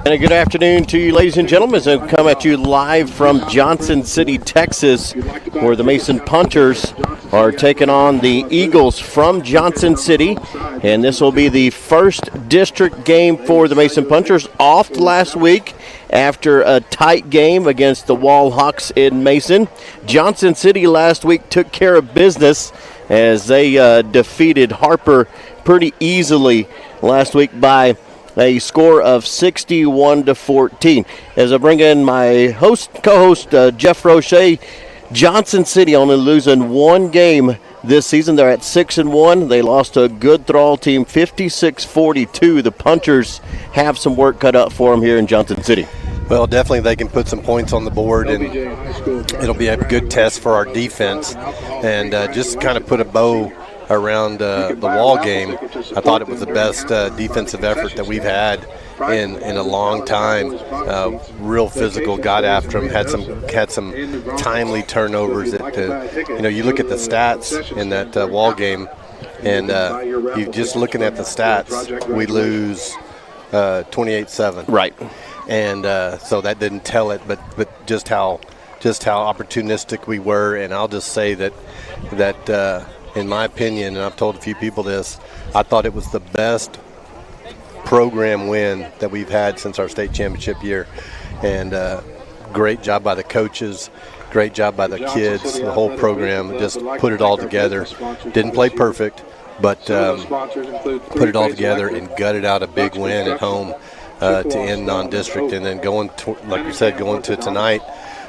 And a good afternoon to you, ladies and gentlemen, as I come at you live from Johnson City, Texas, where the Mason Punchers are taking on the Eagles from Johnson City. And this will be the first district game for the Mason Punchers, off last week after a tight game against the Wall Hawks in Mason. Johnson City last week took care of business as they defeated Harper pretty easily last week by a score of 61-14. As I bring in my co-host, Jeff Roche, Johnson City only losing one game this season. They're at 6-1. They lost to a good Thrall team, 56-42. The Punchers have some work cut out for them here in Johnson City. Well, definitely they can put some points on the board, and it'll be a good test for our defense. And just kind of put a bow around the Wall game, I thought it was the best defensive effort that we've had in a long time. Real physical, got after them, had some timely turnovers. You look at the stats in that Wall game, and you just looking at the stats, we lose 28-7. Right. And so that didn't tell it, but just how opportunistic we were. And I'll just say that in my opinion, and I've told a few people this, I thought it was the best program win that we've had since our state championship year. And great job by the coaches, great job by the kids, the whole program, just put it all together. Didn't play perfect, but put it all together and gutted out a big win at home to end non-district. And then going to tonight,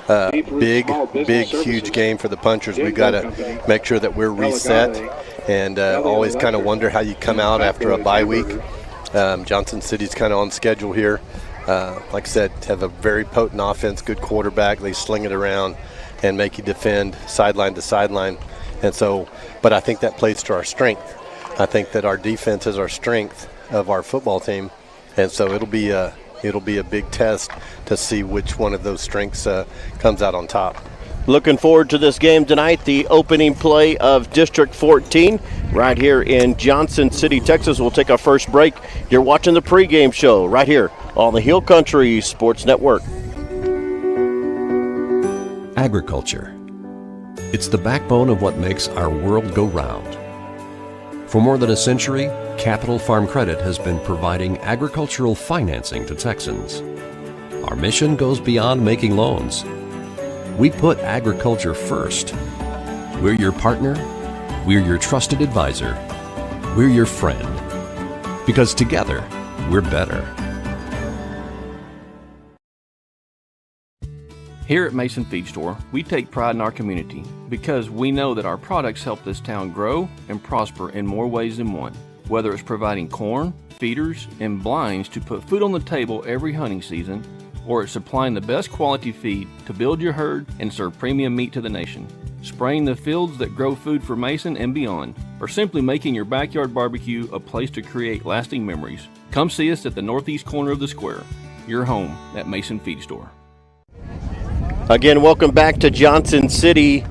big, huge game for the Punchers. We've got to make sure that we're reset, and always kind of wonder how you come out after a bye week. Johnson City's kind of on schedule here. Like I said, have a very potent offense, good quarterback. They sling it around and make you defend sideline to sideline. And so, but I think that plays to our strength. I think that our defense is our strength of our football team, and so it'll be a big test to see which one of those strengths comes out on top. Looking forward to this game tonight, the opening play of District 14 right here in Johnson City, Texas. We'll take our first break. You're watching the pregame show right here on the Hill Country Sports Network. Agriculture. It's the backbone of what makes our world go round. For more than a century, Capital Farm Credit has been providing agricultural financing to Texans. Our mission goes beyond making loans. We put agriculture first. We're your partner. We're your trusted advisor. We're your friend. Because together, we're better. Here at Mason Feed Store, we take pride in our community because we know that our products help this town grow and prosper in more ways than one. Whether it's providing corn, feeders, and blinds to put food on the table every hunting season, or it's supplying the best quality feed to build your herd and serve premium meat to the nation, spraying the fields that grow food for Mason and beyond, or simply making your backyard barbecue a place to create lasting memories. Come see us at the northeast corner of the square, your home at Mason Feed Store. Again, welcome back to Johnson City.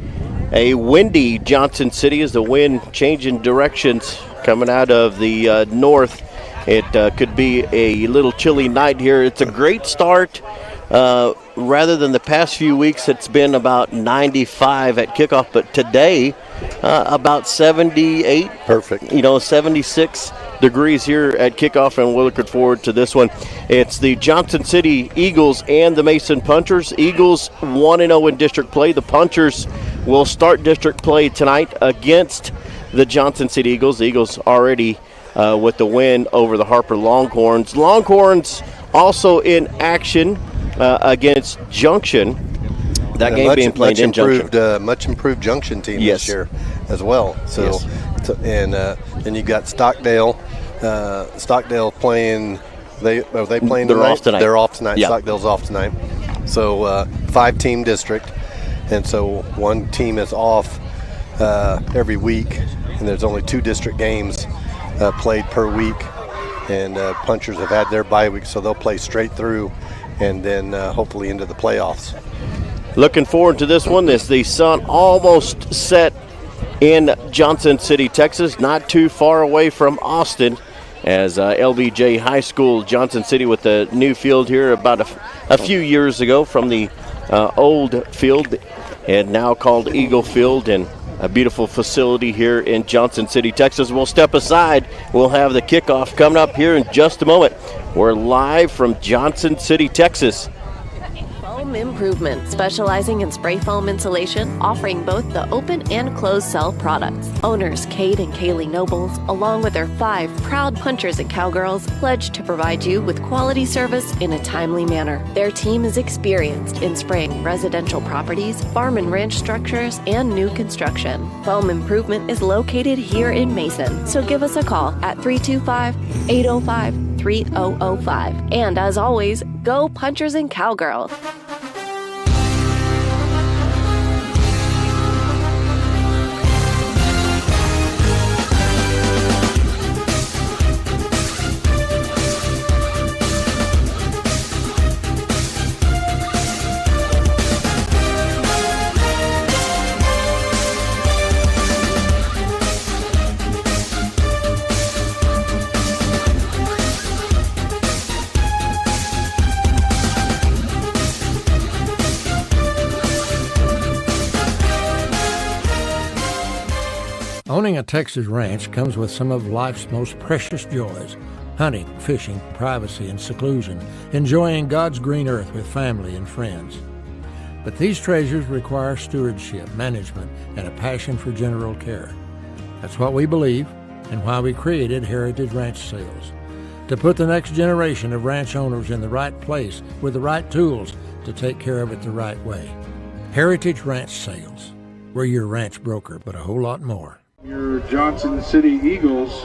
A windy Johnson City as the wind changing directions coming out of the north. It could be a little chilly night here. It's a great start. Rather than the past few weeks, it's been about 95 at kickoff, but today about 78. Perfect. 76 degrees here at kickoff, and we're looking forward to this one. It's the Johnson City Eagles and the Mason Punchers. Eagles 1-0 in district play. The Punchers will start district play tonight against the Johnson City Eagles. The Eagles already with the win over the Harper Longhorns. Longhorns also in action against Junction. That game being played in Junction. Much improved Junction team Yes. this year as well. So, Yes. and then you got Stockdale. Stockdale playing. Are they playing? They're tonight? off tonight. They're off tonight. Yeah. Stockdale's off tonight. So 5-team district, and so one team is off every week, and there's only 2 district games played per week. And Punchers have had their bye week, so they'll play straight through, and then hopefully into the playoffs. Looking forward to this one. The sun almost set in Johnson City, Texas, not too far away from Austin. as LBJ High School, Johnson City, with the new field here about a few years ago from the old field, and now called Eagle Field, and a beautiful facility here in Johnson City, Texas. We'll step aside. We'll have the kickoff coming up here in just a moment. We're live from Johnson City, Texas. Foam Improvement, specializing in spray foam insulation, offering both the open and closed cell products. Owners Kate and Kaylee Nobles, along with their 5 proud punchers and cowgirls, pledge to provide you with quality service in a timely manner. Their team is experienced in spraying residential properties, farm and ranch structures, and new construction. Foam Improvement is located here in Mason, so give us a call at 325-805-3005. And as always, go punchers and cowgirls. Owning a Texas ranch comes with some of life's most precious joys: hunting, fishing, privacy, and seclusion, enjoying God's green earth with family and friends. But these treasures require stewardship, management, and a passion for general care. That's what we believe and why we created Heritage Ranch Sales, to put the next generation of ranch owners in the right place with the right tools to take care of it the right way. Heritage Ranch Sales. We're your ranch broker, but a whole lot more. Your Johnson City Eagles.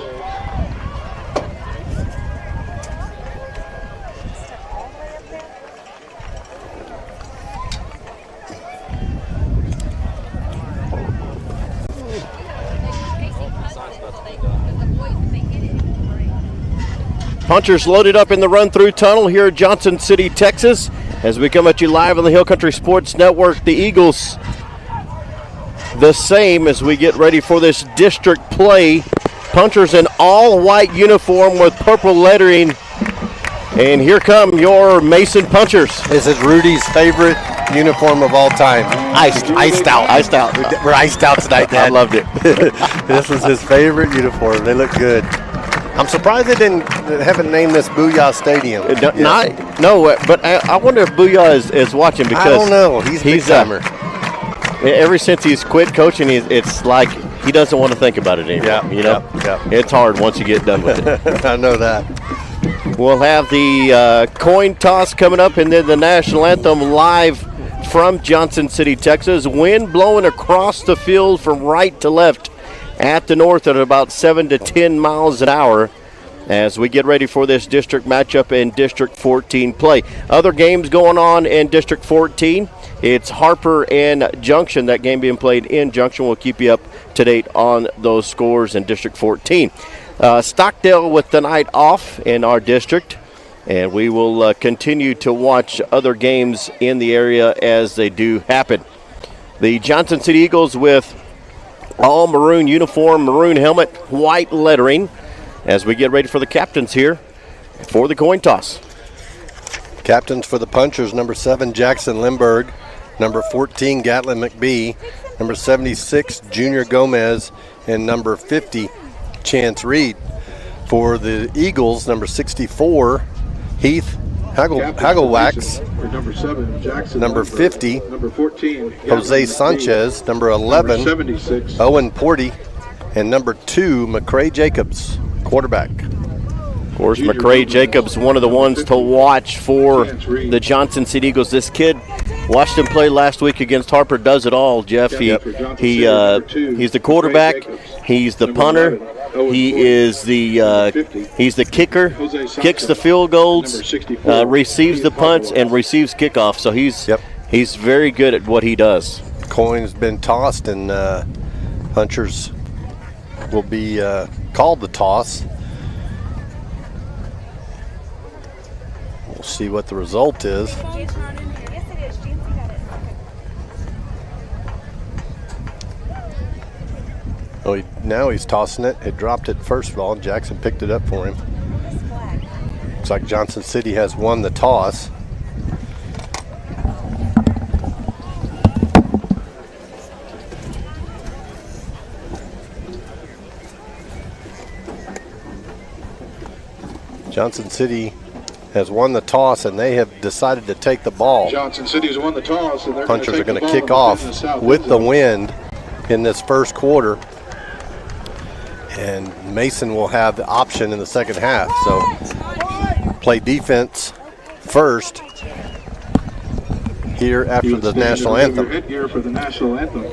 Punchers loaded up in the run-through tunnel here at Johnson City, Texas. As we come at you live on the Hill Country Sports Network, the Eagles the same as we get ready for this district play. Punchers in all-white uniform with purple lettering. And here come your Mason Punchers. This is Rudy's favorite uniform of all time. Iced out. Iced out. We're iced out tonight, Dad. I loved it. This was his favorite uniform. They look good. I'm surprised they haven't named this Booyah Stadium. No, but I wonder if Booyah is watching, because I don't know. He's a big timer. Ever since he's quit coaching, it's like he doesn't want to think about it anymore. Yeah. It's hard once you get done with it. I know that. We'll have the coin toss coming up, and then the national anthem live from Johnson City, Texas. Wind blowing across the field from right to left at the north at about 7 to 10 miles an hour as we get ready for this district matchup in District 14 play. Other games going on in District 14. It's Harper and Junction. That game being played in Junction. We'll keep you up to date on those scores in District 14. Stockdale with the night off in our district, and we will continue to watch other games in the area as they do happen. The Johnson City Eagles with all maroon uniform, maroon helmet, white lettering, as we get ready for the captains here for the coin toss. Captains for the Punchers: number 7, Jackson Lindbergh; number 14, Gatlin McBee; number 76, Junior Gomez; and number 50, Chance Reed. For the Eagles, number 64, Heath Hagelwax; Number 7, Jackson. number 50, Number 14, Jose Sanchez; number 11, Number 76, Owen Porty; and number 2, McCrae Jacobs, quarterback. Of course, McCrae Jacobs, one of the ones to watch for the Johnson City Eagles. This kid, watched him play last week against Harper, does it all, Jeff. He's the quarterback, he's the punter, he's the kicker, kicks the field goals, receives the punts, and receives kickoff. So he's very good at what he does. Coin's been tossed, and Punchers will be called the toss. We'll see what the result is. Oh, now he's tossing it. It dropped it first of all, and Jackson picked it up for him. Looks like Johnson City has won the toss. Johnson City has won the toss, and they have decided to take the ball. Johnson City's won the toss, and they're Punchers are going to ball kick off with the wind in this first quarter. And Mason will have the option in the second half. So play defense first here after the national anthem. Here for the national anthem.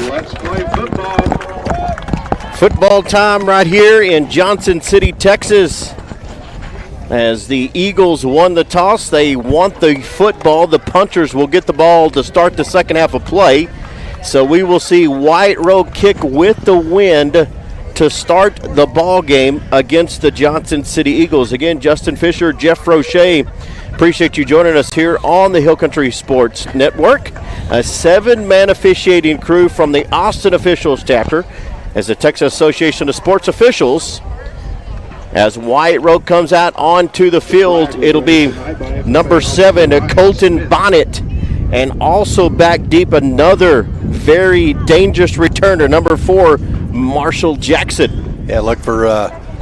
Let's play football. Football time right here in Johnson City, Texas. As the Eagles won the toss, they want the football. The Punchers will get the ball to start the second half of play. So we will see White Row kick with the wind to start the ball game against the Johnson City Eagles. Again, Justin Fisher, Jeff Roche, appreciate you joining us here on the Hill Country Sports Network. A 7-man officiating crew from the Austin officials chapter as the Texas Association of Sports Officials. As White Row comes out onto the field, it'll be number 7, Colton Bonnet, and also back deep another very dangerous returner, number 4, Marshall Jackson. Yeah, look for,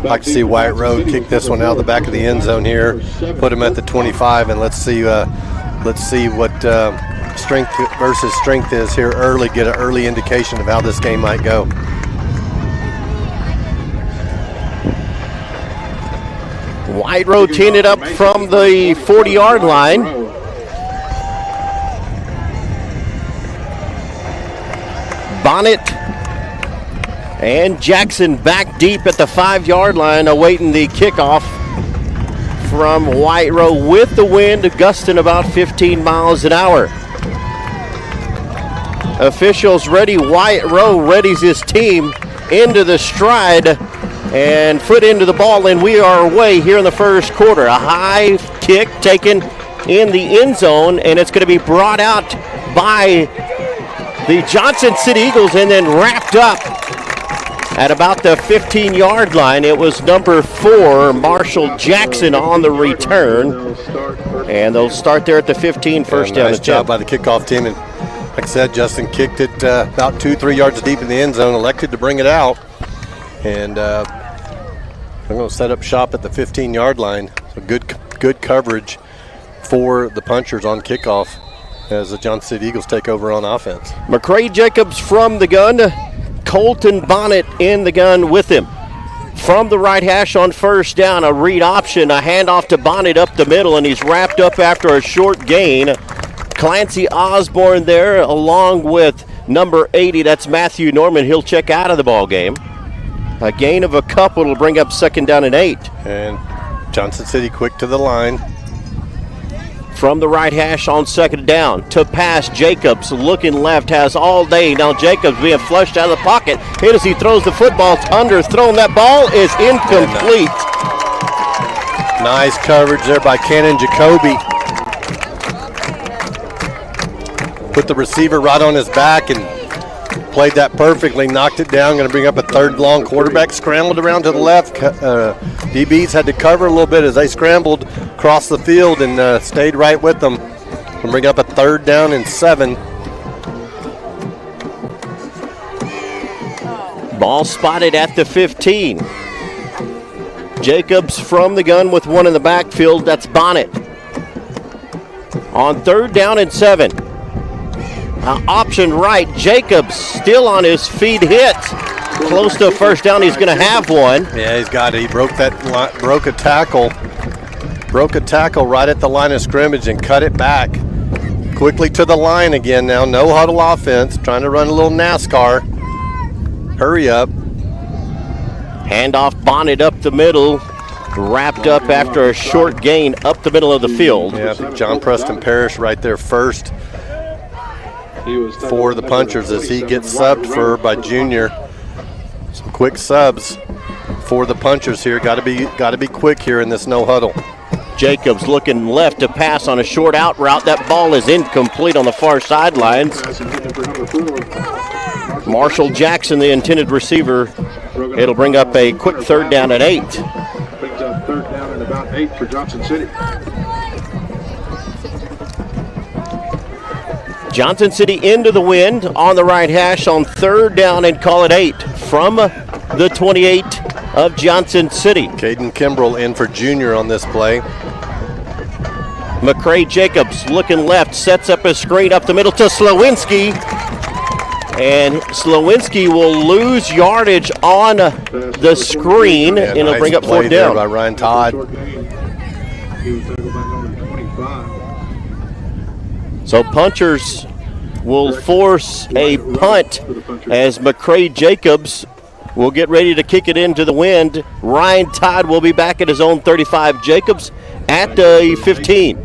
like to see White Row kick this one out of the back of the end zone here, put him at the 25, and let's see what strength versus strength is here early, get an early indication of how this game might go. White Row teeing it up from the 40-yard line. Bonnet and Jackson back deep at the 5-yard line awaiting the kickoff from White Row with the wind gusting about 15 miles an hour. Officials ready. White Row readies his team into the stride and foot into the ball, and we are away here in the first quarter. A high kick taken in the end zone, and it's going to be brought out by the Johnson City Eagles and then wrapped up at about the 15-yard line. It was number 4, Marshall Jackson, on the return, and they'll start there at the 15, first down. Nice job by the kickoff team, and like I said, Justin kicked it about 2-3 yards deep in the end zone, elected to bring it out, and I'm going to set up shop at the 15-yard line. So good coverage for the Punchers on kickoff as the Johnson City Eagles take over on offense. McCray Jacobs from the gun, Colton Bonnet in the gun with him. From the right hash on first down, a read option, a handoff to Bonnet up the middle, and he's wrapped up after a short gain. Clancy Osborne there along with number 80, that's Matthew Norman. He'll check out of the ball game. A gain of a couple will bring up second down and 8. And Johnson City quick to the line. from the right hash on second down. To pass, Jacobs looking left, has all day. Now Jacobs being flushed out of the pocket. Hit as he throws the football. It's underthrown. That ball is incomplete. Nice coverage there by Cannon Jacoby. Put the receiver right on his back and played that perfectly, knocked it down. Going to bring up a third long. Quarterback scrambled around to the left. DBs had to cover a little bit as they scrambled across the field and stayed right with them. Going to bring up a 3rd down and 7. Ball spotted at the 15. Jacobs from the gun with one in the backfield. That's Bonnet. On 3rd down and 7. Option right. Jacobs still on his feet. Hit. Close to a first down. He's going to have one. Yeah, he's got it. He broke a tackle. Broke a tackle right at the line of scrimmage and cut it back. Quickly to the line again now. No huddle offense. Trying to run a little NASCAR. Hurry up. Handoff, Bonnet up the middle. Wrapped up after a short gain up the middle of the field. Yeah, I think John Preston Parrish right there first for the Punchers as he gets subbed by Junior. Some quick subs for the Punchers here. Got to be quick here in this no huddle. Jacobs looking left to pass on a short out route. That ball is incomplete on the far sidelines. Marshall Jackson, the intended receiver. It'll bring up a quick 3rd down and 8. Brings up 3rd down and about 8 for Johnson City. Johnson City into the wind on the right hash on 3rd down and call it 8 from the 28 of Johnson City. Caden Kimbrell in for Junior on this play. McCray Jacobs looking left, sets up a screen up the middle to Slowinski. And Slowinski will lose yardage on the screen, and it'll bring up 4th down. By Ryan Todd. So Punchers will force a punt as McCray Jacobs will get ready to kick it into the wind. Ryan Todd will be back at his own 35. Jacobs at the 15.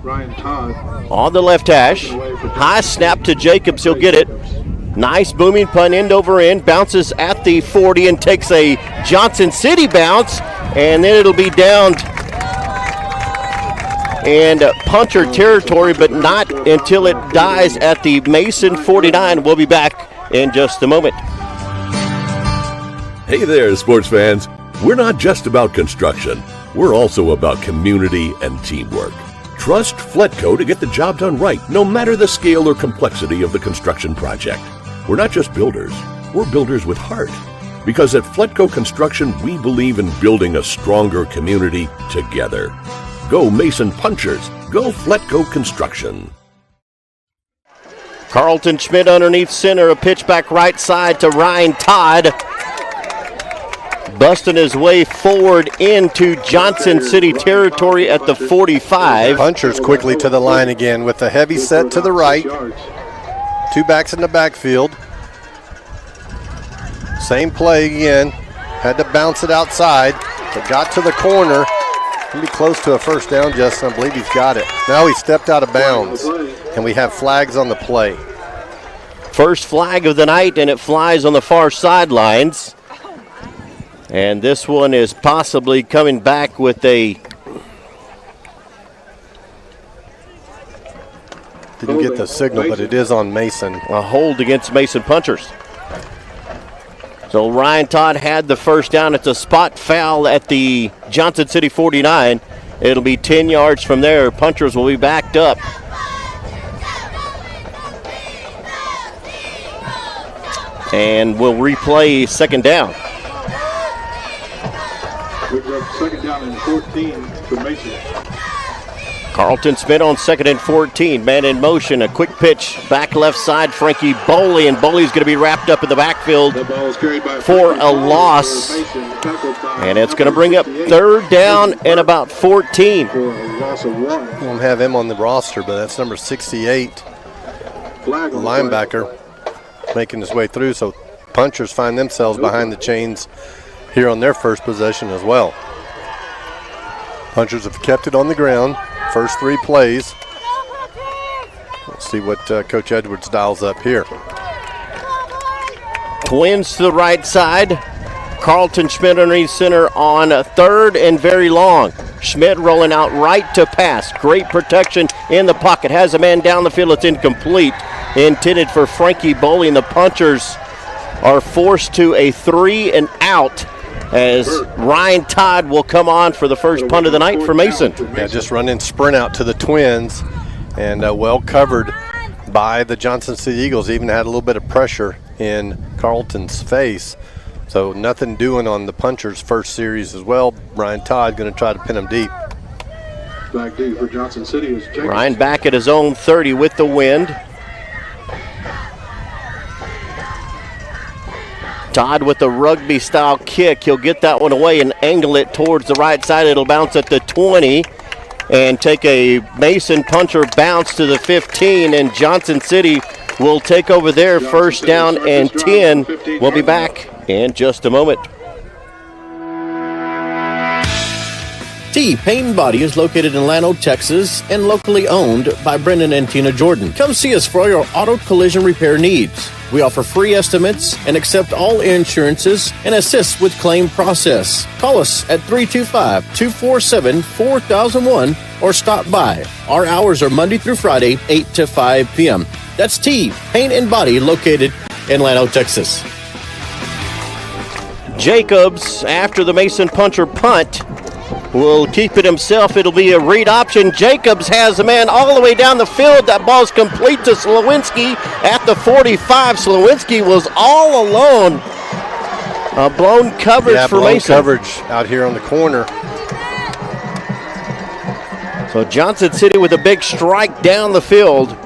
On the left hash. High snap to Jacobs. He'll get it. Nice booming punt end over end. Bounces at the 40 and takes a Johnson City bounce. And then it'll be down and Puncher territory, but not until it dies at the Mason 49. We'll be back in just a moment. Hey there, sports fans. We're not just about construction. We're also about community and teamwork. Trust Fletco to get the job done right, no matter the scale or complexity of the construction project. We're not just builders. We're builders with heart. Because at Fletco Construction, we believe in building a stronger community together. Go Mason Punchers. Go Fletco Construction. Carlton Schmidt underneath center. A pitch back right side to Ryan Todd. Busting his way forward into Johnson City territory at the 45. Punchers quickly to the line again with a heavy set to the right. 2 backs in the backfield. Same play again. Had to bounce it outside, but got to the corner. He'll be close to a first down, Justin. I believe he's got it. Now he stepped out of bounds, and we have flags on the play. First flag of the night, and it flies on the far sidelines. And this one is possibly coming back with a... Didn't get the signal, but it is on Mason. A hold against Mason Punchers. So Ryan Todd had the first down. It's a spot foul at the Johnson City 49. It'll be 10 yards from there. Punchers will be backed up. And we'll replay second down. Second down and 14 for Mason. Carlton Schmidt on 2nd and 14. Man in motion. A quick pitch back left side. Frankie Boley. And Boley's going to be wrapped up in the backfield for a loss. And it's going to bring up 3rd down and about 14. We don't have him on the roster, but that's number 68. The linebacker making his way through. So Punchers find themselves behind the chains here on their first possession as well. Punchers have kept it on the ground. First 3 plays. Let's see what Coach Edwards dials up here. Twins to the right side. Carlton Schmidt underneath center on third and very long. Schmidt rolling out right to pass. Great protection in the pocket. Has a man down the field. It's incomplete. Intended for Frankie Boley, and the Punchers are forced to a 3 and out as Ryan Todd will come on for the first punt of the night for Mason. Yeah, just running sprint out to the Twins, and well covered by the Johnson City Eagles. Even had a little bit of pressure in Carlton's face. So nothing doing on the Punchers' first series as well. Ryan Todd going to try to pin him deep. Back deep for Johnson City is Jacobs. Ryan back at his own 30 with the wind. Todd with the rugby-style kick. He'll get that one away and angle it towards the right side. It'll bounce at the 20 and take a Mason Puncher bounce to the 15, and Johnson City will take over there. First down and 10. We'll be back in just a moment. T Paint and Body is located in Llano, Texas, and locally owned by Brendan and Tina Jordan. Come see us for your auto collision repair needs. We offer free estimates and accept all insurances and assist with claim process. Call us at 325-247-4001 or stop by. Our hours are Monday through Friday, 8 to 5 p.m. That's T Paint and Body located in Llano, Texas. Jacobs, after the Mason Puncher punt, will keep it himself. It'll be a read option. Jacobs has a man all the way down the field. That ball's complete to Slowinski at the 45. Slowinski was all alone. A blown coverage for Mason. Coverage out here on the corner. So Johnson City with a big strike down the field.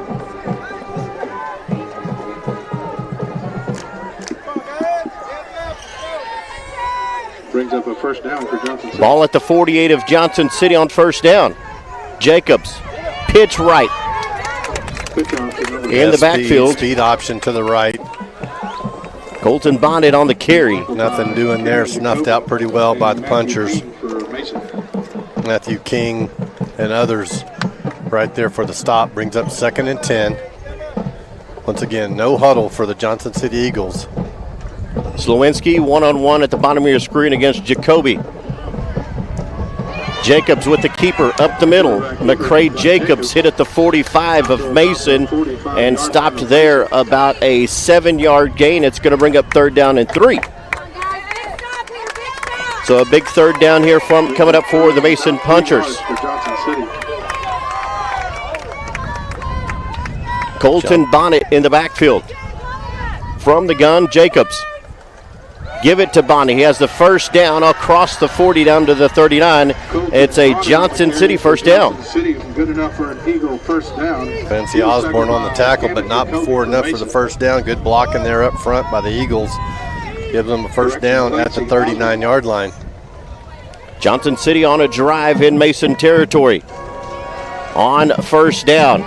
Brings up a first down for Johnson City. Ball at the 48 of Johnson City on first down. Jacobs, pitch right. In the backfield. Speed option to the right. Colton Bonnet on the carry. Nothing doing there. Snuffed out pretty well by the Punchers. Matthew King and others right there for the stop. Brings up 2nd and 10. Once again, no huddle for the Johnson City Eagles. Slowinski one-on-one at the bottom of your screen against Jacoby. Jacobs with the keeper up the middle. McCray Jacobs hit at the 45 of Mason and stopped there, about a 7-yard gain. It's going to bring up 3rd down and 3. So a big 3rd down here coming up for the Mason Punchers. Colton Bonnet in the backfield. From the gun, Jacobs. Give it to Bonnie. He has the first down across the 40 down to the 39. It's a Johnson City first down. Good enough for an Eagle first down. Fancy Osborne on the tackle, but not before enough for the first down. Good blocking there up front by the Eagles. Gives them a first down at the 39-yard line. Johnson City on a drive in Mason territory. On first down,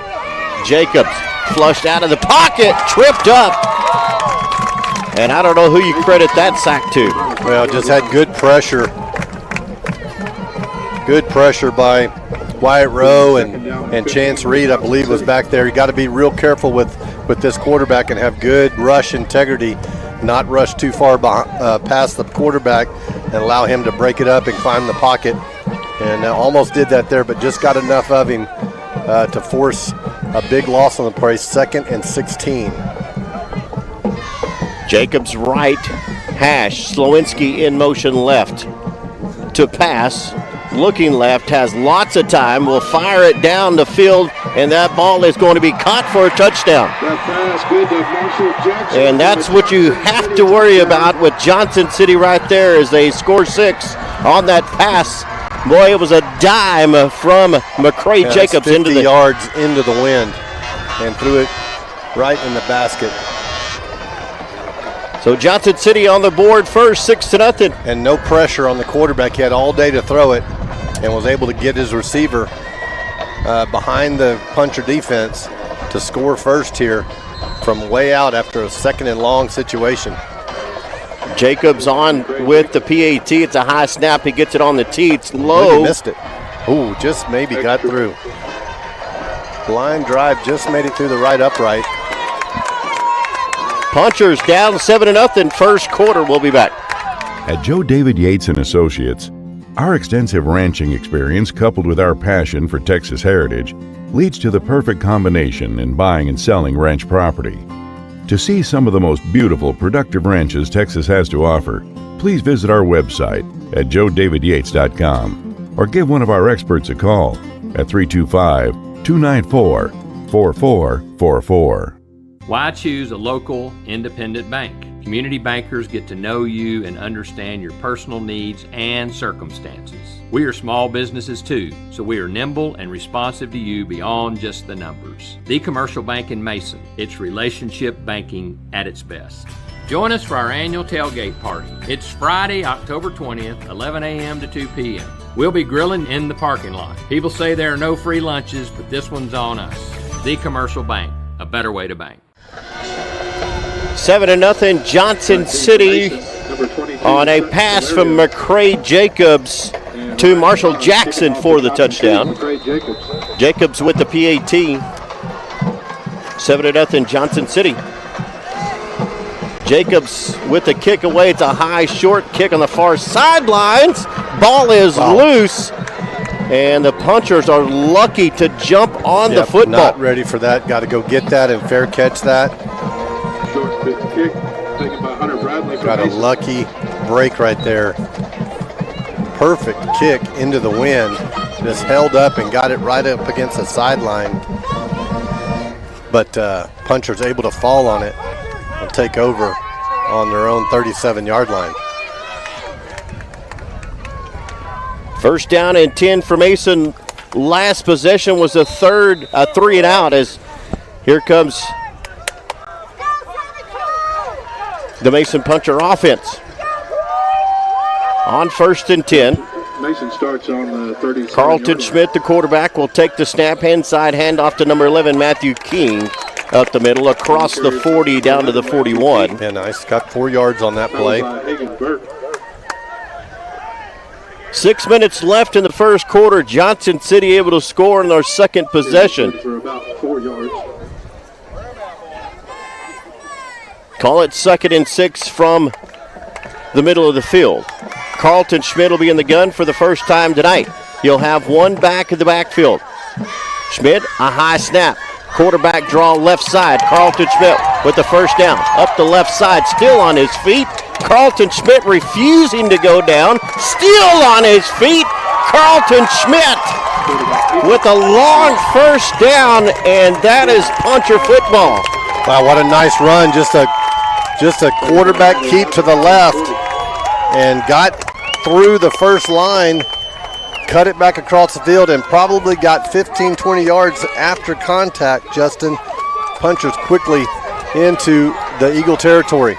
Jacobs flushed out of the pocket, tripped up. And I don't know who you credit that sack to. Well, just had good pressure. Good pressure by Wyatt Rowe and Chance Reed, I believe, was back there. You got to be real careful with this quarterback and have good rush integrity, not rush too far past the quarterback and allow him to break it up and climb the pocket. And almost did that there, but just got enough of him to force a big loss on the play, 2nd and 16. Jacobs right hash. Slowinski in motion left to pass. Looking left, has lots of time. Will fire it down the field, and that ball is going to be caught for a touchdown. And that's what you have to worry about with Johnson City right there as they score 6 on that pass. Boy, it was a dime from McCray Jacobs into 50 yards into the wind and threw it right in the basket. So Johnson City on the board first, 6-0. And no pressure on the quarterback. He had all day to throw it and was able to get his receiver behind the Puncher defense to score first here from way out after a 2nd and long situation. Jacobs on with the PAT. It's a high snap. He gets it on the tee. It's low. He missed it. Ooh, just maybe got through. Line drive just made it through the right upright. Punchers down 7-0, first quarter. We'll be back. At Joe David Yates and Associates, our extensive ranching experience coupled with our passion for Texas heritage leads to the perfect combination in buying and selling ranch property. To see some of the most beautiful, productive ranches Texas has to offer, please visit our website at joedavidyates.com or give one of our experts a call at 325-294-4444. Why choose a local, independent bank? Community bankers get to know you and understand your personal needs and circumstances. We are small businesses too, so we are nimble and responsive to you beyond just the numbers. The Commercial Bank in Mason, it's relationship banking at its best. Join us for our annual tailgate party. It's Friday, October 20th, 11 a.m. to 2 p.m. We'll be grilling in the parking lot. People say there are no free lunches, but this one's on us. The Commercial Bank, a better way to bank. 7-0 Johnson City on a pass from McCray Jacobs to Marshall Jackson for the touchdown. Jacobs with the PAT. 7-0 Johnson City. Jacobs with the kick away. It's a high, short kick on the far sidelines. Ball is loose, and the Punchers are lucky to jump on the football. Not ready for that. Got to go get that and fair catch that. Kick taken by Hunter Bradley. Got a lucky break right there. Perfect kick into the wind. Just held up and got it right up against the sideline. But Punchers able to fall on it and take over on their own 37-yard line. First down and 10 for Mason. Last possession was a 3 and out as here comes the Mason Puncher offense. On 1st and 10. Mason starts on the 37. Carlton Schmidt, the quarterback, will take the snap. Inside handoff to number 11, Matthew King. Up the middle, across the 40, down to the 41. Yeah, nice. Got 4 yards on that play. 6 minutes left in the first quarter. Johnson City able to score in their second possession. For about 4 yards. Call it 2nd and 6 from the middle of the field. Carlton Schmidt will be in the gun for the first time tonight. He'll have one back in the backfield. Schmidt, a high snap. Quarterback draw left side. Carlton Schmidt with the first down. Up the left side, still on his feet. Carlton Schmidt refusing to go down. Still on his feet. Carlton Schmidt with a long first down, and that is Puncher football. Wow, what a nice run. Just a quarterback keep to the left and got through the first line, cut it back across the field, and probably got 15, 20 yards after contact, Justin. Punchers quickly into the Eagle territory.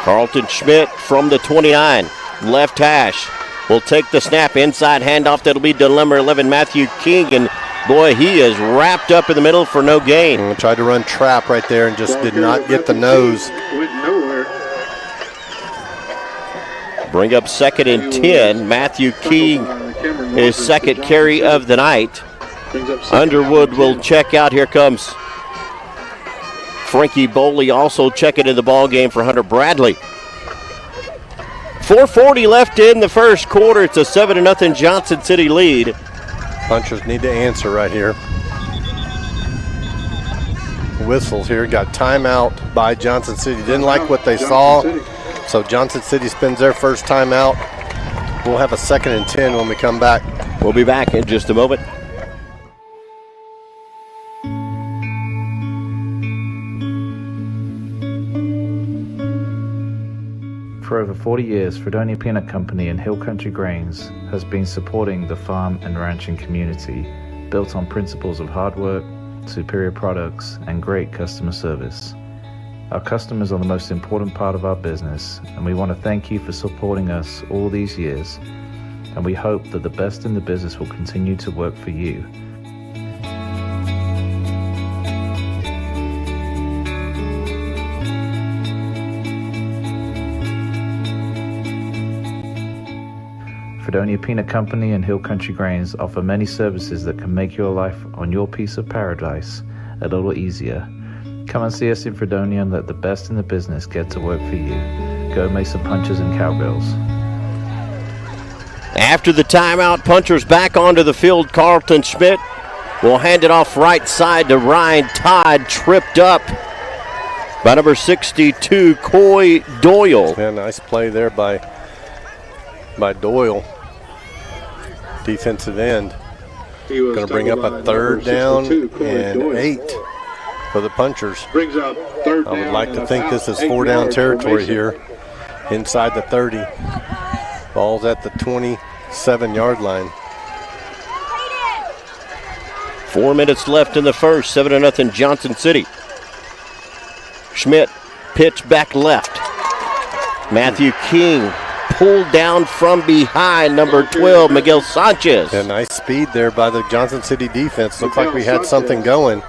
Carlton Schmidt from the 29, left hash, will take the snap. Inside handoff, that'll be to number 11, Matthew King, and boy, he is wrapped up in the middle for no gain. Tried to run trap right there and just did not get the nose. Went nowhere. Bring up 2nd and 10. Matthew King, his second carry of the night. Underwood will check out. Here comes Frankie Boley also checking in the ball game for Hunter Bradley. 4:40 left in the first quarter. It's a 7-0 Johnson City lead. Punchers need to answer right here. Whistles here. Got timeout by Johnson City. Didn't like what they saw. So Johnson City spends their first timeout. We'll have a 2nd and 10 when we come back. We'll be back in just a moment. For over 40 years, Fredonia Peanut Company and Hill Country Grains has been supporting the farm and ranching community, built on principles of hard work, superior products, and great customer service. Our customers are the most important part of our business, and we want to thank you for supporting us all these years, and we hope that the best in the business will continue to work for you. Fredonia Peanut Company and Hill Country Grains offer many services that can make your life on your piece of paradise a little easier. Come and see us in Fredonia and let the best in the business get to work for you. Go Mason Punchers and Cowgirls. After the timeout, Punchers back onto the field. Carlton Schmidt will hand it off right side to Ryan Todd, tripped up by number 62, Coy Doyle. Yeah, nice play there by Doyle, defensive end. Going to bring up a third down and 8 for the Punchers. Brings up third down. I would like to think this is 4-down territory here inside the 30. Ball's at the 27-yard line. 4 minutes left in the first, 7-0 Johnson City. Schmidt pitch back left. Matthew King pulled down from behind, number 12, Miguel Sanchez. A nice speed there by the Johnson City defense. Looked like we had something going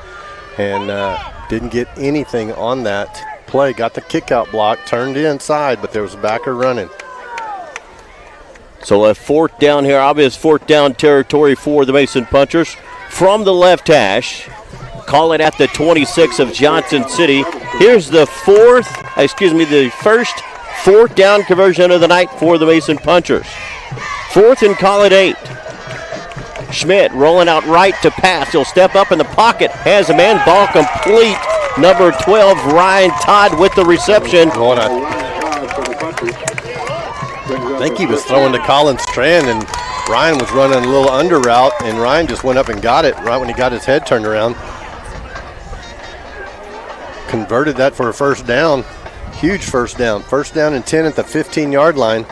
and didn't get anything on that play. Got the kick out block, turned inside, but there was a backer running. So a fourth down here, obvious fourth down territory for the Mason Punchers. From the left hash, call it at the 26 of Johnson City. Here's the the first fourth down conversion of the night for the Mason Punchers. Fourth and call it 8. Schmidt rolling out right to pass. He'll step up in the pocket, has a man, ball complete. Number 12, Ryan Todd with the reception. I think he was throwing to Colin Strand, and Ryan was running a little under route, and Ryan just went up and got it right when he got his head turned around. Converted that for a first down. Huge first down. First down and 10 at the 15-yard line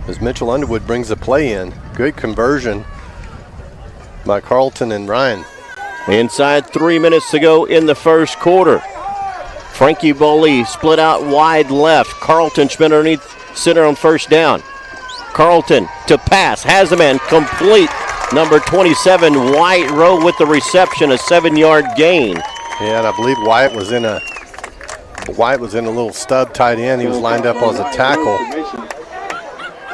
as Mitchell Underwood brings the play in. Good conversion by Carlton and Ryan. Inside 3 minutes to go in the first quarter. Frankie Boley split out wide left. Carlton Schmidt underneath center on first down. Carlton to pass. Has a man complete. Number 27, Wyatt Rowe with the reception, a 7-yard gain. Yeah, and I believe Wyatt was in a little stub tight end. He was lined up as a tackle.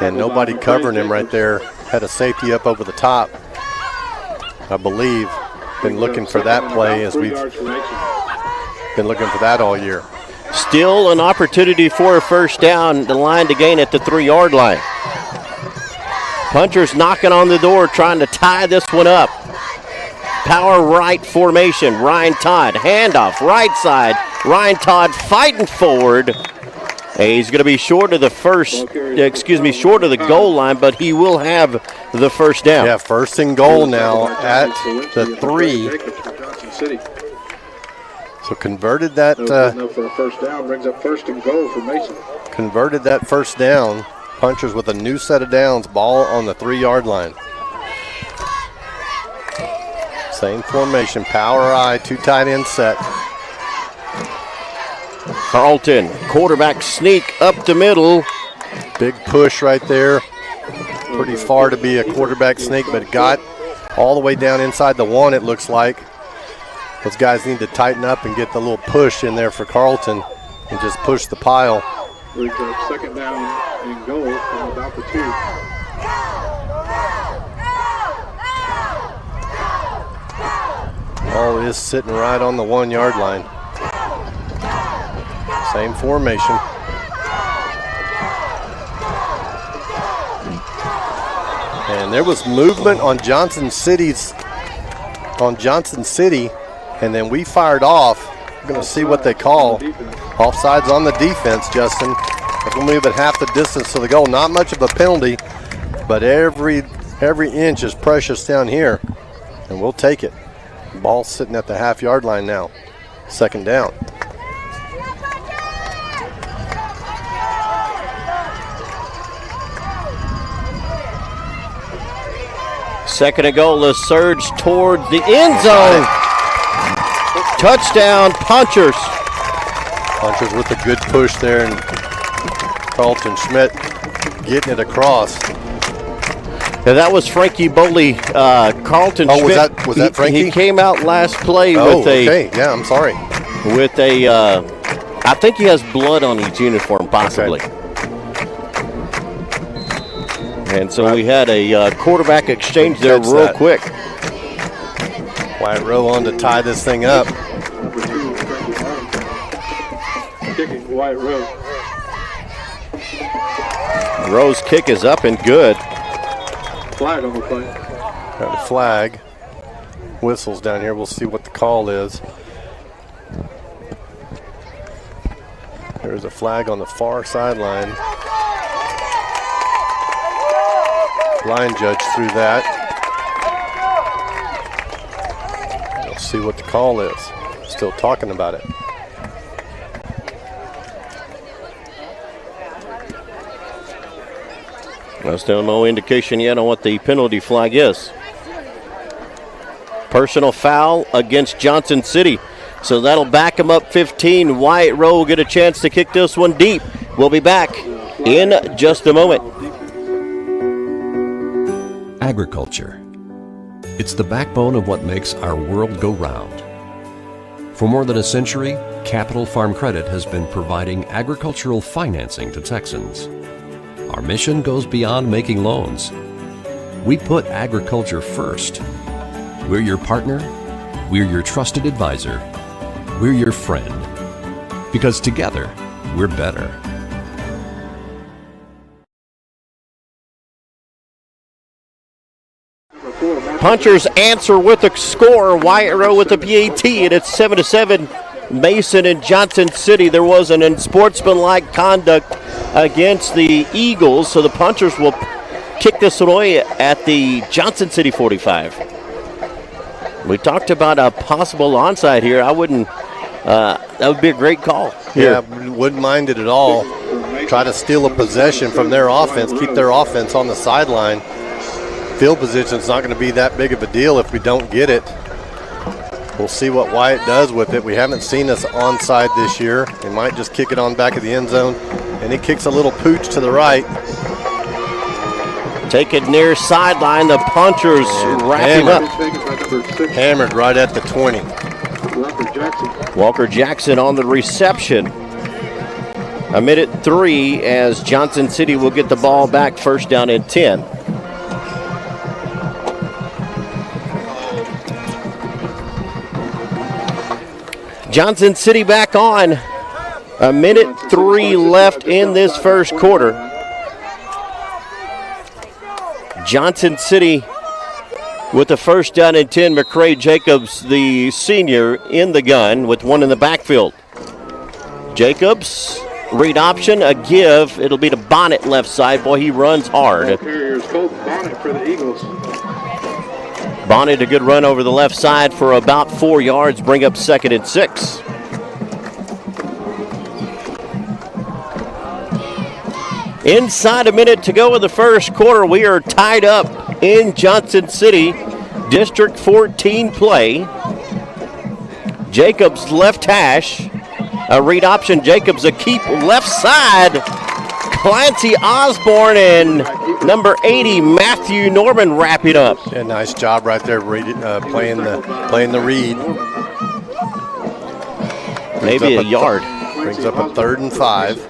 And nobody covering him right there. Had a safety up over the top, I believe. Been looking for that play as we've been looking for that all year. Still an opportunity for a first down. The line to gain at the 3-yard line. Punchers knocking on the door, trying to tie this one up. Power right formation. Ryan Todd, handoff right side. Ryan Todd fighting forward. He's going to be short of the short of the goal line, but he will have the first down. Yeah, first and goal now at the 3. So converted that. For a first down, brings up first and goal for Mason. Converted that first down. Punchers with a new set of downs. Ball on the 3-yard line. Same formation. Power I, 2 tight end set. Carlton, quarterback sneak up the middle. Big push right there. Pretty far to be a quarterback sneak, but got all the way down inside the 1, it looks like. Those guys need to tighten up and get the little push in there for Carlton and just push the pile. Second down and goal from about the 2. Ball is sitting right on the 1-yard line. Same formation. And there was movement on Johnson City, and then we fired off. We're going to see what they call. Offsides on the defense, Justin. If we move at half the distance to the goal, not much of a penalty, but every inch is precious down here, and we'll take it. Ball sitting at the half-yard line now. Second down. Second and goal, a surge toward the end zone. Touchdown, Punchers. Punchers with a good push there, and Carlton Schmidt getting it across. Yeah, that was Frankie Boley. Carlton Schmidt. Was that Frankie? He came out last play with a. Okay, yeah, I'm sorry. With a, I think he has blood on his uniform, possibly. Okay. And so we had a quarterback exchange there real quick. Wyatt Rowe on to tie this thing up. Kicking Wyatt Rowe. Rowe's kick is up and good. Flag on the play. Got a flag. Whistles down here. We'll see what the call is. There's a flag on the far sideline. Line judge threw that. We'll see what the call is. Still talking about it. There's still no indication yet on what the penalty flag is. Personal foul against Johnson City. So that'll back him up 15. Wyatt Rowe will get a chance to kick this one deep. We'll be back in just a moment. Agriculture. It's the backbone of what makes our world go round. For more than a century, Capital Farm Credit has been providing agricultural financing to Texans. Our mission goes beyond making loans. We put agriculture first. We're your partner. We're your trusted advisor. We're your friend. Because together, we're better. Punchers answer with a score. Wyatt Rowe with the PAT, and it's 7-7. Mason and Johnson City. There was an unsportsmanlike conduct against the Eagles, so the Punchers will kick this away at the Johnson City 45. We talked about a possible onside here. I wouldn't. That would be a great call here. Yeah, wouldn't mind it at all. Try to steal a possession from their offense, keep their offense on the sideline. Field position is not going to be that big of a deal if we don't get it. We'll see what Wyatt does with it. We haven't seen us onside this year. He might just kick it on back of the end zone, and he kicks a little pooch to the right. Take it near sideline. The Punchers wrap him up. Hammered right at the 20. Walker Jackson on the reception. 1:03 as Johnson City will get the ball back, first down and 10. Johnson City back on. 1:03 left in this first quarter. Johnson City with the first down and 10. McCray Jacobs, the senior, in the gun with one in the backfield. Jacobs, read option, a give. It'll be to Bonnet left side. Boy, he runs hard. Carriers Colt Bonnet for the Eagles. Bonnet, a good run over the left side for about 4 yards, bring up 2nd and 6. Inside a minute to go in the first quarter. We are tied up in Johnson City. District 14 play. Jacobs left hash. A read option. Jacobs a keep left side. Clancy Osborne and number 80, Matthew Norman, wrap it up. Yeah, nice job right there, playing the read. Maybe a yard. Brings up a 3rd and 5.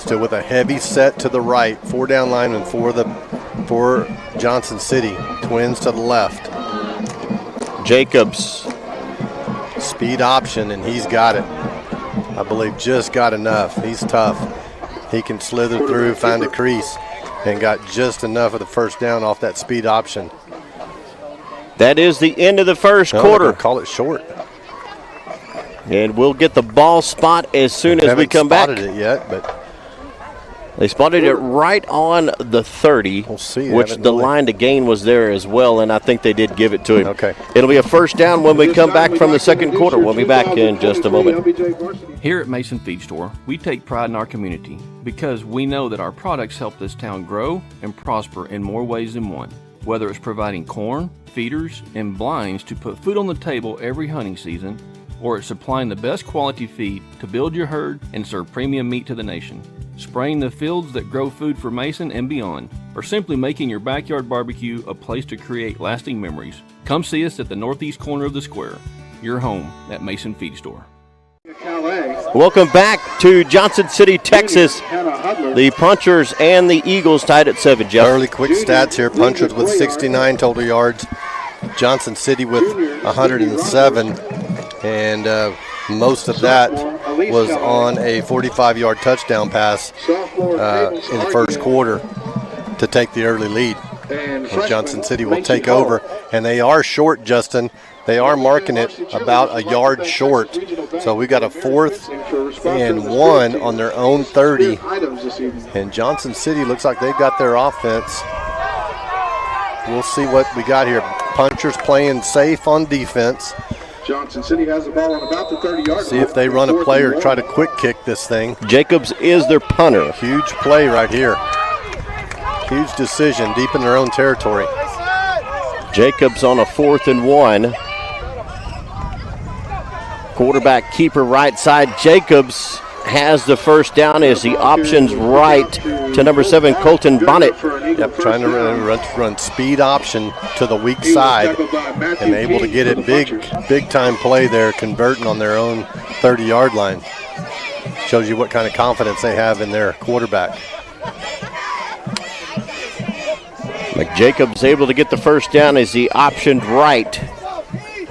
Still with a heavy set to the right. 4 down linemen for Johnson City. Twins to the left. Jacobs. Speed option, and he's got it. I believe just got enough. He's tough. He can slither through, find a crease, and got just enough of the first down off that speed option. That is the end of the first quarter. Call it short. And we'll get the ball spot as soon as we come back. Haven't spotted it yet, but they spotted it right on the 30, we'll see, which the line to gain was there as well, and I think they did give it to him. Okay. It'll be a first down when we come back from the second quarter. We'll be back in just a moment. Here at Mason Feed Store, we take pride in our community because we know that our products help this town grow and prosper in more ways than one. Whether it's providing corn, feeders, and blinds to put food on the table every hunting season, or it's supplying the best quality feed to build your herd and serve premium meat to the nation, spraying the fields that grow food for Mason and beyond, or simply making your backyard barbecue a place to create lasting memories. Come see us at the northeast corner of the square, your home at Mason Feed Store. Welcome back to Johnson City, Texas. The Punchers and the Eagles tied at 7, Jeff. Early quick stats here. Punchers with 69 total yards. Johnson City with 107. And most of that was on a 45-yard touchdown pass in the first quarter to take the early lead. Johnson City will take over. And they are short, Justin. They are marking it about a yard short. So we got a 4th and 1 on their own 30. And Johnson City looks like they've got their offense. We'll see what we got here. Punchers playing safe on defense. Johnson City has the ball on about the 30-yard line. See if they run a play or try to quick kick this thing. Jacobs is their punter. Huge play right here. Huge decision deep in their own territory. Jacobs on a 4th and 1. Quarterback keeper right side. Jacobs has the first down as he options right to number 7, Colton Bonnet. Yep, trying to run speed option to the weak side and able to get it big time play there, converting on their own 30-yard line. Shows you what kind of confidence they have in their quarterback. McJacobs able to get the first down as he optioned right.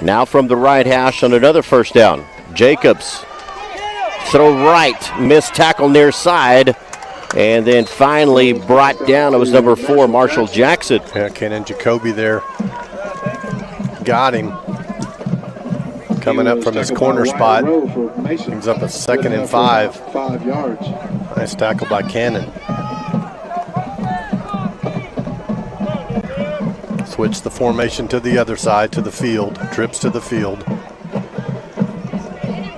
Now from the right hash on another first down. Jacobs throw right, missed tackle near side, and then finally brought down. It was number 4, Marshall Jackson. Yeah, Kenan Jacoby there. Got him. Coming up from his corner spot. Brings up a 2nd and 5. 5 yards. Nice tackle by Cannon. Switch the formation to the other side, to the field. Trips to the field.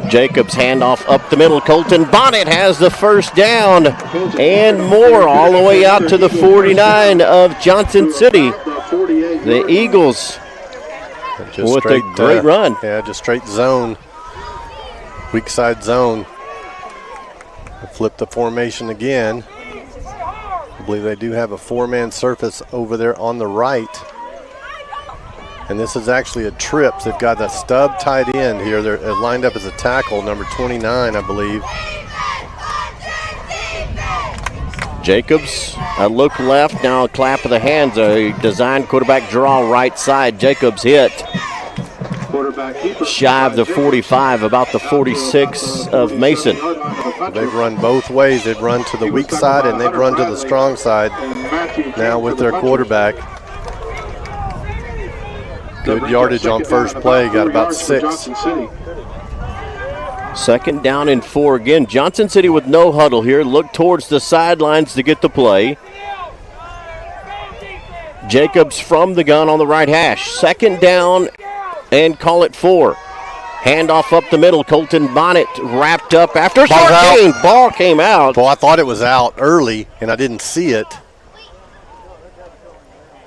Jacobs handoff up the middle. Colton Bonnet has the first down and more all the way out to the 49 of Johnson City. The Eagles with a great run. Yeah, just straight zone. Weak side zone. Flip the formation again. I believe they do have a 4-man surface over there on the right. And this is actually a trip. They've got a stub tight end here. They're lined up as a tackle, number 29, I believe. Jacobs, a look left, now a clap of the hands. A design quarterback draw right side. Jacobs hit. Shy of the 45, about the 46 of Mason. They've run both ways. They've run to the weak side and they've run to the strong side now with their quarterback. Good yardage on first play, got about 6. 2nd down and 4 again. Johnson City with no huddle here. Look towards the sidelines to get the play. Jacobs from the gun on the right hash. 2nd down and call it 4. Handoff up the middle. Colton Bonnet wrapped up after a short game. Ball came out. Well, I thought it was out early and I didn't see it.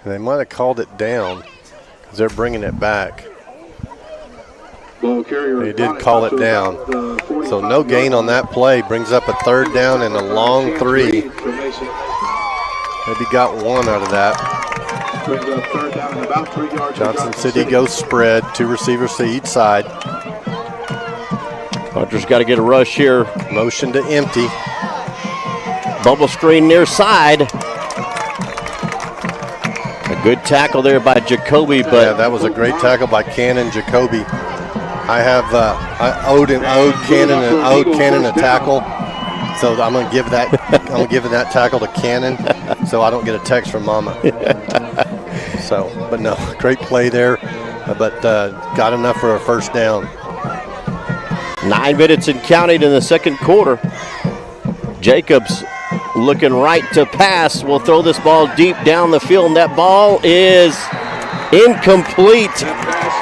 They might have called it down. They're bringing it back. They did call it down. So no gain on that play. Brings up a 3rd down and a long 3. Maybe got 1 out of that. Johnson City goes spread. 2 receivers to each side. Punter's got to get a rush here. Motion to empty. Bubble screen near side. A good tackle there by Jacoby, but yeah, that was a great tackle by Cannon Jacoby. I owed Cannon a tackle, so I'm gonna give that tackle to Cannon, so I don't get a text from Mama. So, but no, great play there, but got enough for a first down. 9 minutes and counting in the 2nd quarter. Jacobs looking right to pass. Will throw this ball deep down the field, and that ball is incomplete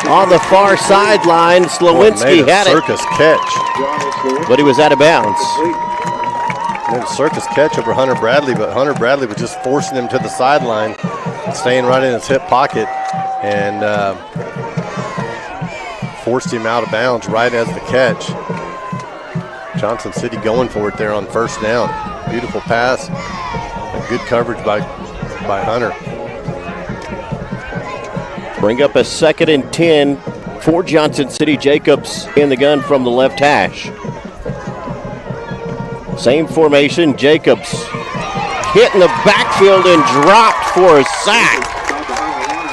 on the far sideline. Slowinski had it. Circus catch. But he was out of bounds. Made a circus catch over Hunter Bradley, but Hunter Bradley was just forcing him to the sideline, staying right in his hip pocket, and forced him out of bounds right as the catch. Johnson City going for it there on first down. Beautiful pass. Good coverage by Hunter. Bring up a 2nd and 10 for Johnson City. Jacobs in the gun from the left hash. Same formation. Jacobs hit in the backfield and dropped for a sack.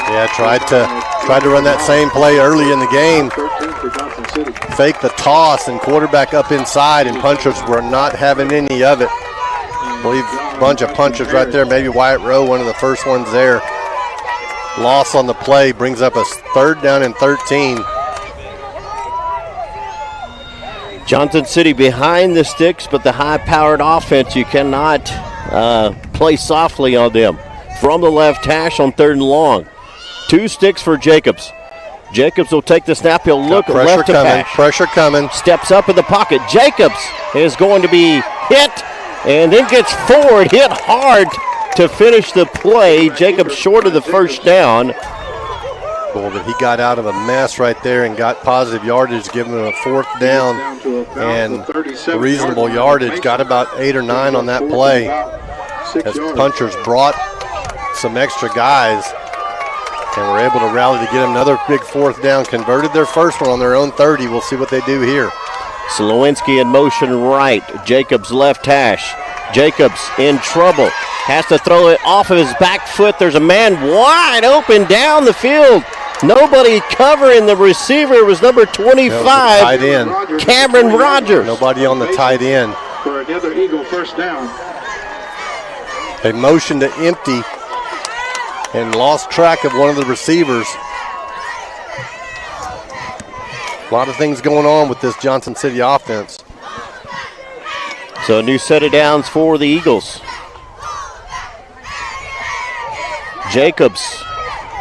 Yeah, tried to run that same play early in the game. Fake the toss and quarterback up inside, and punchers were not having any of it. I believe a bunch of punchers right there, maybe Wyatt Rowe, one of the first ones there. Loss on the play brings up a 3rd down and 13. Johnson City behind the sticks, but the high-powered offense, you cannot play softly on them. From the left hash on 3rd and long. 2 sticks for Jacobs. Jacobs will take the snap. He'll look left to pass. Pressure coming. Steps up in the pocket. Jacobs is going to be hit and then gets forward, hit hard to finish the play. Jacobs short of the 1st down. Well, but he got out of a mess right there and got positive yardage, giving him a 4th down and reasonable yardage. Got about 8 or 9 on that play as punchers brought some extra guys and were able to rally to get another big 4th down. Converted their first one on their own 30. We'll see what they do here. Slowinski in motion right. Jacobs left hash. Jacobs in trouble. Has to throw it off of his back foot. There's a man wide open down the field. Nobody covering the receiver. Was number 25, tight end Cameron Rogers. Nobody on the tight end. For another Eagle 1st down. They motioned to empty and lost track of one of the receivers. A lot of things going on with this Johnson City offense. So a new set of downs for the Eagles. Jacobs,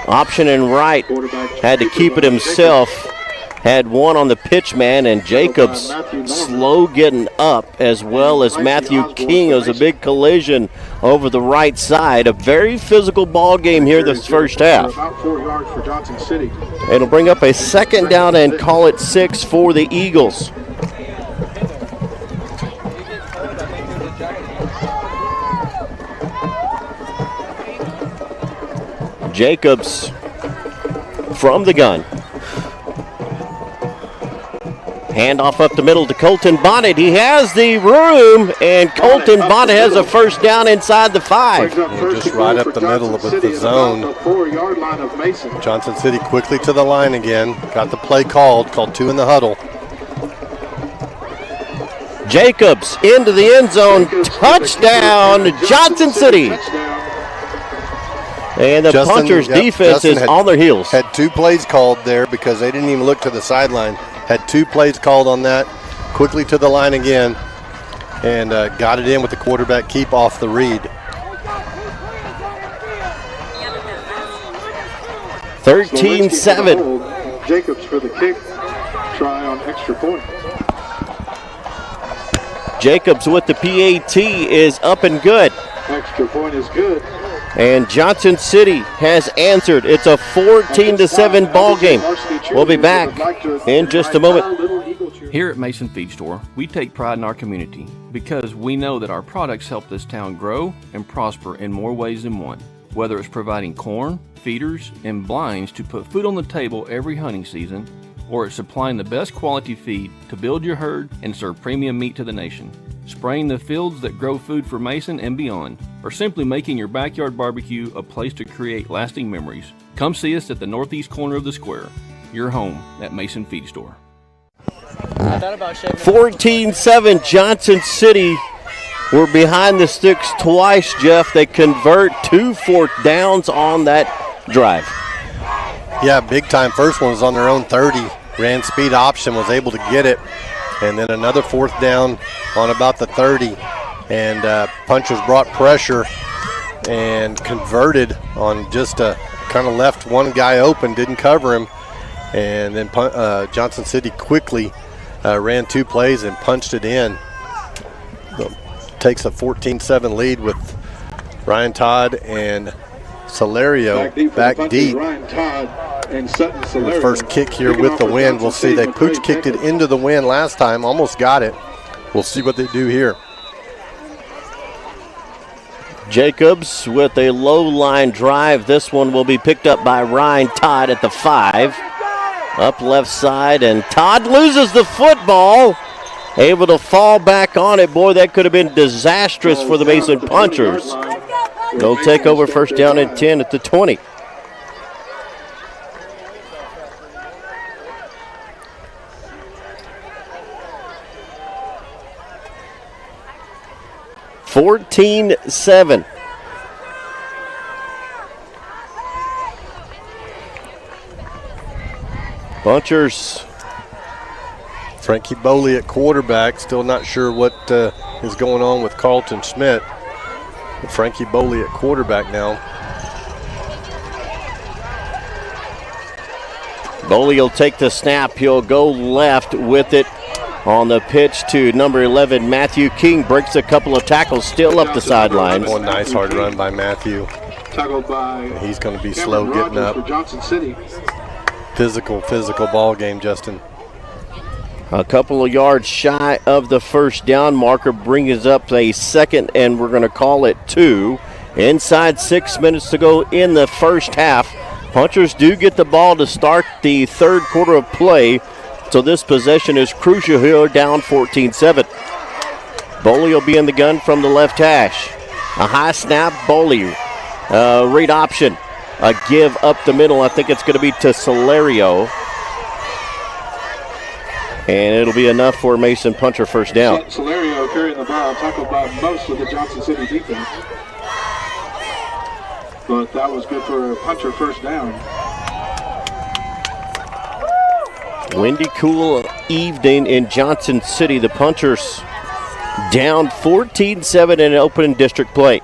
option and right, had to keep it himself. Had one on the pitch man, and Jacobs slow getting up, as well as Matthew King. It was a big collision over the right side. A very physical ball game here this first half. About 4 yards for Johnson City. It'll bring up a 2nd down and call it 6 for the Eagles. Jacobs from the gun. Handoff up the middle to Colton Bonnet. He has the room, and Colton Bonnet has a 1st down inside the 5. Just right up the middle with the zone. Johnson City quickly to the line again. Got the play called 2 in the huddle. Jacobs into the end zone. Touchdown, Johnson City. And the punchers' defense is on their heels. Had 2 plays called there because they didn't even look to the sideline. Had 2 plays called on that. Quickly to the line again. And got it in with the quarterback keep off the read. 13-7. Jacobs for the kick. Try on extra point. Jacobs with the PAT is up and good. Extra point is good. And Johnson City has answered. It's a 14-7 ball game. We'll be back in just a moment. Here at Mason Feed Store, we take pride in our community because we know that our products help this town grow and prosper in more ways than one. Whether it's providing corn, feeders, and blinds to put food on the table every hunting season, or it's supplying the best quality feed to build your herd and serve premium meat to the nation. Spraying the fields that grow food for Mason and beyond, or simply making your backyard barbecue a place to create lasting memories. Come see us at the northeast corner of the square, your home at Mason Feed Store. 14-7 Johnson City. We're behind the sticks twice, Jeff. They convert 2 4th downs on that drive. Yeah, big time. First one was on their own 30. Ran speed option, was able to get it. And then another 4th down on about the 30. And punchers brought pressure and converted on just a kind of left one guy open, didn't cover him. And then Johnson City quickly ran 2 plays and punched it in. Takes a 14-7 lead with Ryan Todd and Solario back deep. Ryan Todd and Sutton Solario. First kick here with the wind. We'll see. They pooch kicked it into the wind last time, almost got it. We'll see what they do here. Jacobs with a low line drive. This one will be picked up by Ryan Todd at the 5. Up left side, and Todd loses the football. able to fall back on it. Boy, that could have been disastrous for the Mason Punchers. They'll take over first down and 10 at the 20. (14-7). Punchers. Frankie Boley at quarterback. Still not sure what is going on with Carlton Schmidt. But Frankie Boley at quarterback now. Boley will take the snap. He'll go left with it on the pitch to number 11, Matthew King. Breaks a couple of tackles, still up the sidelines. One nice hard run by Matthew. Tackled by. And he's going to be slow getting up. For Johnson City. Physical ball game, Justin. A couple of yards shy of the first down marker brings up a second, and we're going to call it 2. Inside 6 minutes to go in the first half. Punchers do get the ball to start the third quarter of play, so this possession is crucial here, down 14-7. Boley will be in the gun from the left hash. A high snap, Boley. Read option. A give up the middle. I think it's going to be to Celerio. And it'll be enough for Mason Puncher first down. Celerio carrying the ball, tackled by most of the Johnson City defense. But that was good for a Puncher first down. Windy, cool evening in Johnson City. The Punchers down 14-7 in open district play.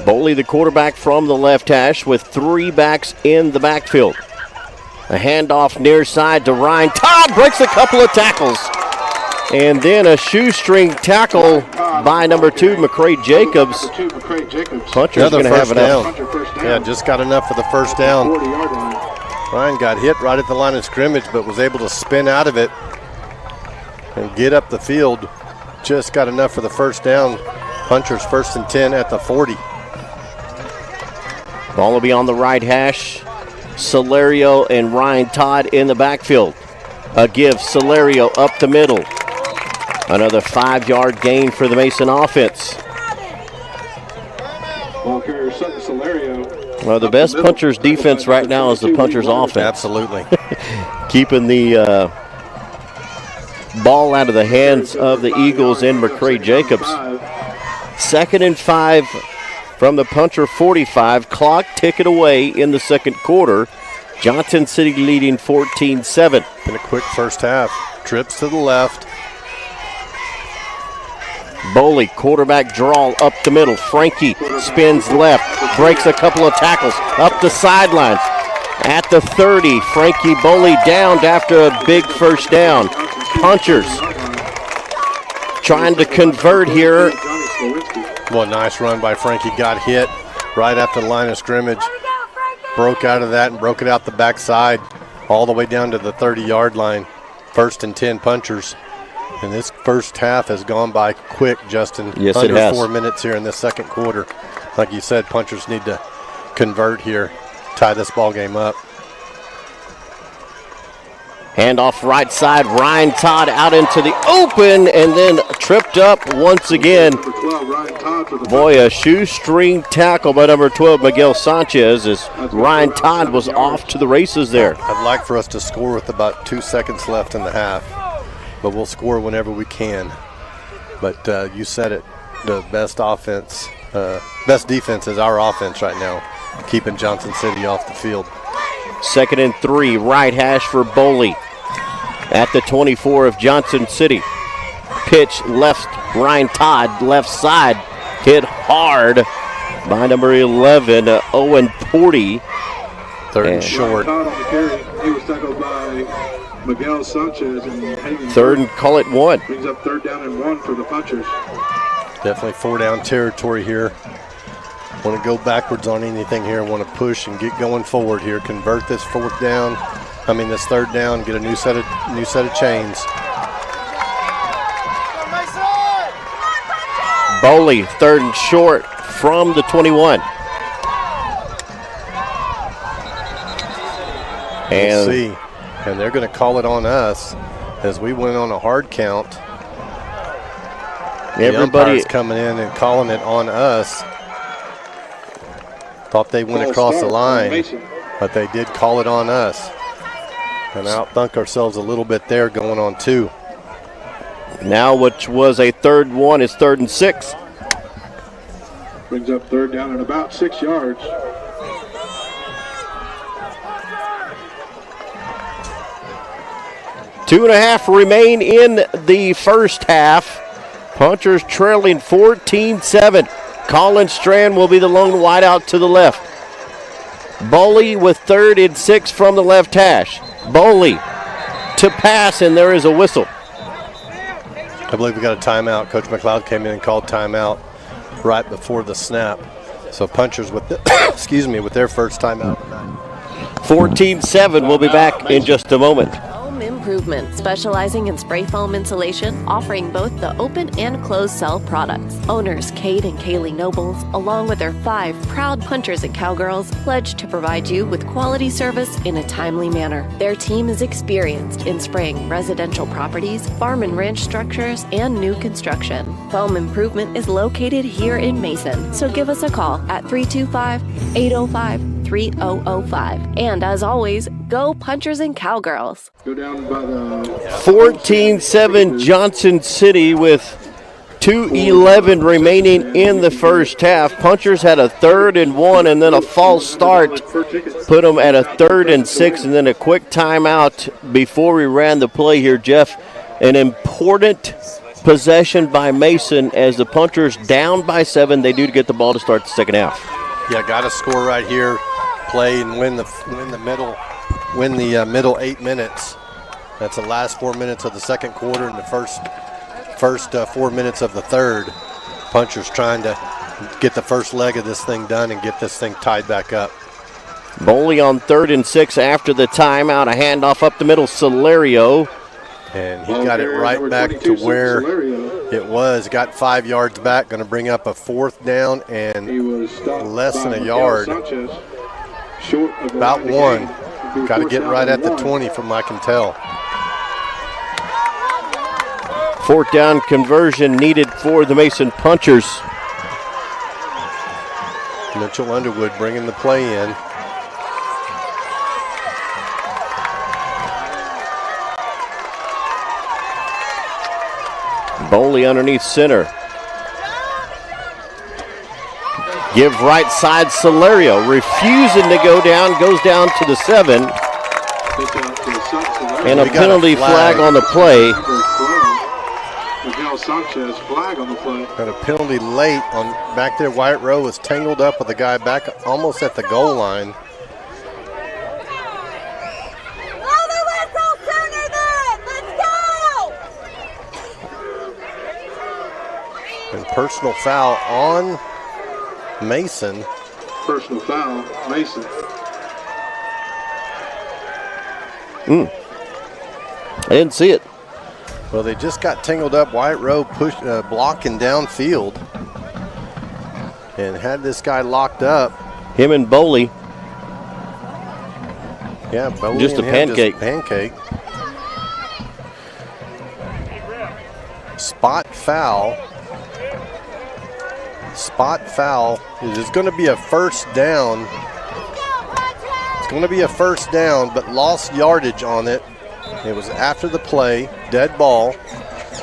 Boley, the quarterback from the left hash, with 3 backs in the backfield. A handoff near side to Ryan Todd, breaks a couple of tackles. And then a shoestring tackle by number 2, McCray Jacobs. Puncher's going to have enough. Yeah, just got enough for the first down. Ryan got hit right at the line of scrimmage, but was able to spin out of it and get up the field. Just got enough for the first down. Punchers first and 10 at the 40. Ball will be on the right hash. Celerio and Ryan Todd in the backfield. A give, Celerio up the middle. Another 5-yard gain for the Mason offense. Ball carrier Sutton Celerio. Well, the best Punchers defense right now is the Punchers offense. Absolutely. Keeping the ball out of the hands of the Eagles and McCray Jacobs. 2nd and 5 from the Puncher 45. Clock ticking away in the second quarter. Johnson City leading 14-7. Been a quick first half. Trips to the left. Boley, quarterback draw up the middle. Frankie spins left, breaks a couple of tackles up the sidelines. At the 30, Frankie Boley downed after a big first down. Punchers trying to convert here. Well, nice run by Frankie. Got hit right after the line of scrimmage. Broke out of that and broke it out the backside all the way down to the 30-yard line. 1st and 10 Punchers. And this first half has gone by quick, Justin. Yes, Under it has. 4 minutes here in this second quarter. Like you said, Punchers need to convert here, tie this ball game up. Handoff right side, Ryan Todd out into the open and then tripped up once again. Boy, a shoestring tackle by number 12, Miguel Sanchez, as Ryan Todd was off to the races there. I'd like for us to score with about 2 seconds left in the half, but we'll score whenever we can. But you said it, the best offense, best defense is our offense right now, keeping Johnson City off the field. 2nd and 3, right hash for Boley at the 24 of Johnson City. Pitch left, Ryan Todd, left side, hit hard by number 11, Owen Porty. 3rd and short. He was tackled by Miguel Sanchez. And 3rd and call it 1. Brings up 3rd down and 1 for the Punchers. Definitely 4-down territory here. Want to go backwards on anything here. Want to push and get going forward here. Convert this 4th down. This 3rd down. Get a new set of chains. Boley, 3rd and short from the 21. We'll see. And they're going to call it on us as we went on a hard count. Everybody's coming in and calling it on us. Thought they went across the line, but they did call it on us. And outthunk ourselves a little bit there going on 2. Now, which was a 3rd and 1, is 3rd and 6. Brings up 3rd down and about 6 yards. Two and a half remain in the first half. Punchers trailing 14-7. Colin Strand will be the lone wideout to the left. Boley with 3rd and 6 from the left hash. Boley to pass, and there is a whistle. I believe we got a timeout. Coach McLeod came in and called timeout right before the snap. So Punchers with with their first timeout. 14-7. We'll be back in just a moment. Home Improvement, specializing in spray foam insulation, offering both the open and closed cell products. Owners Kate and Kaylee Nobles, along with their 5 proud punchers and cowgirls, pledge to provide you with quality service in a timely manner. Their team is experienced in spraying residential properties, farm and ranch structures, and new construction. Home Improvement is located here in Mason, so give us a call at 325-805-3005. And as always, go Punchers and Cowgirls. Go down by the 14-7 Johnson City with 2:11 remaining in the first half. Punchers had a 3rd and 1 and then a false start. Put them at a 3rd and 6 and then a quick timeout before we ran the play here, Jeff. An important possession by Mason as the Punchers down by 7. They do get the ball to start the second half. Yeah, got to score right here, play and win the middle 8 minutes. That's the last 4 minutes of the second quarter and the first 4 minutes of the third. Punchers trying to get the first leg of this thing done and get this thing tied back up. Boley on 3rd and 6 after the timeout. A handoff up the middle, Solario. And he got it right back to where it was. Got 5 yards back, going to bring up a 4th down and less than a yard. About 1. Got to get right at the 20 from I can tell. 4th down conversion needed for the Mason Punchers. Mitchell Underwood bringing the play in. Boley underneath center. Give right side, Solario refusing to go down, goes down to the 7. And a penalty flag on the play. Sanchez flag on the play. Got a penalty late on back there. Wyatt Rowe was tangled up with the guy back almost at the goal line. And personal foul on Mason. Personal foul, Mason. I didn't see it. Well, they just got tangled up. Wyatt Rowe blocking downfield and had this guy locked up. Him and Boley. Yeah, Boley just a pancake. Spot foul. It is going to be a first down. It's going to be a first down, but lost yardage on it. It was after the play, dead ball.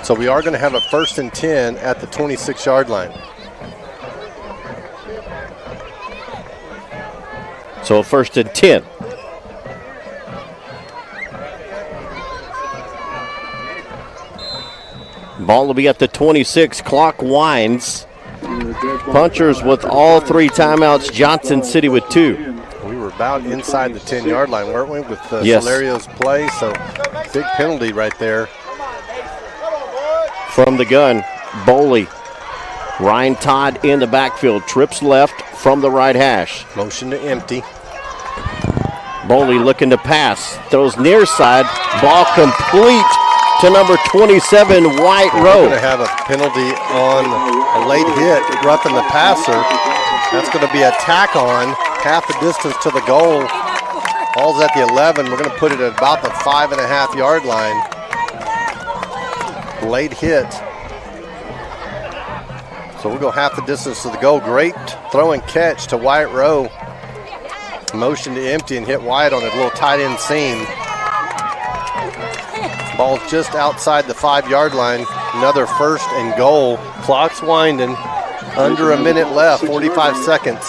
So we are going to have a 1st and 10 at the 26-yard line. So a 1st and 10. Ball will be at the 26. Clock winds. Punchers with all 3 timeouts. Johnson City with 2. We were about inside the 10-yard line, weren't we, with Solario's play? So big penalty right there. From the gun, Boley. Ryan Todd in the backfield. Trips left from the right hash. Motion to empty. Boley looking to pass. Throws near side. Ball complete to number 27, Wyatt Rowe. We're going to have a penalty on a late hit, roughing the passer. That's going to be a tack on half the distance to the goal Ball's at the 11. We're going to put it at about the 5.5-yard line. Late hit. So we'll go half the distance to the goal. Great throw and catch to Wyatt Rowe. Motion to empty and hit Wyatt on a little tight end seam. Ball's just outside the 5-yard line. Another 1st and goal. Clock's winding. Under a minute left, 45 seconds.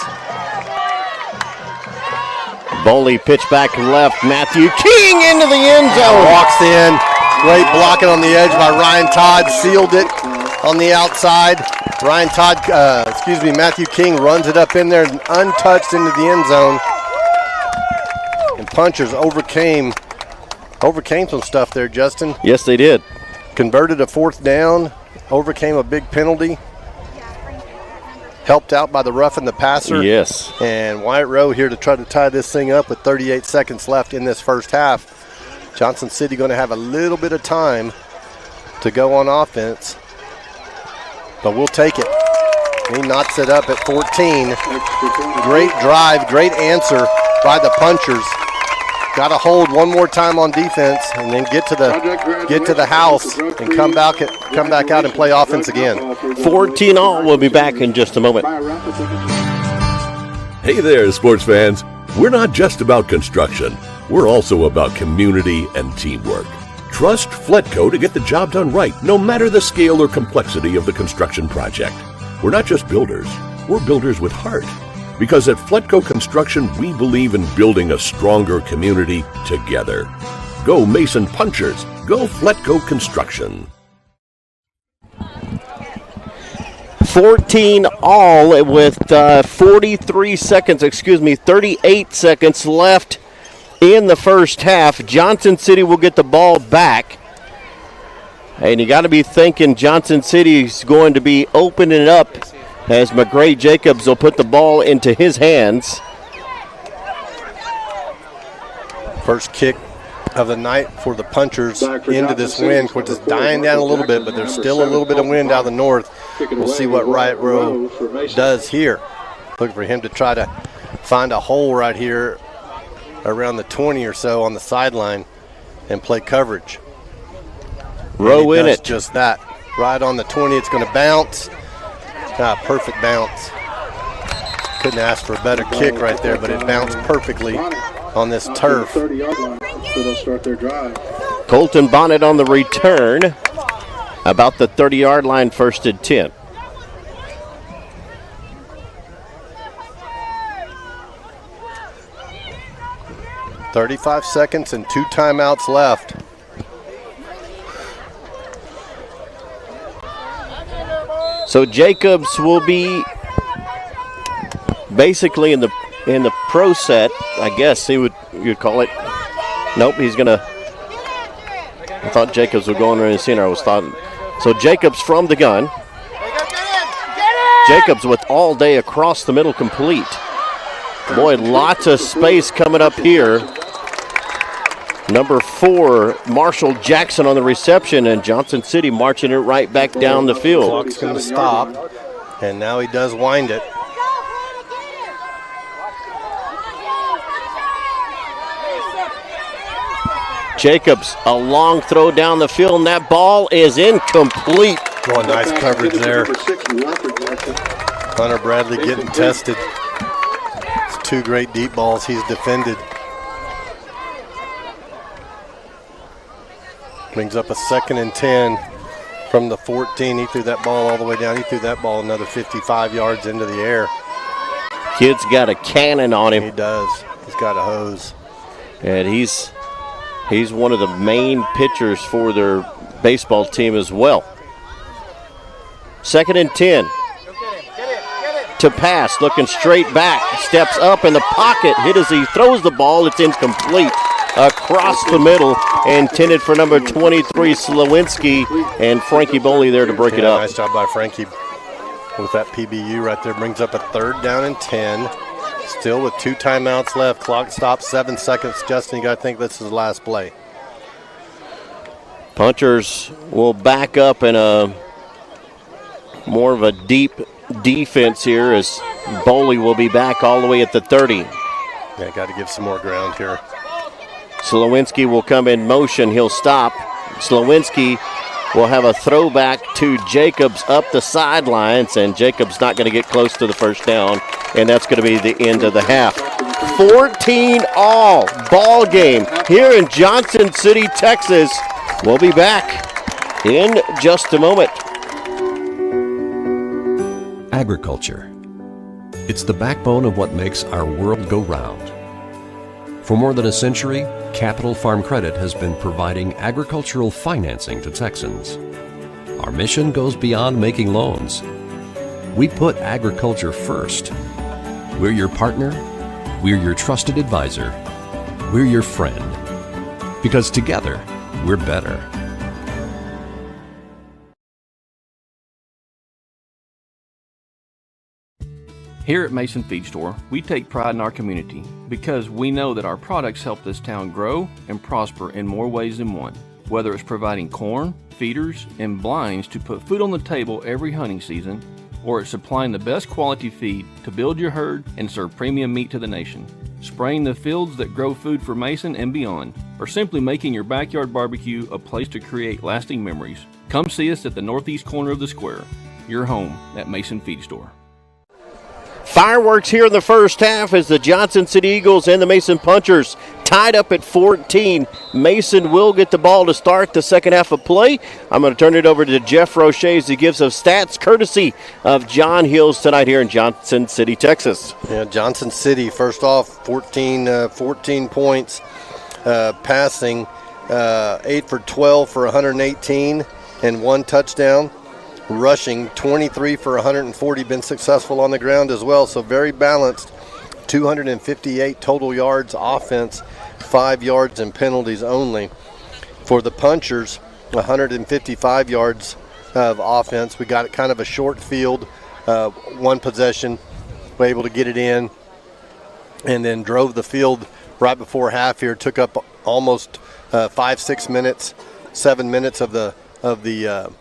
Boley pitch back left. Matthew King into the end zone. Walks in. Great blocking on the edge by Ryan Todd. Sealed it on the outside. Matthew King runs it up in there, untouched into the end zone. And Punchers overcame some stuff there, Justin. Yes, they did. Converted a 4th down, overcame a big penalty. Helped out by the roughing the passer. Yes. And Wyatt Rowe here to try to tie this thing up with 38 seconds left in this first half. Johnson City going to have a little bit of time to go on offense. But we'll take it. He knocks it up at 14. Great drive, great answer by the Punchers. Got to hold one more time on defense and then get to the house and come back out and play offense again. 14 all. We'll be back in just a moment. Hey there, sports fans. We're not just about construction. We're also about community and teamwork. Trust Fletco to get the job done right, no matter the scale or complexity of the construction project. We're not just builders. We're builders with heart. Because at Fletco Construction, we believe in building a stronger community together. Go Mason Punchers. Go Fletco Construction. 14 all with 38 seconds left in the first half. Johnson City will get the ball back. And you got to be thinking Johnson City's going to be opening it up as McGray Jacobs will put the ball into his hands. First kick of the night for the Punchers into this wind, which is dying down a little bit, but there's still a little bit of wind out of the north. We'll see what Wyatt Rowe does here. Looking for him to try to find a hole right here around the 20 or so on the sideline and play coverage. Rowe in it. Just that. Right on the 20, it's going to bounce. Perfect bounce. Couldn't ask for a better kick right there, but it bounced perfectly on this turf. Colton Bonnet on the return. About the 30-yard line, 1st and 10. .35 seconds and 2 timeouts left. So Jacobs will be basically in the pro set, I guess you'd call it. Nope, he's gonna. I thought Jacobs would go in the center. So Jacobs from the gun. Jacobs with all day across the middle complete. Boy, lots of space coming up here. Number 4, Marshall Jackson on the reception, and Johnson City marching it right back down the field. Clock's going to stop, and now he does wind it. Jacobs, a long throw down the field, and that ball is incomplete. Oh, nice coverage there. Hunter Bradley getting tested. It's 2 great deep balls he's defended. Brings up a 2nd and 10 from the 14. He threw that ball all the way down. He threw that ball another 55 yards into the air. Kid's got a cannon on him. He does. He's got a hose. And he's one of the main pitchers for their baseball team as well. 2nd and 10. To pass, looking straight back. Steps up in the pocket. Hit as he throws the ball. It's incomplete. Across the middle, intended for number 23, Slowinski, and Frankie Boley there to break it up. Nice job by Frankie with that PBU right there. Brings up a 3rd down and 10. Still with 2 timeouts left. Clock stops, 7 seconds. Justin, you got to think this is the last play. Punchers will back up in a more of a deep defense here as Boley will be back all the way at the 30. Yeah, got to give some more ground here. Slowinski will come in motion. He'll stop. Slowinski will have a throwback to Jacobs up the sidelines, and Jacobs not going to get close to the first down, and that's going to be the end of the half. 14-all ball game here in Johnson City, Texas. We'll be back in just a moment. Agriculture. It's the backbone of what makes our world go round. For more than a century, Capital Farm Credit has been providing agricultural financing to Texans. Our mission goes beyond making loans. We put agriculture first. We're your partner. We're your trusted advisor. We're your friend. Because together, we're better. Here at Mason Feed Store, we take pride in our community because we know that our products help this town grow and prosper in more ways than one. Whether it's providing corn, feeders, and blinds to put food on the table every hunting season, or it's supplying the best quality feed to build your herd and serve premium meat to the nation, spraying the fields that grow food for Mason and beyond, or simply making your backyard barbecue a place to create lasting memories. Come see us at the northeast corner of the square, your home at Mason Feed Store. Fireworks here in the first half as the Johnson City Eagles and the Mason Punchers tied up at 14. Mason will get the ball to start the second half of play. I'm going to turn it over to Jeff Roche as he gives us stats courtesy of John Hills tonight here in Johnson City, Texas. Yeah, Johnson City, first off, 14 points, passing 8 for 12 for 118 and 1 touchdown. Rushing 23 for 140, been successful on the ground as well, so very balanced. 258 total yards offense, 5 yards and penalties only. For the Punchers, 155 yards of offense. We got kind of a short field, 1 possession, were able to get it in, and then drove the field right before half here. Took up almost 5-6 minutes, 7 minutes of the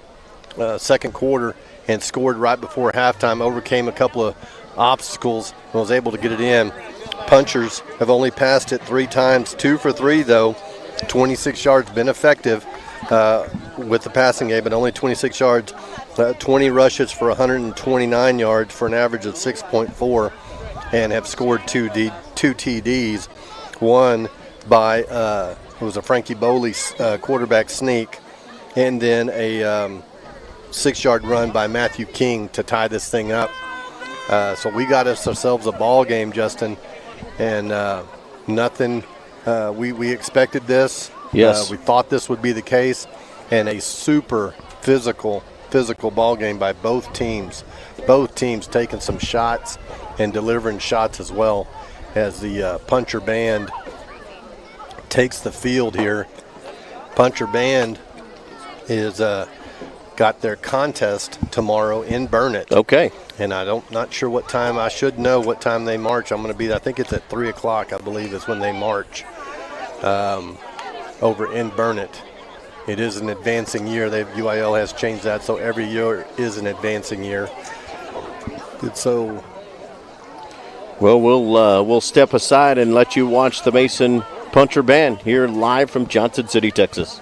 second quarter, and scored right before halftime. Overcame a couple of obstacles and was able to get it in. Punchers have only passed it 3 times, 2 for 3 though, 26 yards, been effective with the passing game, but only 26 yards, 20 rushes for 129 yards for an average of 6.4, and have scored 2 TDs, one by it was a Frankie Boley quarterback sneak, and then a 6-yard run by Matthew King to tie this thing up. So we got ourselves a ball game, Justin, and nothing. We expected this. Yes. We thought this would be the case, and a super physical ball game by both teams. Both teams taking some shots and delivering shots as well, as the Puncher Band takes the field here. Puncher Band is got their contest tomorrow in Burnett. Okay. And not sure what time. I should know what time they march. I'm going to be there. I think it's at 3 o'clock, I believe, is when they march over in Burnett. It is an advancing year. UIL has changed that, so every year is an advancing year. And so, well, we'll step aside and let you watch the Mason Puncher Band here live from Johnson City, Texas.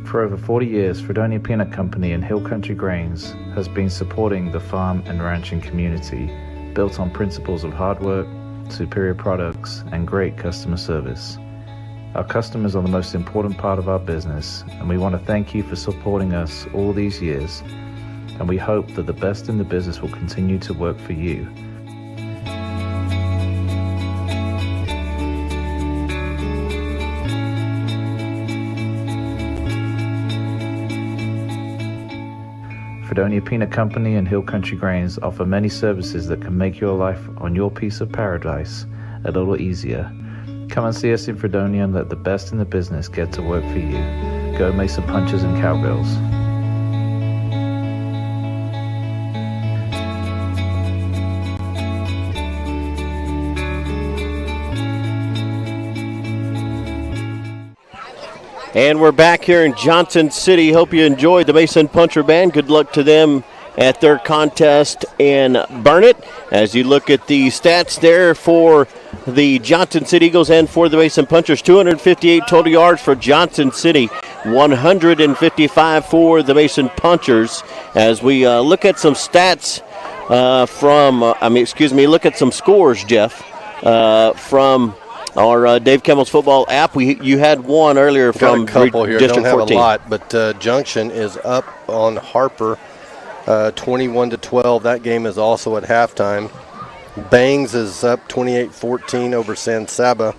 For over 40 years, Fredonia Peanut Company and Hill Country Grains has been supporting the farm and ranching community, built on principles of hard work, superior products, and great customer service. Our customers are the most important part of our business, and we want to thank you for supporting us all these years, and we hope that the best in the business will continue to work for you. Fredonia Peanut Company and Hill Country Grains offer many services that can make your life on your piece of paradise a little easier. Come and see us in Fredonia and let the best in the business get to work for you. Go Mason Punchers and Cowgirls. And we're back here in Johnson City. Hope you enjoyed the Mason Puncher Band. Good luck to them at their contest in Burnett. As you look at the stats there for the Johnson City Eagles and for the Mason Punchers, 258 total yards for Johnson City, 155 for the Mason Punchers. As we look at some stats look at some scores, Jeff, from our Dave Kemmel's football app. You had one earlier from Got a couple here. District Don't have 14. a lot, but Junction is up on Harper, 21-12. That game is also at halftime. Bangs is up 28-14 over San Saba.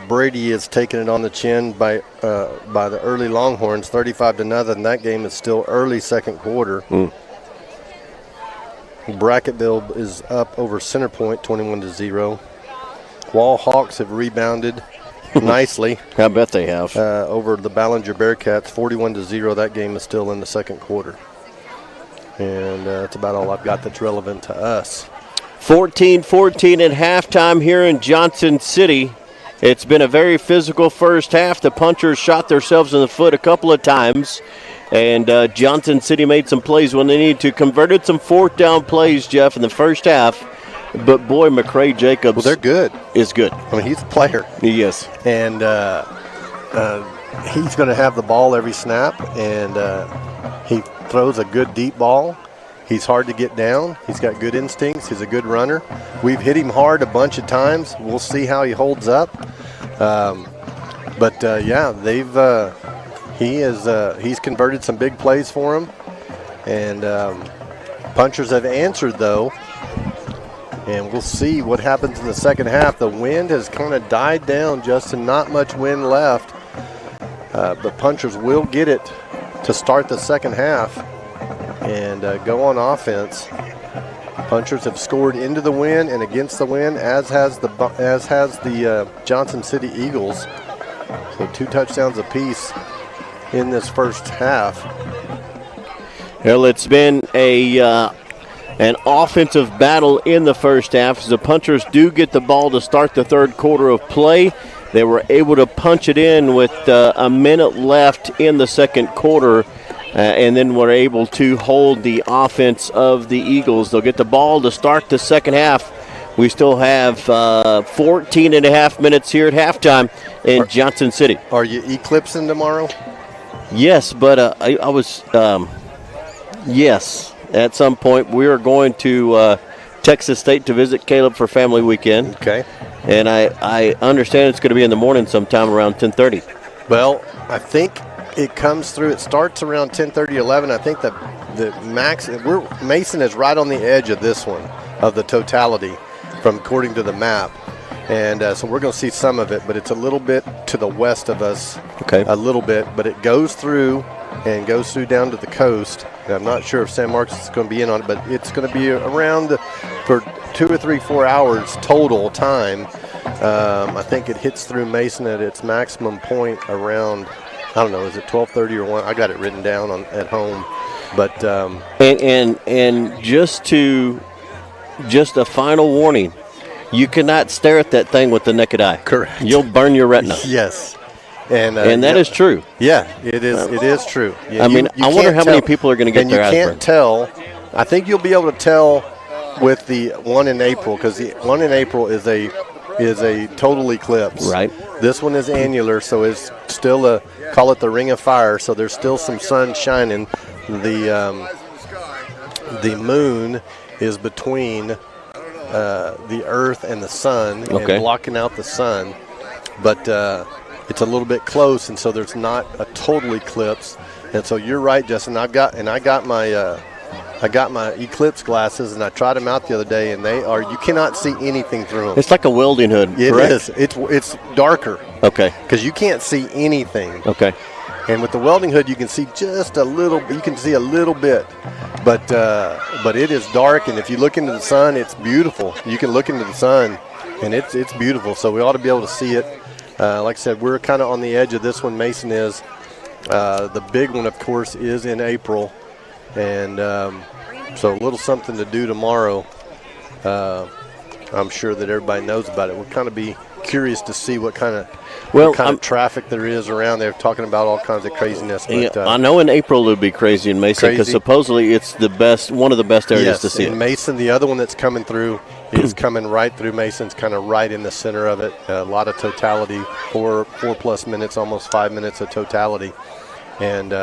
Brady is taking it on the chin by the early Longhorns, 35-0. That game is still early second quarter. Brackettville is up over Center Point, 21-0. Wall Hawks have rebounded nicely. I bet they have. Over the Ballinger Bearcats, 41-0. That game is still in the second quarter. And that's about all I've got that's relevant to us. 14-14 at halftime here in Johnson City. It's been a very physical first half. The Punchers shot themselves in the foot a couple of times. And Johnson City made some plays when they needed to. Converted some fourth down plays, Jeff, in the first half. But, boy, McCray Jacobs they're good. Is good. I mean, he's a player. He is. And he's going to have the ball every snap. And he throws a good deep ball. He's hard to get down. He's got good instincts. He's a good runner. We've hit him hard a bunch of times. We'll see how he holds up. He's converted some big plays for him. And Punchers have answered, though. And we'll see what happens in the second half. The wind has kind of died down, Justin. Not much wind left. But Punchers will get it to start the second half and go on offense. Punchers have scored into the wind and against the wind, as has the Johnson City Eagles. So 2 touchdowns apiece in this first half. Well, it's been an offensive battle in the first half. As the Punchers do get the ball to start the third quarter of play. They were able to punch it in with a minute left in the second quarter. And then were able to hold the offense of the Eagles. They'll get the ball to start the second half. We still have 14 and a half minutes here at halftime in Johnson City. Are you eclipsing tomorrow? Yes, but I was, yes, at some point. We are going to Texas State to visit Caleb for family weekend. Okay. And I understand it's going to be in the morning sometime around 10:30. Well, I think it comes through. It starts around 10:30, 11. I think the max. Mason is right on the edge of this one, of the totality, from according to the map, and so we're going to see some of it. But it's a little bit to the west of us. Okay. A little bit, but it goes through down to the coast. And I'm not sure if San Marcos is going to be in on it, but it's going to be around for 2 or 3, 4 hours total time. I think it hits through Mason at its maximum point around, I don't know, is it 12:30 or 1? I got it written down at home. But and just a final warning, you cannot stare at that thing with the naked eye. Correct. You'll burn your retina. Yes. And that is true. Yeah, it is. It is true. I wonder how many people are going to get their eyes burned. And you can't tell. I think you'll be able to tell with the one in April, because the one in April is a total eclipse. Right. This one is annular, so it's still call it the ring of fire. So there's still some sun shining. The moon is between the earth and the sun, and blocking out the sun. But it's a little bit close, and so there's not a total eclipse. And so you're right, Justin. I got my eclipse glasses, and I tried them out the other day, and you cannot see anything through them. It's like a welding hood, correct? It is. It's darker. Okay. Because you can't see anything. Okay. And with the welding hood, you can see just a little. You can see a little bit, but it is dark. And if you look into the sun, it's beautiful. You can look into the sun, and it's beautiful. So we ought to be able to see it. Like I said, we're kind of on the edge of this one. Mason is. The big one, of course, is in April, and so a little something to do tomorrow. I'm sure that everybody knows about it. We'll kind of be curious to see what kind of traffic there is around there, talking about all kinds of craziness. But, I know in April it would be crazy in Mason because supposedly it's one of the best areas to see it. Mason, the other one that's coming through is coming right through Mason's, kind of right in the center of it. A lot of totality, 4+ minutes, almost 5 minutes of totality. And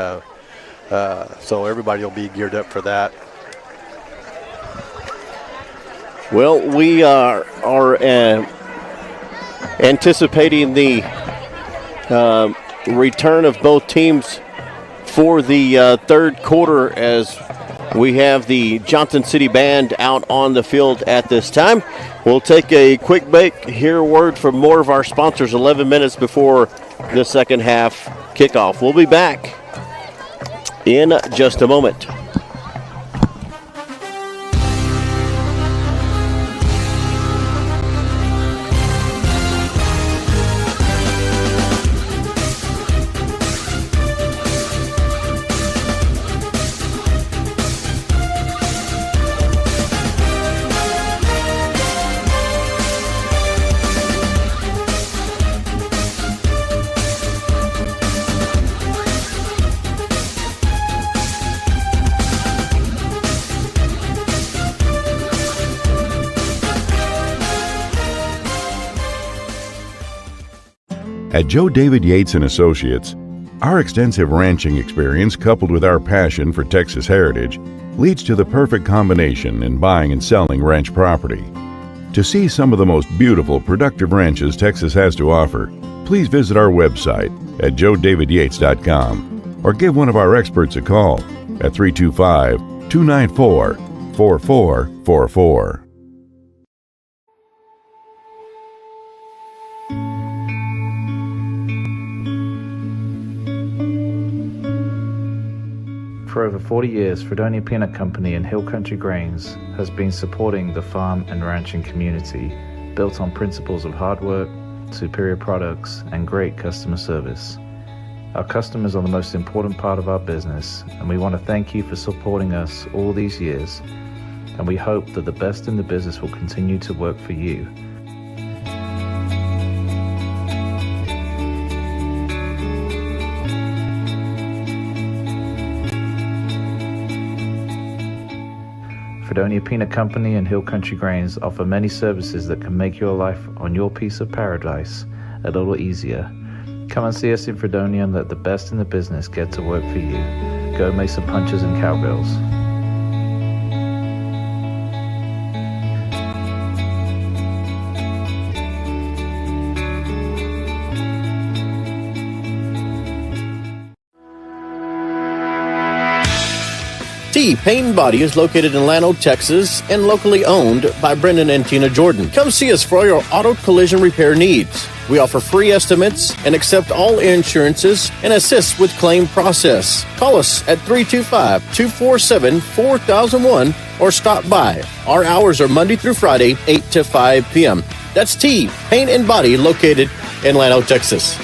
so everybody will be geared up for that. Well, we are anticipating the return of both teams for the third quarter as we have the Johnson City Band out on the field at this time. We'll take a quick break, hear a word from more of our sponsors 11 minutes before the second half kickoff. We'll be back in just a moment. At Joe David Yates & Associates, our extensive ranching experience coupled with our passion for Texas heritage leads to the perfect combination in buying and selling ranch property. To see some of the most beautiful, productive ranches Texas has to offer, please visit our website at joedavidyates.com or give one of our experts a call at 325-294-4444. For over 40 years, Fredonia Peanut Company and Hill Country Grains has been supporting the farm and ranching community, built on principles of hard work, superior products, and great customer service. Our customers are the most important part of our business, and we want to thank you for supporting us all these years, and we hope that the best in the business will continue to work for you. Fredonia Peanut Company and Hill Country Grains offer many services that can make your life on your piece of paradise a little easier. Come and see us in Fredonia and let the best in the business get to work for you. Go Mason Punchers and Cowgirls. Paint and Body is located in Llano, Texas, and locally owned by Brendan and Tina Jordan. Come see us for all your auto collision repair needs. We offer free estimates and accept all insurances and assist with claim process. Call us at 325-247-4001 or stop by. Our hours are Monday through Friday, 8 to 5 p.m. That's Paint and Body located in Llano, Texas.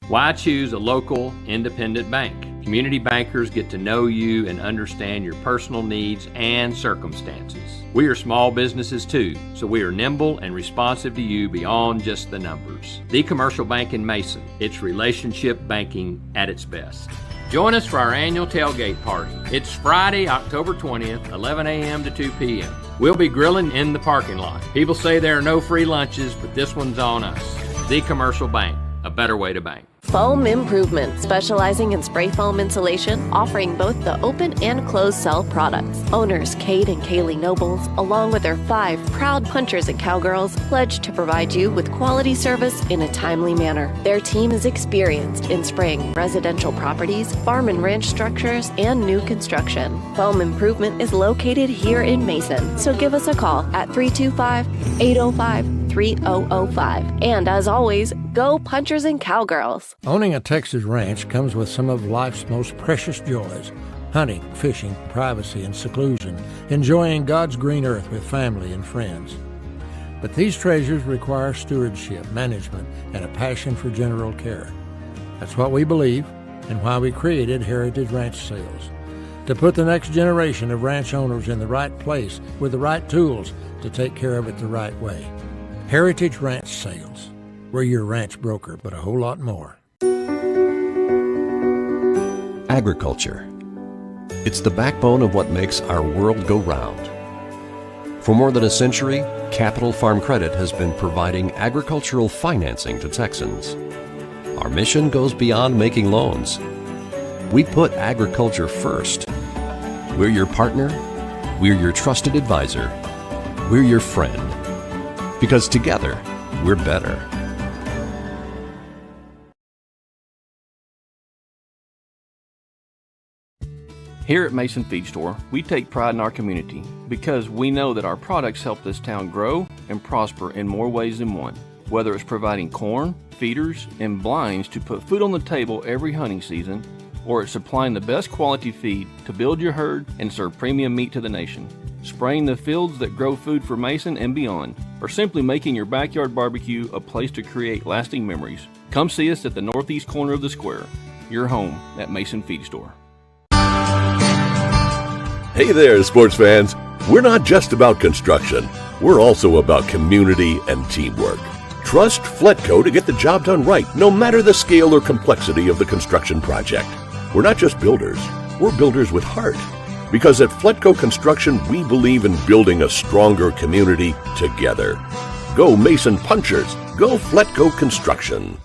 Why choose a local, independent bank? Community bankers get to know you and understand your personal needs and circumstances. We are small businesses too, so we are nimble and responsive to you beyond just the numbers. The Commercial Bank in Mason, it's relationship banking at its best. Join us for our annual tailgate party. It's Friday, October 20th, 11 a.m. to 2 p.m. We'll be grilling in the parking lot. People say there are no free lunches, but this one's on us. The Commercial Bank, a better way to bank. Foam Improvement, specializing in spray foam insulation, offering both the open and closed cell products. Owners Kate and Kaylee Nobles, along with their 5 proud punchers and cowgirls, pledge to provide you with quality service in a timely manner. Their team is experienced in spraying residential properties, farm and ranch structures, and new construction. Foam Improvement is located here in Mason, so give us a call at 325-805-3005. And as always, go punchers and cowgirls. Owning a Texas ranch comes with some of life's most precious joys: hunting, fishing, privacy, and seclusion, enjoying God's green earth with family and friends. But these treasures require stewardship, management, and a passion for general care. That's what we believe and why we created Heritage Ranch Sales. To put the next generation of ranch owners in the right place with the right tools to take care of it the right way. Heritage Ranch Sales. We're your ranch broker, but a whole lot more. Agriculture. It's the backbone of what makes our world go round. For more than a century, Capital Farm Credit has been providing agricultural financing to Texans. Our mission goes beyond making loans. We put agriculture first. We're your partner. We're your trusted advisor. We're your friend. Because together, we're better. Here at Mason Feed Store, we take pride in our community because we know that our products help this town grow and prosper in more ways than one. Whether it's providing corn, feeders, and blinds to put food on the table every hunting season, or it's supplying the best quality feed to build your herd and serve premium meat to the nation, spraying the fields that grow food for Mason and beyond, or simply making your backyard barbecue a place to create lasting memories. Come see us at the northeast corner of the square, your home at Mason Feed Store. Hey there, sports fans. We're not just about construction. We're also about community and teamwork. Trust Fletco to get the job done right, no matter the scale or complexity of the construction project. We're not just builders. We're builders with heart. Because at Fletco Construction, we believe in building a stronger community together. Go Mason Punchers. Go Fletco Construction.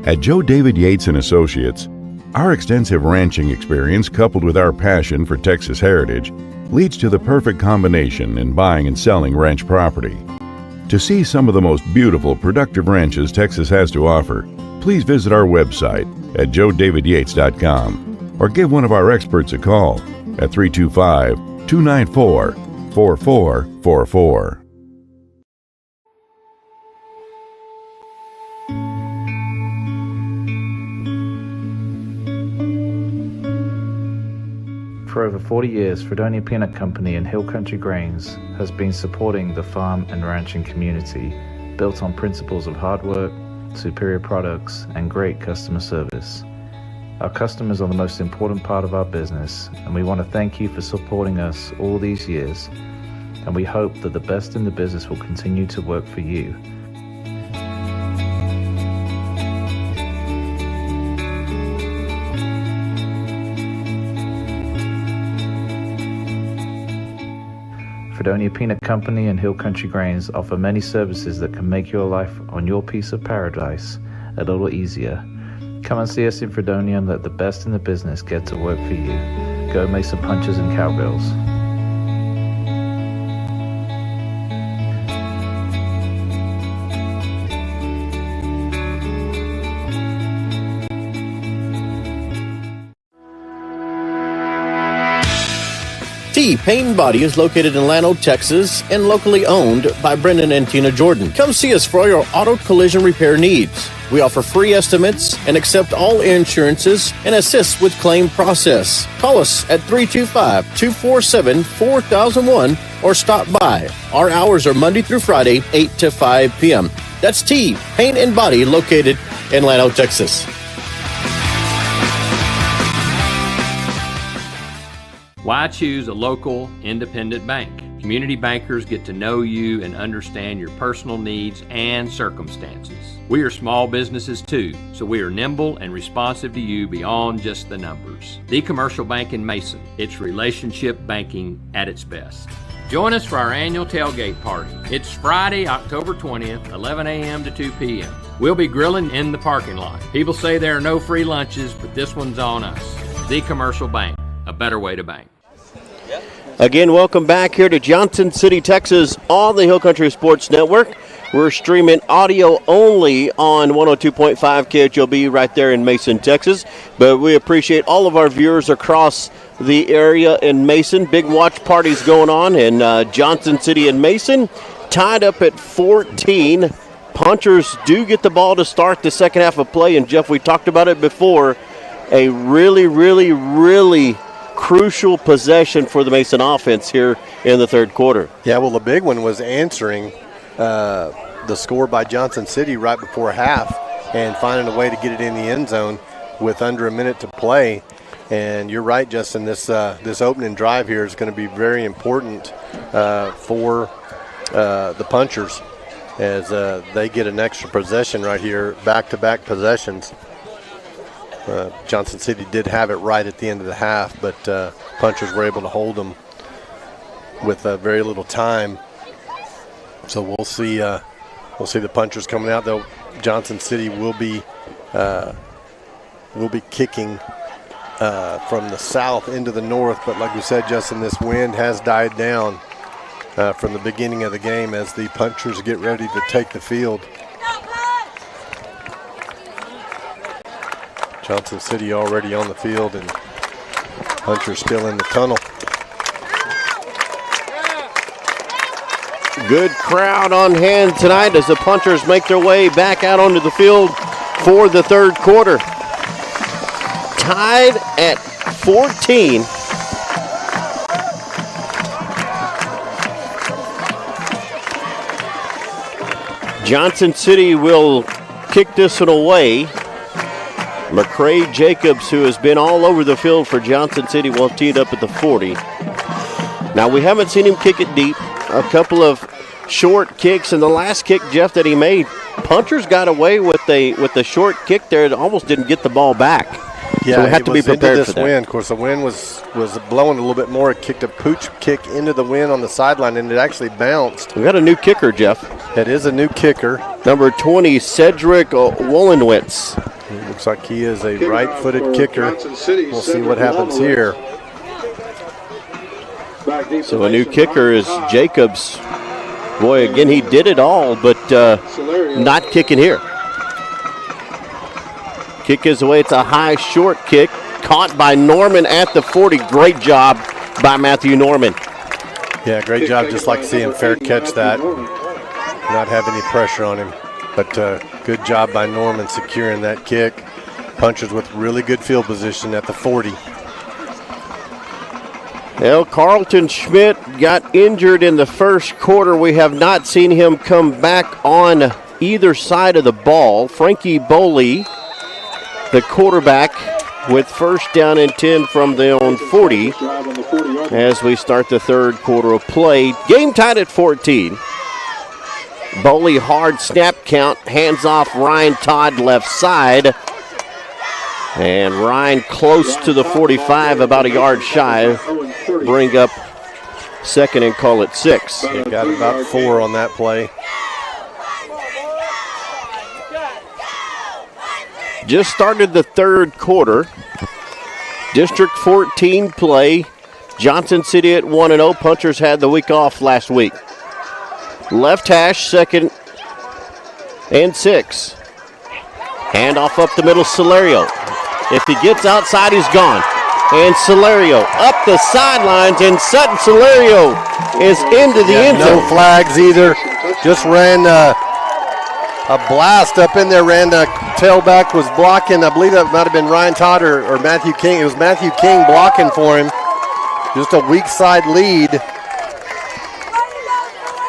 At Joe David Yates & Associates, our extensive ranching experience coupled with our passion for Texas heritage leads to the perfect combination in buying and selling ranch property. To see some of the most beautiful, productive ranches Texas has to offer, please visit our website at joedavidyates.com or give one of our experts a call at 325-294-4444. For over 40 years, Fredonia Peanut Company and Hill Country Grains has been supporting the farm and ranching community, built on principles of hard work, superior products, and great customer service. Our customers are the most important part of our business, and we want to thank you for supporting us all these years, and we hope that the best in the business will continue to work for you. Fredonia Peanut Company and Hill Country Grains offer many services that can make your life on your piece of paradise a little easier. Come and see us in Fredonia and let the best in the business get to work for you. Go Mason Punchers and Cowgirls. T Paint and Body is located in Llano, Texas, and locally owned by Brendan and Tina Jordan. Come see us for all your auto collision repair needs. We offer free estimates and accept all insurances and assist with claim process. Call us at 325-247-4001 or stop by. Our hours are Monday through Friday, 8 to 5 p.m. That's T Paint and Body located in Llano, Texas. Why choose a local, independent bank? Community bankers get to know you and understand your personal needs and circumstances. We are small businesses too, so we are nimble and responsive to you beyond just the numbers. The Commercial Bank in Mason. It's relationship banking at its best. Join us for our annual tailgate party. It's Friday, October 20th, 11 a.m. to 2 p.m. We'll be grilling in the parking lot. People say there are no free lunches, but this one's on us. The Commercial Bank, a better way to bank. Again, welcome back here to Johnson City, Texas on the Hill Country Sports Network. We're streaming audio only on 102.5 KHOB right there in Mason, Texas. But we appreciate all of our viewers across the area in Mason. Big watch parties going on in Johnson City and Mason. Tied up at 14. Punchers do get the ball to start the second half of play. And, Jeff, we talked about it before. A really crucial possession for the Mason offense here in the third quarter. Yeah, well, the big one was answering the score by Johnson City right before half and finding a way to get it in the end zone with under a minute to play. And you're right, Justin, this opening drive here is going to be very important for the Punchers as they get an extra possession right here, back-to-back possessions. Johnson City did have it right at the end of the half, but Punchers were able to hold them with very little time. So we'll see the Punchers coming out. Though Johnson City will be kicking from the south into the north. But like we said, Justin, this wind has died down from the beginning of the game as the Punchers get ready to take the field. Johnson City already on the field and Punchers still in the tunnel. Good crowd on hand tonight as the Punchers make their way back out onto the field for the third quarter. Tied at 14. Johnson City will kick this one away. McCray Jacobs, who has been all over the field for Johnson City, will tee it up at the 40. Now, we haven't seen him kick it deep. A couple of short kicks, and the last kick, Jeff, that he made, Punchers got away with the short kick there. It almost didn't get the ball back. Yeah, so we have to be prepared for that. Wind. Of course, the wind was blowing a little bit more. It kicked a pooch kick into the wind on the sideline, and it actually bounced. We got a new kicker, Jeff. That is a new kicker. Number 20, Cedric Wolenwitz. Looks like he is a right-footed kicker. We'll see what happens here. So a new kicker is Jacobs. Boy, again, he did it all, but not kicking here. Kick is away. It's a high, short kick. Caught by Norman at the 40. Great job by Matthew Norman. Yeah, great job. Just like to see him fair catch that. Not have any pressure on him. But good job by Norman securing that kick. Punchers with really good field position at the 40. Well, Carlton Schmidt got injured in the first quarter. We have not seen him come back on either side of the ball. Frankie Boley, the quarterback, with first down and 10 from their own 40 as we start the third quarter of play. Game tied at 14. Boley hard snap count, hands off Ryan Todd left side. And Ryan close to the 45, about a yard shy. Bring up second and call it 6. He got about 4 on that play. Just started the third quarter. District 14 play. Johnson City at 1-0. Punchers had the week off last week. Left hash, second and 6. Hand off up the middle, Celerio. If he gets outside, he's gone. And Solario up the sidelines, and Sutton Solario is into the end zone. No flags either. Just ran a blast up in there. Ran the tailback, was blocking. I believe that might have been Ryan Todd or Matthew King. It was Matthew King blocking for him. Just a weak side lead.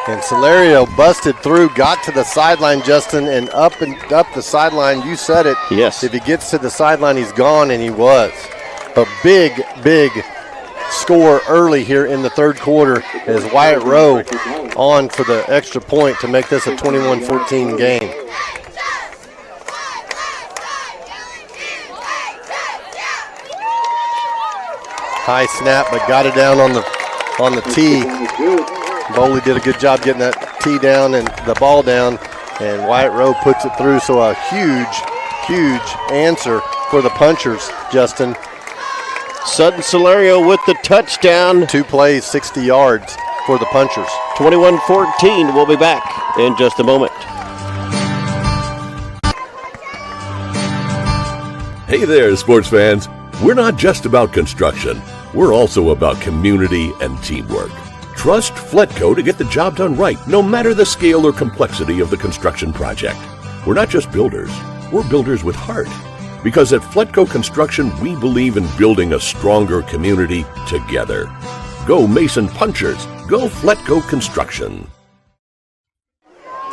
And Solario busted through, got to the sideline, Justin, and up the sideline. You said it. Yes. If he gets to the sideline, he's gone, and he was. A big, big score early here in the third quarter as Wyatt Rowe on for the extra point to make this a 21-14 game. High snap, but got it down on the tee. Boley did a good job getting that tee down and the ball down, and Wyatt Rowe puts it through. So a huge answer for the punchers, Justin. Sutton Solario with the touchdown. 2 plays, 60 yards for the punchers. 21-14. We'll be back in just a moment. Hey there, sports fans. We're not just about construction. We're also about community and teamwork. Trust Fletco to get the job done right, no matter the scale or complexity of the construction project. We're not just builders. We're builders with heart. Because at Fletco Construction, we believe in building a stronger community together. Go Mason Punchers. Go Fletco Construction.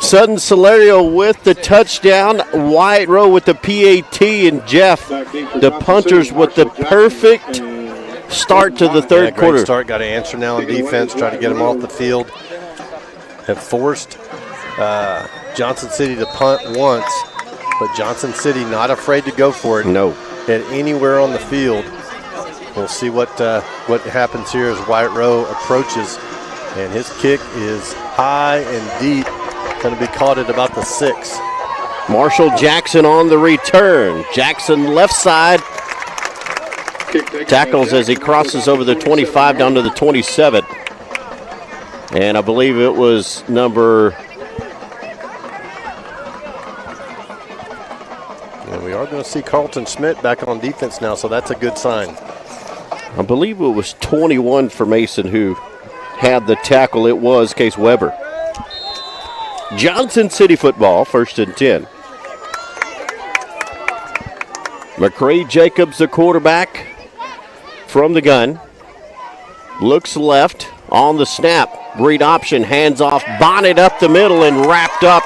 Sutton Solario with the touchdown. Wyatt Rowe with the PAT. And Jeff, the punchers with the perfect start to the third quarter. Great start. Got an answer now on defense. Try to get them off the field. Have forced Johnson City to punt once. But Johnson City not afraid to go for it. No. At anywhere on the field. We'll see what happens here as Wyatt Rowe approaches. And his kick is high and deep. Going to be caught at about the 6. Marshall Jackson on the return. Jackson left side. Tackles as he crosses over the 25 down to the 27. And I believe it was number... And we are going to see Carlton Schmidt back on defense now, so that's a good sign. I believe it was 21 for Mason who had the tackle. It was Case Weber. Johnson City football, 1st and 10. McCray Jacobs, the quarterback from the gun. Looks left on the snap. Read option, hands off, Bonnet up the middle and wrapped up.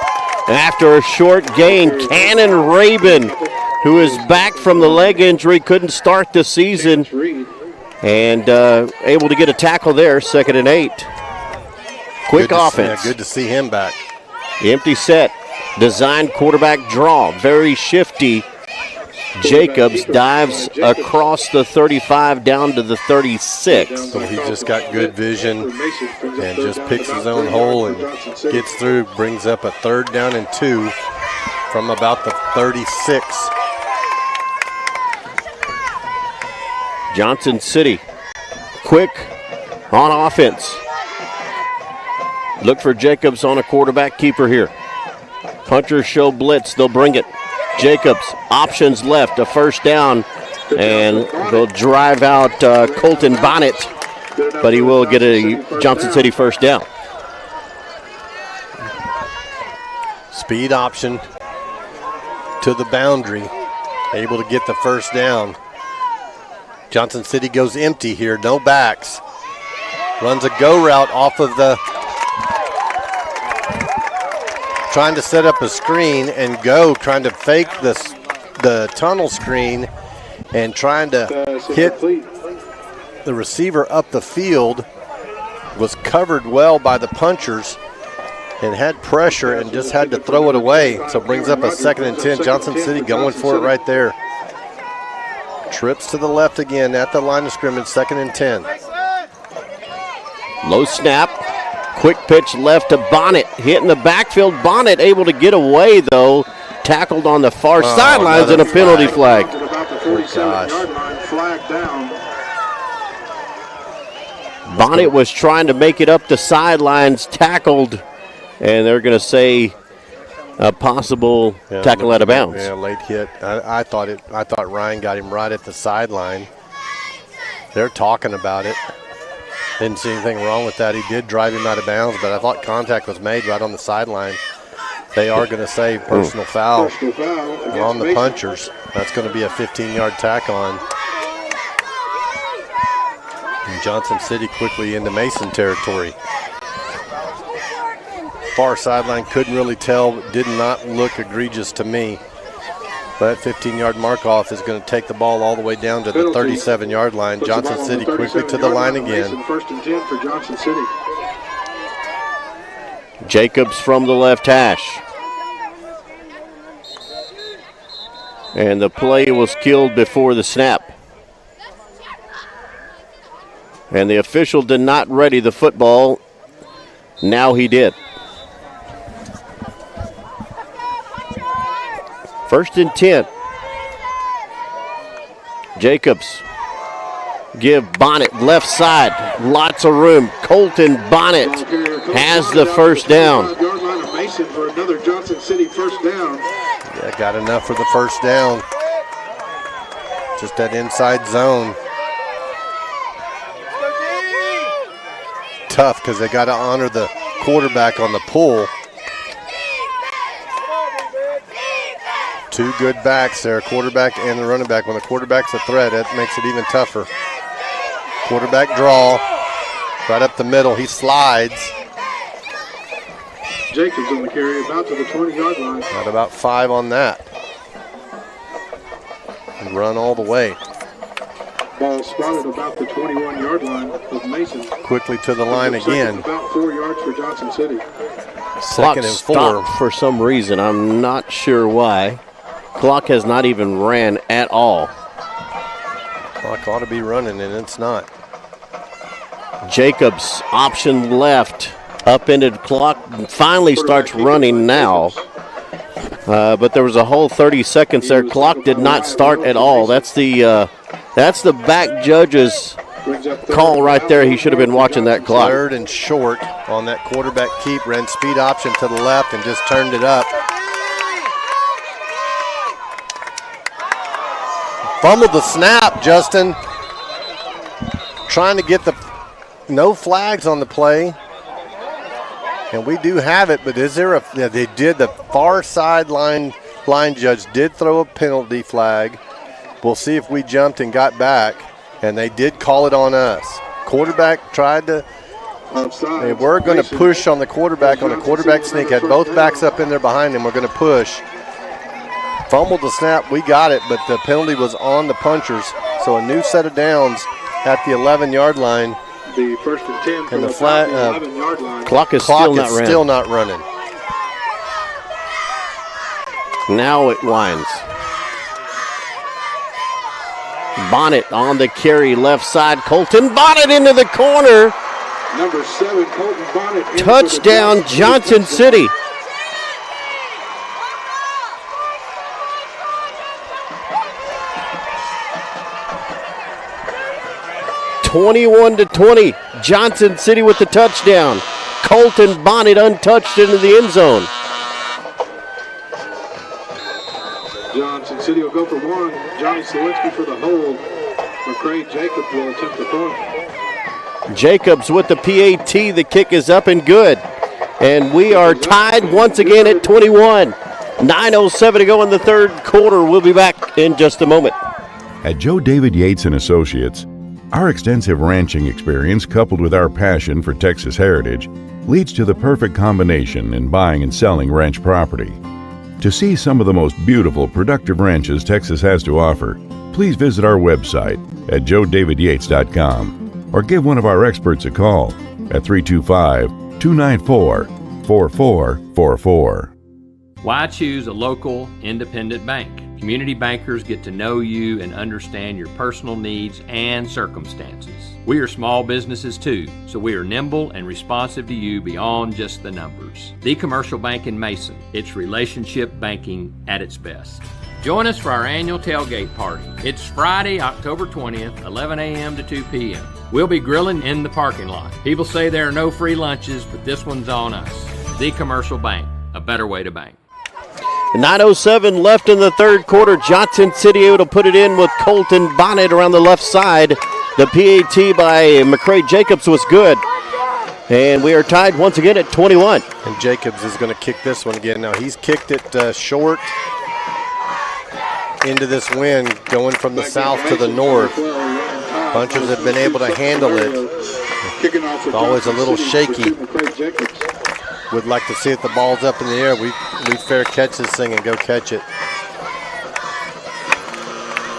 After a short gain, Cannon Rabin, who is back from the leg injury, couldn't start the season, and able to get a tackle there, 2nd and 8. Quick offense. Good to see him back. Empty set, design quarterback draw, very shifty. Jacobs dives across the 35 down to the 36. So he just got good vision and just picks his own hole and gets through, brings up a 3rd down and 2 from about the 36. Johnson City, quick on offense. Look for Jacobs on a quarterback keeper here. Punchers show blitz, they'll bring it. Jacobs, options left, a 1st down, and they'll drive out Colton Bonnet, but he will get a Johnson City 1st down. Speed option to the boundary, able to get the 1st down. Johnson City goes empty here, no backs. Runs a go route off of the, trying to set up a screen and go, trying to fake the tunnel screen and trying to hit the receiver up the field. Was covered well by the punchers and had pressure and just had to throw it away. So brings up a 2nd and 10. Johnson City going for it right there. Trips to the left again at the line of scrimmage, 2nd and 10. Low snap. Quick pitch left to Bonnet. Hit in the backfield. Bonnet able to get away, though. Tackled on the far sidelines and a penalty flag. Oh, gosh. Bonnet was trying to make it up the sidelines, tackled, and they're going to say a possible tackle out of bounds. Yeah, late hit. I thought Ryan got him right at the sideline. They're talking about it. Didn't see anything wrong with that. He did drive him out of bounds, but I thought contact was made right on the sideline. They are going to say personal foul on the punchers. That's going to be a 15-yard tack on. And Johnson City quickly into Mason territory. Far sideline, couldn't really tell, did not look egregious to me. But that 15-yard mark-off is going to take the ball all the way down to the 37-yard line. Johnson City quickly to the line again. First and 10 for Johnson City. Jacobs from the left hash. And the play was killed before the snap. And the official did not ready the football. Now he did. First and 10. Jacobs give Bonnet left side. Lots of room. Colton Bonnet has the first down. Mason for another Johnson City first down. Yeah, got enough for the first down. Just that inside zone. Tough because they got to honor the quarterback on the pull. Two good backs there, quarterback and the running back. When the quarterback's a threat, that makes it even tougher. Quarterback draw, right up the middle. He slides. Jacobs on the carry, about to the 20-yard line. Got about 5 on that. And run all the way. Ball spotted about the 21-yard line of Mason. Quickly to the line again. About 4 yards for Johnson City. Second and 4. Stopped for some reason. I'm not sure why. Clock has not even ran at all. Clock ought to be running, and it's not. Jacobs, option left, upended clock, finally starts running now. But there was a whole 30 seconds there. Clock did not start at all. That's the back judge's call right there. He should have been watching that clock. Third and short on that quarterback keep. Ran speed option to the left and just turned it up. Fumbled the snap, Justin. Trying to get the no flags on the play. And we do have it, but is there they did, the far sideline line judge did throw a penalty flag. We'll see if we jumped and got back, and they did call it on us. Quarterback tried to, they were going to push on the quarterback on a quarterback sneak, had both backs up in there behind him, we're going to push. Fumbled the snap, we got it, but the penalty was on the punchers. So a new set of downs at the 11-yard line. The first and 10 from and the the flat 11-yard line. Clock is still not running. Now it winds. Bonnet on the carry, left side. Colton Bonnet into the corner. Number 7, Colton Bonnet. Touchdown, Johnson City. (21-20). Johnson City with the touchdown. Colton Bonnet untouched into the end zone. Johnson City will go for 1. Johnny Slawinski for the hold. McCray Jacobs will attempt the point. Jacobs with the PAT. The kick is up and good. And we are tied once again at 21. 9:07 to go in the third quarter. We'll be back in just a moment. At Joe David Yates and Associates, our extensive ranching experience coupled with our passion for Texas heritage leads to the perfect combination in buying and selling ranch property. To see some of the most beautiful, productive ranches Texas has to offer, please visit our website at joedavidyates.com or give one of our experts a call at 325-294-4444. Why choose a local, independent bank? Community bankers get to know you and understand your personal needs and circumstances. We are small businesses too, so we are nimble and responsive to you beyond just the numbers. The Commercial Bank in Mason, it's relationship banking at its best. Join us for our annual tailgate party. It's Friday, October 20th, 11 a.m. to 2 p.m. We'll be grilling in the parking lot. People say there are no free lunches, but this one's on us. The Commercial Bank, a better way to bank. 9:07 left in the third quarter. Johnson City able to put it in with Colton Bonnet around the left side. The PAT by McCray Jacobs was good. And we are tied once again at 21. And Jacobs is going to kick this one again. Now he's kicked it short into this wind going from the south to the north. Punchers have been able to handle it. It's always a little shaky. Would like to see if the ball's up in the air. We fair catch this thing and go catch it.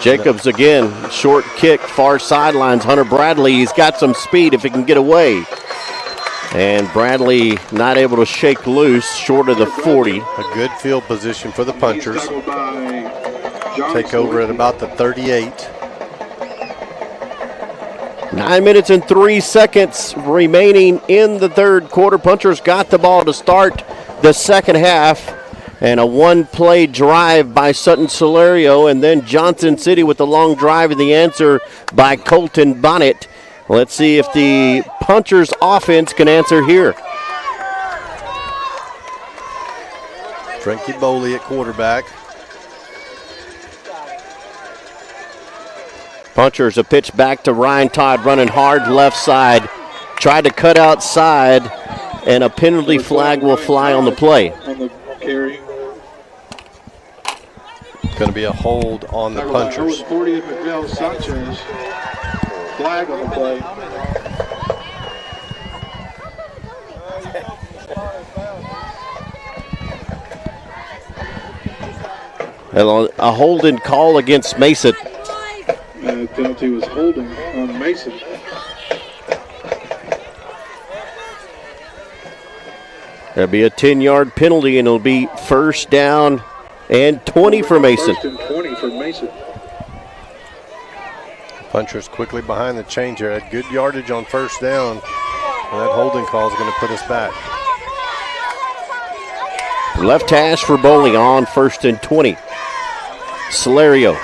Jacobs again, short kick, far sidelines. Hunter Bradley, he's got some speed if he can get away. And Bradley not able to shake loose, short of the 40. A good field position for the punchers. Take over at about the 38. 9 minutes and 3 seconds remaining in the third quarter. Punchers got the ball to start the second half. And a one-play drive by Sutton Solario, and then Johnson City with the long drive and the answer by Colton Bonnet. Let's see if the Punchers offense can answer here. Frankie Boley at quarterback. Punchers a pitch back to Ryan Todd, running hard left side. Tried to cut outside, and a penalty flag will fly on the play. On the carry. Going to be a hold on the Punchers. 40 of Miguel Sanchez. Flag on the play. A holding call against Mason. The penalty was holding on Mason. There'll be a 10-yard penalty, and it'll be first down and 20 for Mason. First and 20 for Mason. Punchers quickly behind the change here. Had good yardage on first down. And that holding call is going to put us back. Left hash for Bowling on first and 20. Solario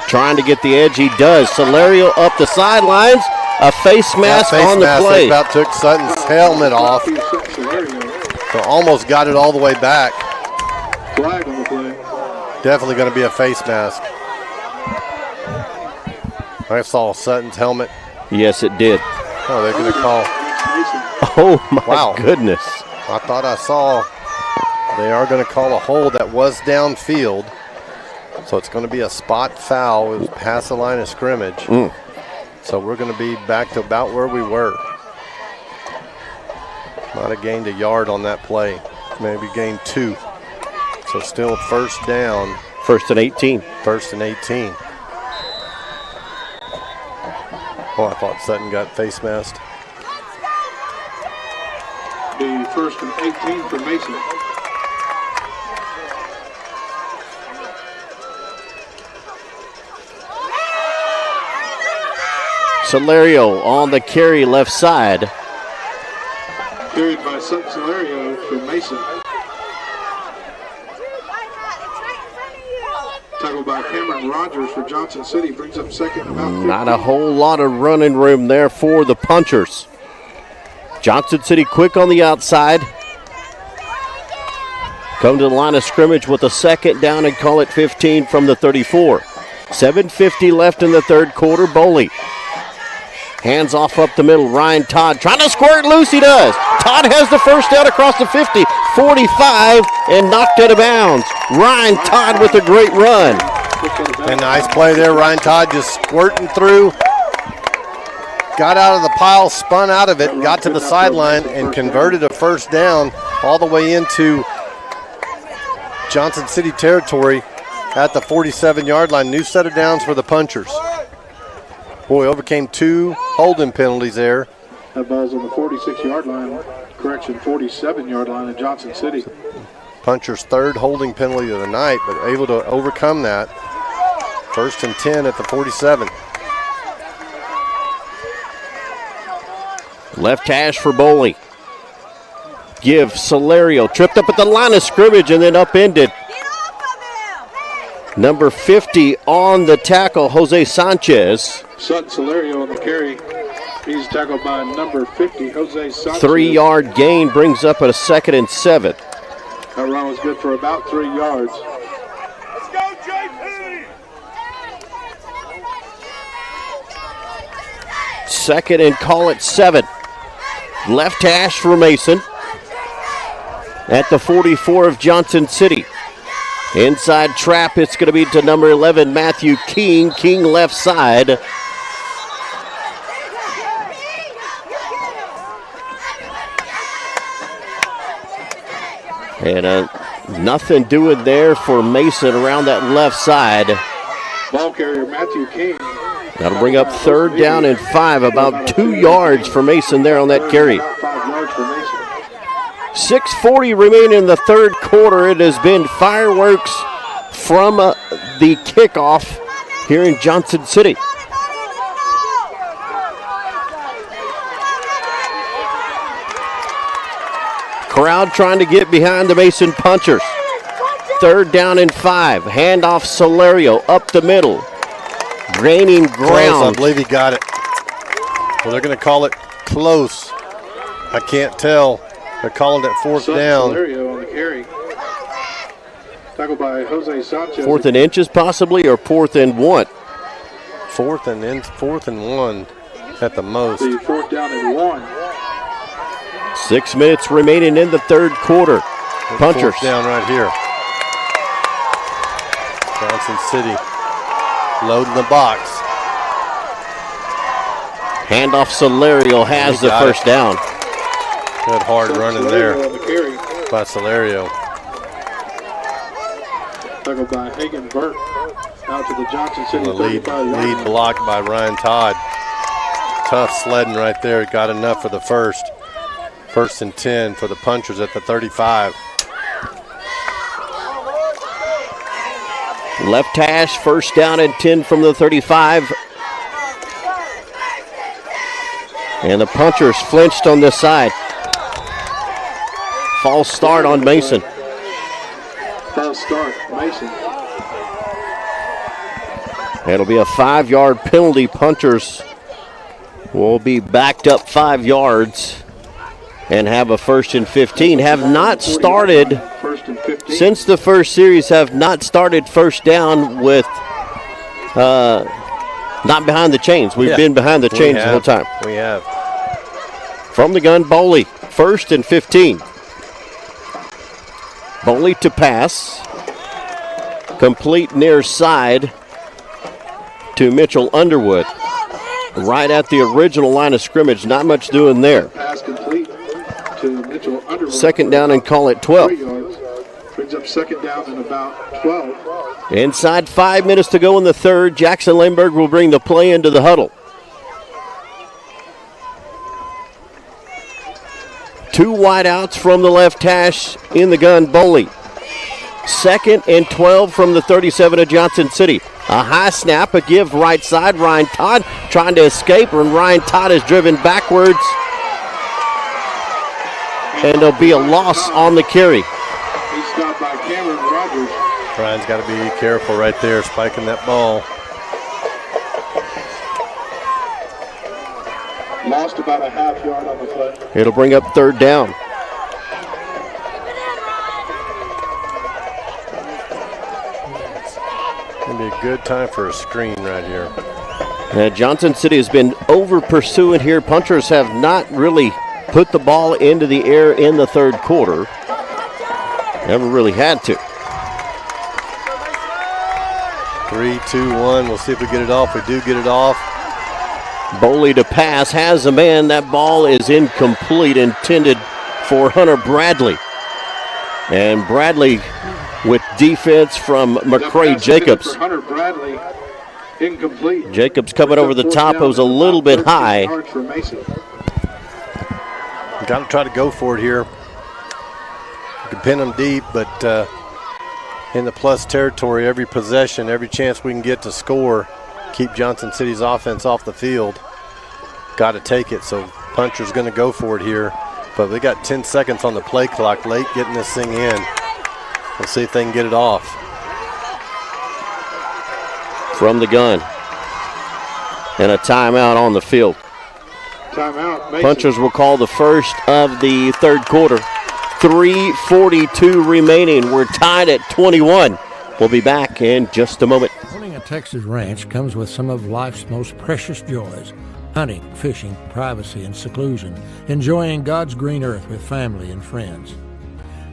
trying to get the edge. He does. Solario up the sidelines. A face mask on the play. About took Sutton's helmet off. So almost got it all the way back. Flag on the play. Definitely going to be a face mask. I saw Sutton's helmet. Yes, it did. Oh, they're going to call. Oh, my goodness. I thought I saw they are going to call a hold that was downfield. So it's going to be a spot foul. It was past the line of scrimmage. So we're going to be back to about where we were. Might have gained a yard on that play. Maybe gained 2. So still first down. First and 18. First and 18. Oh, I thought Sutton got face masked. The first and 18 for Mason. Solario on the carry left side. Carried by Sutton Solario for Mason. Tackled by Cameron Rogers for Johnson City. Brings up second about 15. Not a whole lot of running room there for the Punchers. Johnson City quick on the outside. Come to the line of scrimmage with a second down and call it 15 from the 34. 7:50 left in the third quarter. Boley. Hands off up the middle. Ryan Todd trying to squirt loose. He does. Todd has the first down across the 50, 45, and knocked out of bounds. Ryan Todd with a great run. A nice play there. Ryan Todd just squirting through. Got out of the pile, spun out of it, got to the sideline, and converted a first down all the way into Johnson City territory at the 47-yard line. New set of downs for the Punchers. Boy, overcame 2 holding penalties there. That ball's on the 46-yard line. Correction, 47-yard line in Johnson City. Punchers' third holding penalty of the night, but able to overcome that. First and 10 at the 47. Left hash for Boley. Give Solario. Tripped up at the line of scrimmage and then upended. Number 50 on the tackle, Jose Sanchez. Sutton Solario on the carry. He's tackled by number 50, Jose Sanchez. 3-yard gain brings up at a second and 7. That run was good for about 3 yards. Let's go, JP! 2nd and call it 7. Left hash for Mason at the 44 of Johnson City. Inside trap, it's going to be to number 11, Matthew King. King left side. And nothing doing there for Mason around that left side. Ball carrier Matthew King. That'll bring up 3rd down and 5. About 2 yards for Mason there on that carry. 5 yards for Mason. 6:40 remain in the 3rd quarter. It has been fireworks from the kickoff here in Johnson City. Crowd trying to get behind the Mason Punchers. 3rd down and 5. Handoff Solario up the middle. Gaining ground. Close, I believe he got it. Well, they're going to call it close. I can't tell. They're calling it 4th down. Solario on the carry. Tackled by Jose Sanchez. 4th and inches possibly, or 4th and 1? 4th and 1 at the most. The 4th down and 1. 6 minutes remaining in the 3rd quarter. Punchers 4th down right here. Johnson City loading the box. Handoff Solario has the 1st down. Good hard running there On the carry. by Solario. Tackled by Hagan Burke. Out to the Johnson City The lead 35-yard line. blocked by Ryan Todd. Tough sledding right there. Got enough for the first. 1st and 10 for the Punchers at the 35. Left hash, 1st down and 10 from the 35. And the Punchers flinched on this side. False start on Mason. False start, Mason. It'll be a 5-yard penalty. Punchers will be backed up 5 yards and have a 1st and 15. Have not started, 1st and 15. since the first series, have not started 1st down with not behind the chains. We've been behind the chains the whole time. We have. From the gun, Boley, 1st and 15. Boley to pass. Complete near side to Mitchell Underwood. Right at the original line of scrimmage. Not much doing there. Pass complete to Mitchell Underwood. 2nd down and call it 12. 3 yards. Brings up 2nd down and about 12. Inside 5 minutes to go in the 3rd. Jackson Lemberg will bring the play into the huddle. 2 wideouts from the left hash in the gun, Boley. 2nd and 12 from the 37 of Johnson City. A high snap, a give right side. Ryan Todd trying to escape, and Ryan Todd is driven backwards. And there'll be a loss on the carry. He's stopped by Cameron Rogers. Ryan's got to be careful right there, spiking that ball. Lost about a half yard on the play. It'll bring up 3rd down. Going to be a good time for a screen right here. Johnson City has been over pursuing here. Punchers have not really put the ball into the air in the 3rd quarter. Never really had to. 3, 2, 1. We'll see if we get it off. We do get it off. Boley to pass, has a man. That ball is incomplete, intended for Hunter Bradley. And Bradley with defense from McCray Jacobs. For Hunter Bradley, incomplete. Jacobs coming over the top. It was a little bit high. Yards for Mason. Got to try to go for it here. You can pin them deep, but in the plus territory, every possession, every chance we can get to score, keep Johnson City's offense off the field, got to take it. So Puncher's going to go for it here, but they got 10 seconds on the play clock, late getting this thing in. We'll see if they can get it off. From the gun. And a timeout on the field. Timeout, Mason. Punchers will call the first of the 3rd quarter. 3:42 remaining. We're tied at 21. We'll be back in just a moment. Owning a Texas ranch comes with some of life's most precious joys. hunting, fishing, privacy, and seclusion, enjoying God's green earth with family and friends.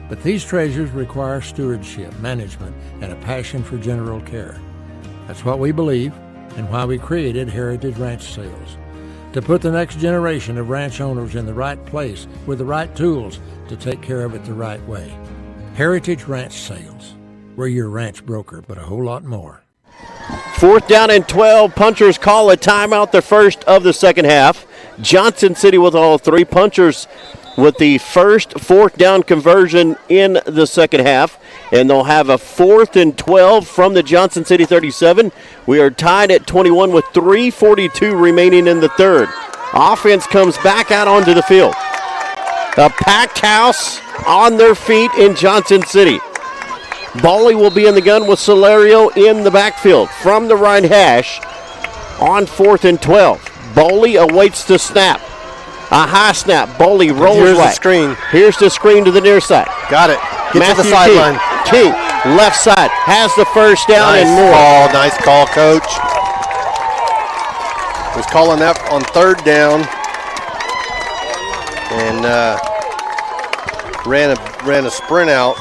But these treasures require stewardship, management, and a passion for general care. That's what we believe and why we created Heritage Ranch Sales, to put the next generation of ranch owners in the right place with the right tools to take care of it the right way. Heritage Ranch Sales. We're your ranch broker, but a whole lot more. 4th down and 12. Punchers call a timeout, the first of the second half. Johnson City with all three. Punchers with the first 4th down conversion in the second half. And they'll have a 4th and 12 from the Johnson City 37. We are tied at 21 with 3:42 remaining in the third. Offense comes back out onto the field. A packed house on their feet in Johnson City. Boley will be in the gun with Solario in the backfield from the right hash on 4th and 12. Boley awaits the snap. A high snap. Boley rolls Here's right. the screen. Here's the screen to the near side. Got it. Get Matthew to the sideline. King, left side, has the first down Nice and more. call. Nice call, Coach. Was calling that on 3rd down. And ran a sprint out.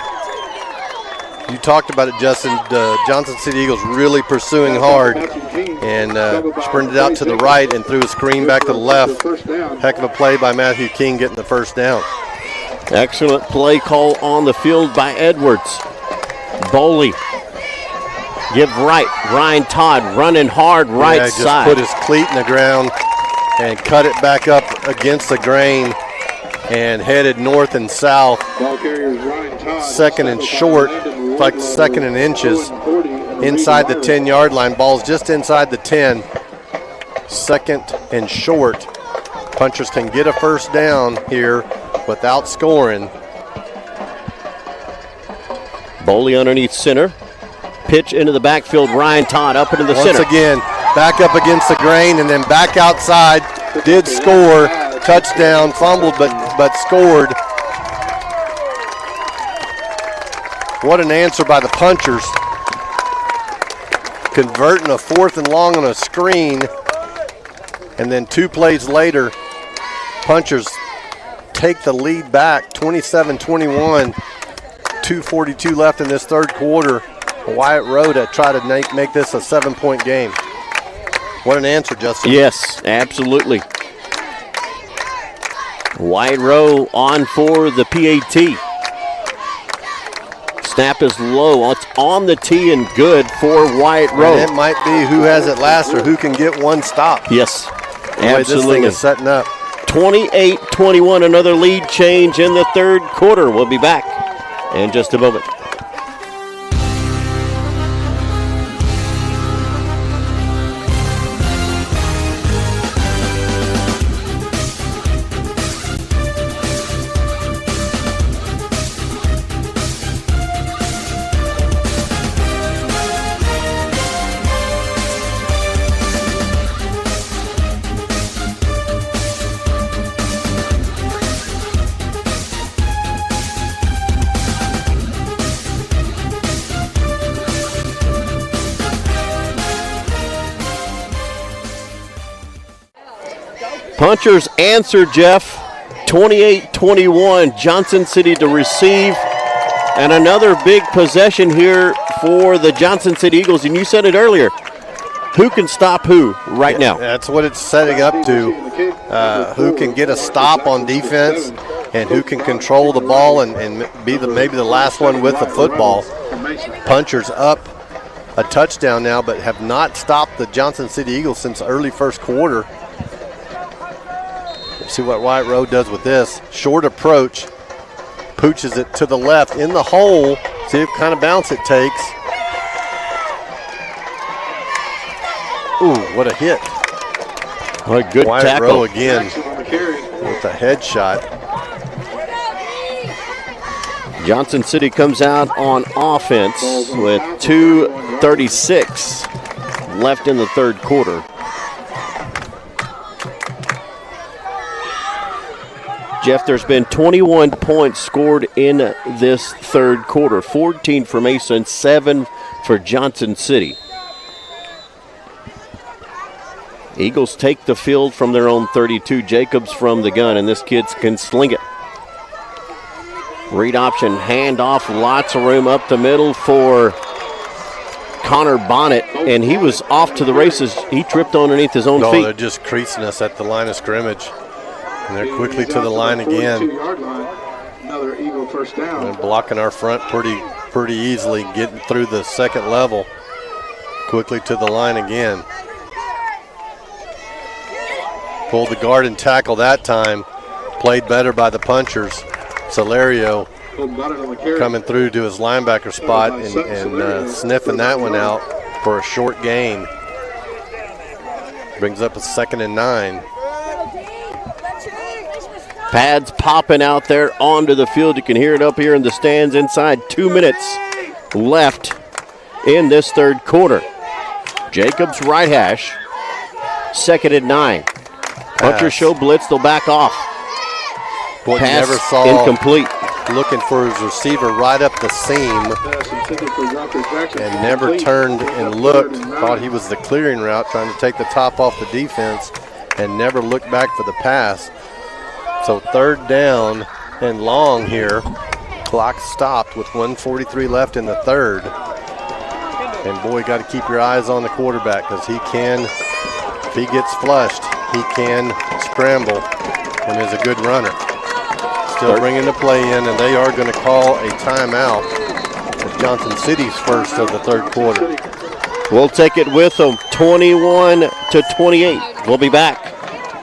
You talked about it, Justin. The Johnson City Eagles really pursuing hard and sprinted out to the right and threw a screen back to the left. Heck of a play by Matthew King getting the first down. Excellent play call on the field by Edwards. Boley, give right. Ryan Todd running hard right just side. Put his cleat in the ground and cut it back up against the grain and headed north and south. Second and short, like second and inches, inside the 10-yard line. Ball's just inside the 10. Second and short. Punchers can get a first down here without scoring. Boley underneath center. Pitch into the backfield. Ryan Todd up into the center. Once again, back up against the grain and then back outside. Did score. Touchdown. Fumbled, but scored. What an answer by the Punchers. Converting a 4th and long on a screen. And then 2 plays later, Punchers take the lead back, 27-21. 2:42 left in this third quarter. Wyatt Rowe to try to make this a 7-point game. What an answer, Justin. Yes, absolutely. Wyatt Rowe on for the PAT. Snap is low. It's on the tee and good for Wyatt Rowe. And it might be who has it last or who can get one stop. Yes, the way absolutely. this thing is setting up. 28-21, another lead change in the third quarter. We'll be back in just a moment. Punchers answer, Jeff. 28-21, Johnson City to receive. And another big possession here for the Johnson City Eagles. And you said it earlier. Who can stop who right now? That's what it's setting up to. Who can get a stop on defense and who can control the ball and be maybe the last one with the football. Punchers up a touchdown now, but have not stopped the Johnson City Eagles since early first quarter. See what Wyatt Rowe does with this. Short approach. Pooches it to the left in the hole. See what kind of bounce it takes. Ooh, what a hit. What a good Wyatt tackle. Rowe again with a headshot. Johnson City comes out on offense with 2:36 left in the third quarter. Jeff, there's been 21 points scored in this third quarter. 14 for Mason, 7 for Johnson City. Eagles take the field from their own 32. Jacobs from the gun, and this kid can sling it. Read option, handoff, lots of room up the middle for Connor Bonnet, and he was off to the races. He tripped underneath his own feet. They're just creasing us at the line of scrimmage. And they're quickly to the line again. Another Eagle first down. And blocking our front pretty easily, getting through the second level. Quickly to the line again. Pulled the guard and tackle that time. Played better by the punchers. Salerio coming through to his linebacker spot and sniffing that one out for a short gain. Brings up a 2nd and 9. Pads popping out there onto the field. You can hear it up here in the stands inside. 2 minutes left in this third quarter. Jacobs right hash. 2nd and 9. Punchers show blitz. They'll back off. Boy, Pass never saw incomplete. Looking for his receiver right up the seam and never turned and looked. Thought he was the clearing route, trying to take the top off the defense, and never looked back for the pass. So 3rd down and long here. Clock stopped with 1:43 left in the third. And boy, got to keep your eyes on the quarterback, because he can, if he gets flushed, he can scramble and is a good runner. Still bringing the play in, and they are going to call a timeout at Johnson City's first of the third quarter. We'll take it with them, 21-28. We'll be back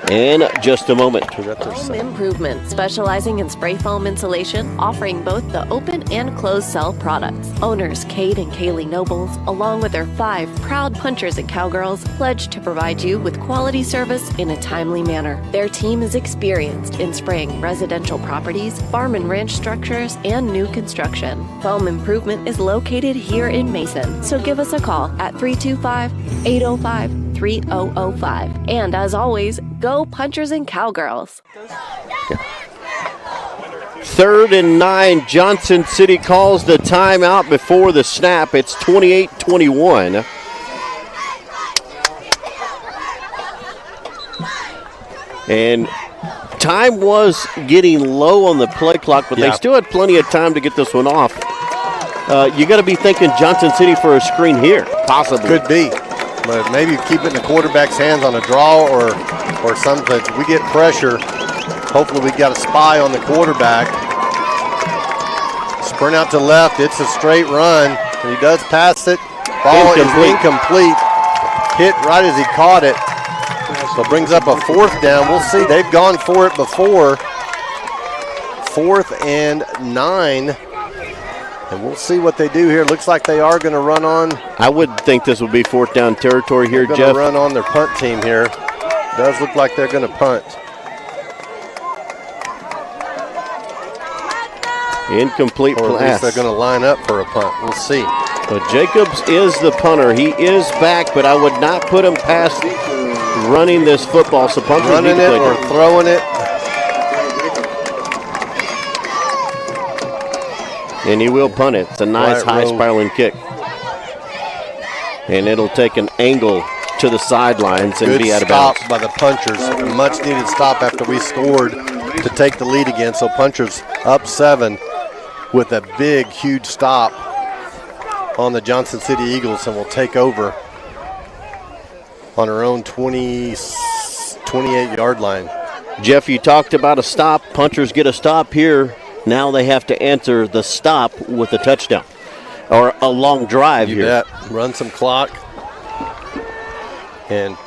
in just a moment. Home Improvement, specializing in spray foam insulation, offering both the open and closed cell products. Owners Kate and Kaylee Nobles, along with their 5 proud punchers and cowgirls, pledge to provide you with quality service in a timely manner. Their team is experienced in spraying residential properties, farm and ranch structures, and new construction. Home Improvement is located here in Mason, so give us a call at 325-805-3005. And as always, go Punchers and Cowgirls. 3rd and 9. Johnson City calls the timeout before the snap. It's 28-21. And time was getting low on the play clock, but they still had plenty of time to get this one off. You got to be thinking Johnson City for a screen here, possibly. Could be, but maybe keep it in the quarterback's hands on a draw or something. If we get pressure, hopefully we got a spy on the quarterback. Sprint out to left. It's a straight run. And he does pass it. Ball is incomplete. Hit right as he caught it. So brings up a 4th down. We'll see. They've gone for it before. 4th and 9. And we'll see what they do here. Looks like they are going to run on. I would think this would be 4th down territory here, Jeff. Jeff. Run on their punt team here. Does look like they're going to punt. Incomplete or pass. At least they're going to line up for a punt. We'll see. But Jacobs is the punter. He is back, but I would not put him past running this football. So punters running need to it or throwing it. And he will punt it. It's a nice high spiraling kick. And it'll take an angle to the sidelines and be out of bounds. Good stop by the punchers. A much needed stop after we scored to take the lead again. So punchers up 7 with a big, huge stop on the Johnson City Eagles, and will take over on our own 28-yard line. Jeff, you talked about a stop. Punchers get a stop here. Now they have to answer the stop with a touchdown or a long drive you here. Bet. Run some clock. And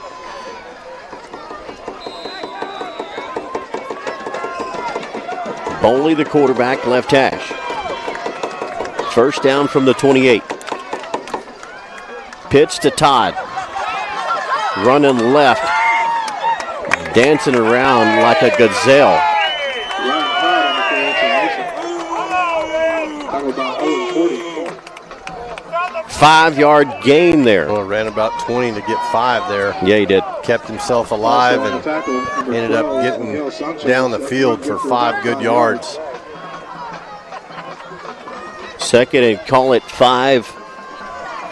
Boley, the quarterback, left hash. 1st down from the 28. Pitch to Todd. Running left. Dancing around like a gazelle. 5-yard gain there. Well, ran about 20 to get 5 there. Yeah, he did. Kept himself alive and ended up getting down the field for 5 good yards. 2nd and call it 5.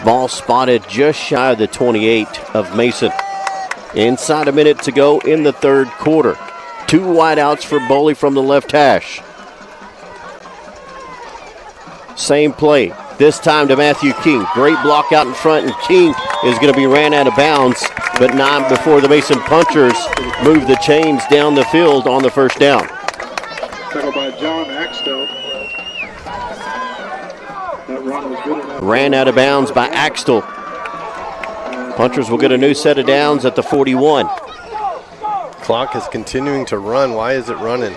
Ball spotted just shy of the 28 of Mason. Inside a minute to go in the third quarter. 2 wideouts for Boley from the left hash. Same play. This time to Matthew King. Great block out in front, and King is going to be ran out of bounds, but not before the Mason Punchers move the chains down the field on the first down. Tackled by John Axtell. That run was good enough. Ran out of bounds by Axtell. Punchers will get a new set of downs at the 41. Clock is continuing to run. Why is it running?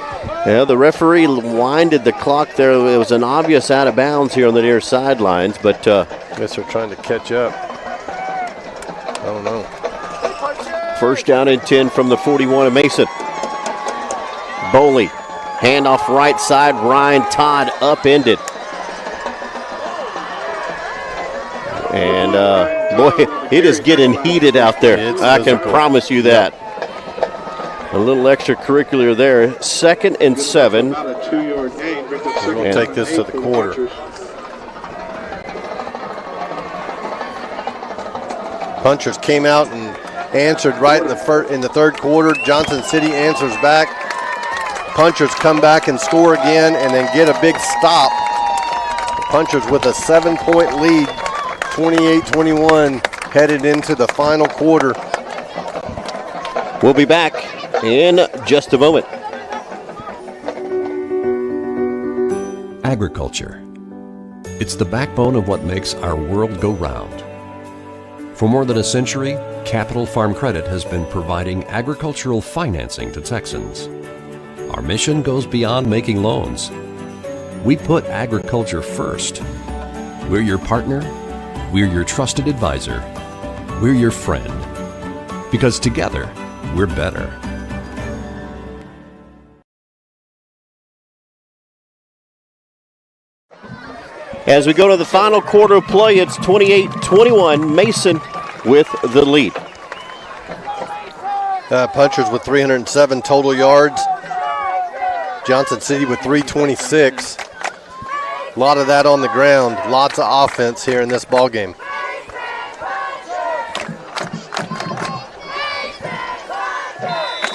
Yeah, the referee winded the clock there. It was an obvious out of bounds here on the near sidelines, but I guess they're trying to catch up. I don't know. First down and 10 from the 41 of Mason. Boley, handoff right side. Ryan Todd upended. And boy, it is getting heated out there. I can promise you that. A little extracurricular there. 2nd and 7. About a 2-yard gain. We'll take this to the quarter. Punchers came out and answered right in the third quarter. Johnson City answers back. Punchers come back and score again and then get a big stop. The Punchers with a 7-point lead, 28-21, headed into the final quarter. We'll be back in just a moment. Agriculture. It's the backbone of what makes our world go round. For more than a century, Capital Farm Credit has been providing agricultural financing to Texans. Our mission goes beyond making loans. We put agriculture first. We're your partner. We're your trusted advisor. We're your friend. Because together, we're better. As we go to the final quarter of play, it's 28-21, Mason with the lead. Punchers with 307 total yards. Johnson City with 326. A lot of that on the ground. Lots of offense here in this ball game.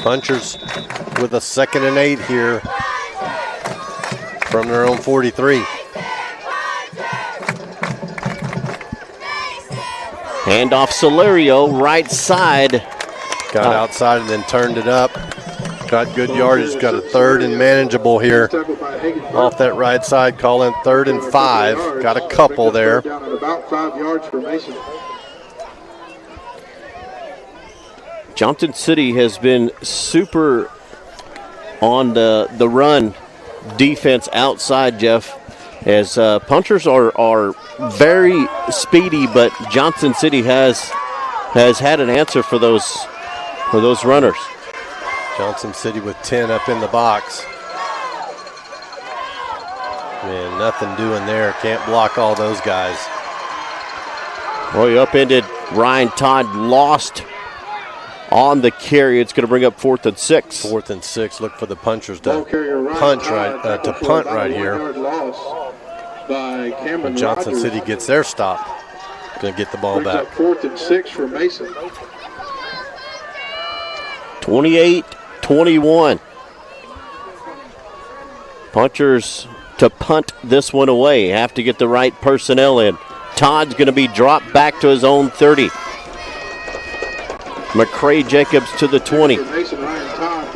Punchers with a 2nd and 8 here from their own 43. Handoff Solario, right side. Got outside and then turned it up. Got good yardage. Got a 3rd and manageable here. Off that right side, calling 3rd and 5. Got a couple there. Down at about 5 yards for Mason. Johnson City has been super on the run defense outside, Jeff, as Punchers are very speedy, but Johnson City has had an answer for those runners. Johnson City with 10 up in the box. Man, nothing doing there. Can't block all those guys. Boy, upended Ryan Todd, lost on the carry. It's going to bring up 4th and 6. 4th and 6. Look for the Punchers to punt right here. When Johnson City gets their stop, going to get the ball back. 4th and 6 for Mason. 28-21. Punchers to punt this one away. Have to get the right personnel in. Todd's going to be dropped back to his own 30. McCray Jacobs to the 20.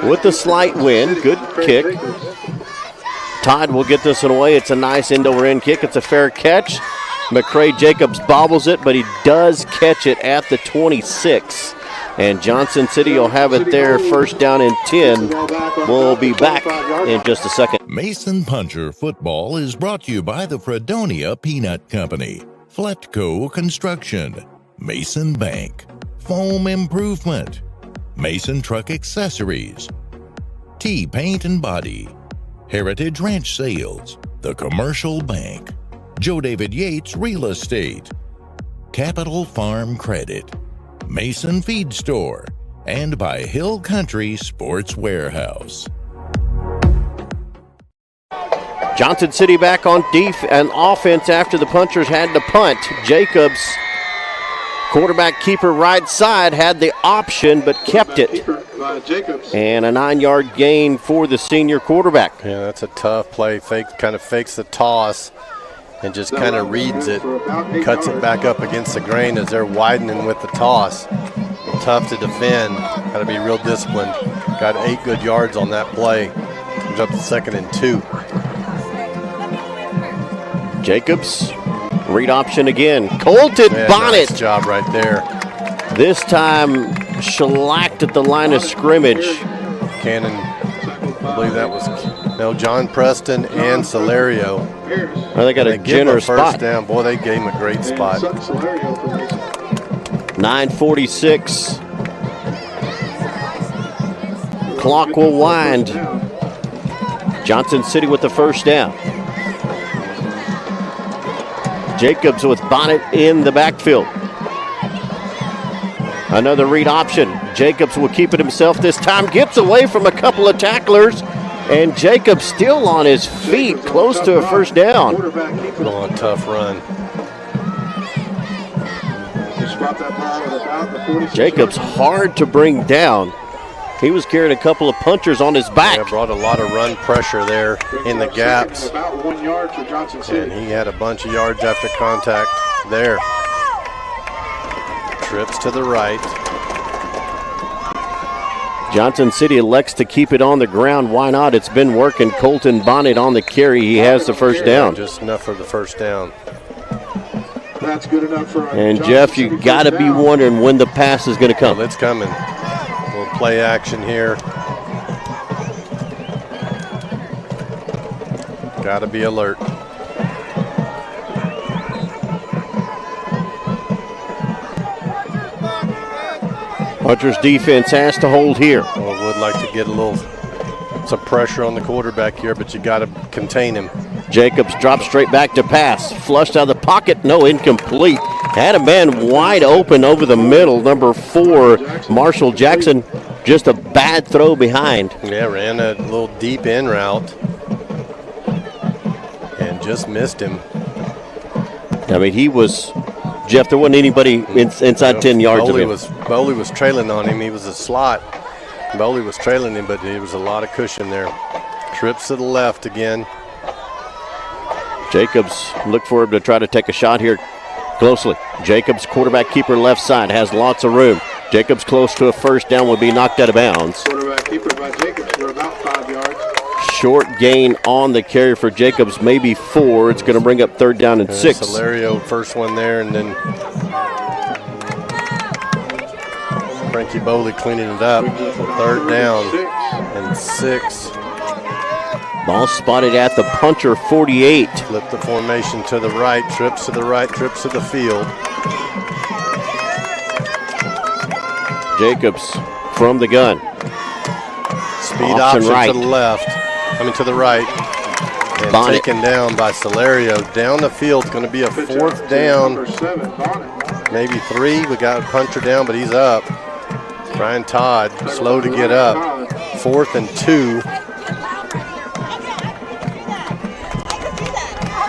With a slight wind, good kick. Todd will get this one away. It's a nice end-over-end kick. It's a fair catch. McCray Jacobs bobbles it, but he does catch it at the 26. And Johnson City will have it there, first down and 10. We'll be back in just a second. Mason Puncher football is brought to you by the Fredonia Peanut Company, Fletco Construction, Mason Bank, Foam Improvement, Mason Truck Accessories, T Paint and Body, Heritage Ranch Sales, The Commercial Bank, Joe David Yates Real Estate, Capital Farm Credit, Mason Feed Store, and by Hill Country Sports Warehouse. Johnson City back on offense after the Punchers had to punt. Jacobs Quarterback keeper right side had the option but kept it. And a 9-yard gain for the senior quarterback. Yeah, that's a tough play. Kind of fakes the toss and just kind of reads it, cuts it back up against the grain as they're widening with the toss. Tough to defend. Got to be real disciplined. Got 8 good yards on that play. Comes up to 2nd and 2. Jacobs, read option again. Colton Bonnet. Nice job right there. This time shellacked at the line of scrimmage. Cannon, I believe that was John Preston and Celerio. Well, they got a generous first spot. down. Boy, they gave him a great spot. 9:46. Clock will wind. Johnson City with the first down. Jacobs with Bonnet in the backfield. Another read option. Jacobs will keep it himself this time. Gets away from a couple of tacklers. And Jacobs still on his feet, close to a first down. On a tough run. Jacobs hard to bring down. He was carrying a couple of punchers on his back. Yeah, brought a lot of run pressure there in the gaps. And he had a bunch of yards after contact there. Trips to the right. Johnson City elects to keep it on the ground. Why not? It's been working. Colton Bonnet on the carry. He has the first down. Just enough for the first down. That's good enough for And Jeff, you got to be wondering when the pass is going to come. Well, it's coming. A little play action here. Got to be alert. Hunter's defense has to hold here. Well, would like to get some pressure on the quarterback here, but you got to contain him. Jacobs drops straight back to pass. Flushed out of the pocket. No, incomplete. Had a man wide open over the middle. Number 4, Marshall Jackson. Just a bad throw behind. Yeah, ran a little deep in route and just missed him. I mean, he was, Jeff, there wasn't anybody inside 10 yards of him. Bowley was trailing on him. He was a slot. Bowley was trailing him, but there was a lot of cushion there. Trips to the left again. Jacobs look for him to try to take a shot here closely. Jacobs, quarterback keeper left side, has lots of room. Jacobs close to a first down, will be knocked out of bounds. Quarterback keeper by Jacobs for about 5 yards. Short gain on the carry for Jacobs, maybe 4. It's going to bring up 3rd down and 6. Celerio first one there, and then Frankie Bowley cleaning it up. 3rd down and 6. Ball spotted at the puncher 48. Flip the formation to the right, trips to the right, trips to the field. Jacobs from the gun. Speed option right. To the left. To the right. And Bonnet. Taken down by Celerio. Down the field. It's going to be a 4th down. Maybe 3. We got a puncher down, but he's up. Brian Todd, slow to get up. 4th and 2.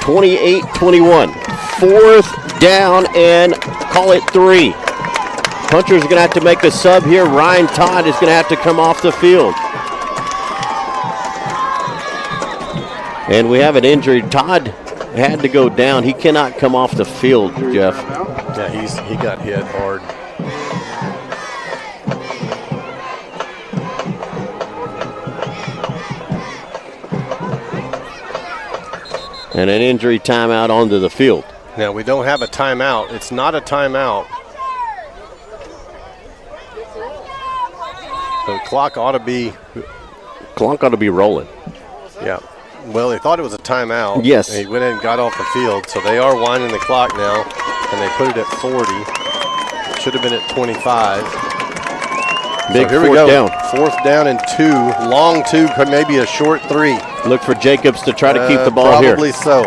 28-21. 4th down and call it 3. Puncher's going to have to make a sub here. Ryan Todd is going to have to come off the field. And we have an injury. Todd had to go down. He cannot come off the field, Jeff. Yeah, he got hit hard. And an injury timeout onto the field. Now, we don't have a timeout. It's not a timeout. So the clock ought to be rolling. Yeah. Well, they thought it was a timeout. Yes. They went in and got off the field, so they are winding the clock now, and they put it at 40. Should have been at 25. Big so here 4th we go. down. 4th down and 2. Long 2, maybe a short 3. Look for Jacobs to try to keep the ball probably here. So.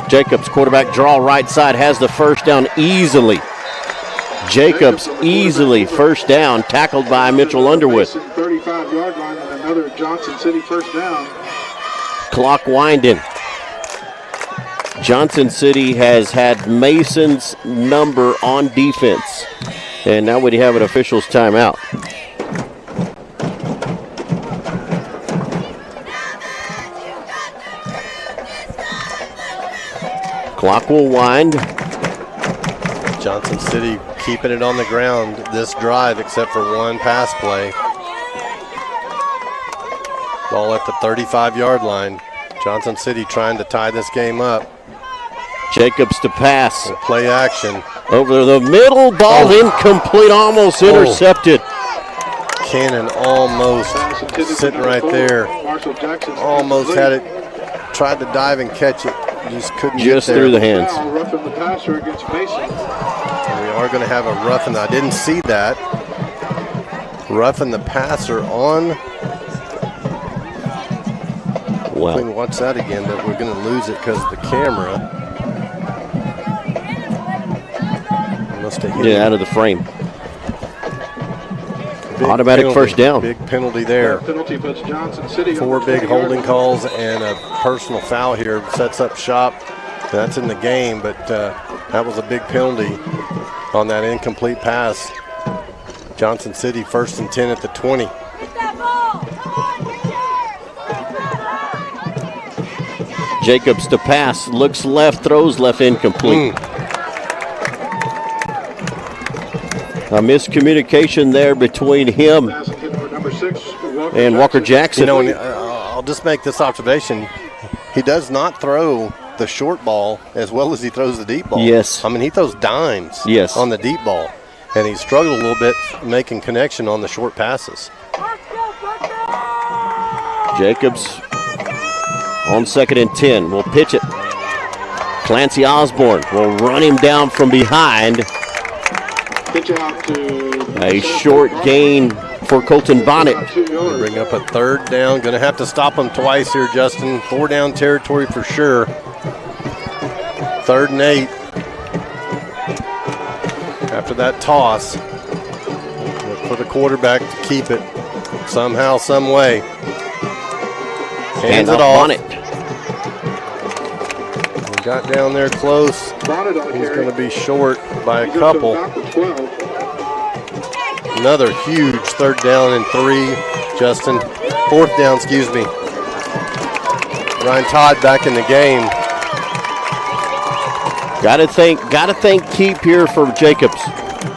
Jacobs, quarterback draw right side, has the first down easily. Jacobs easily first down, tackled by Mitchell Underwood. 35-yard line and another Johnson City first down. Clock winding. Johnson City has had Mason's number on defense. And now we have an official's timeout. Clock will wind. Johnson City keeping it on the ground this drive except for one pass play. Ball at the 35-yard line. Johnson City trying to tie this game up. Jacobs to pass. Play action. Over the middle, ball incomplete, almost intercepted. Cannon almost sitting right there. Almost had it, tried to dive and catch it. Just couldn't get there. Just through the hands. Roughing the passer against Mason. We are going to have a roughing. I didn't see that. Roughing the passer on. Wow. We can watch that again, but we're going to lose it because of the camera. Must have hit out of the frame. Big Automatic penalty, first down. Big penalty there. That penalty puts Johnson City 4 on big 40 holding yard calls and a personal foul here. Sets up shop. That's in the game, but that was a big penalty on that incomplete pass. Johnson City 1st and 10 at the 20. Jacobs to pass, looks left, throws left, incomplete. A miscommunication there between him and Walker Jackson. You know, I'll just make this observation. He does not throw the short ball as well as he throws the deep ball. Yes. I mean, he throws dimes yes. on the deep ball, and he struggled a little bit making connection on the short passes. Jacobs on 2nd and 10 will pitch it. Clancy Osborne will run him down from behind. Pitch out to a short gain for Colton Bonnet. Bring up a 3rd down. Going to have to stop him twice here, Justin. 4 down territory for sure. 3rd and 8. After that toss, look for the quarterback to keep it somehow, some way. Hands it off. Bonnet. He got down there close. He's going to be short by a couple. Another huge 3rd down and 3, Justin. 4th down, excuse me. Ryan Todd back in the game. Gotta think keep here for Jacobs.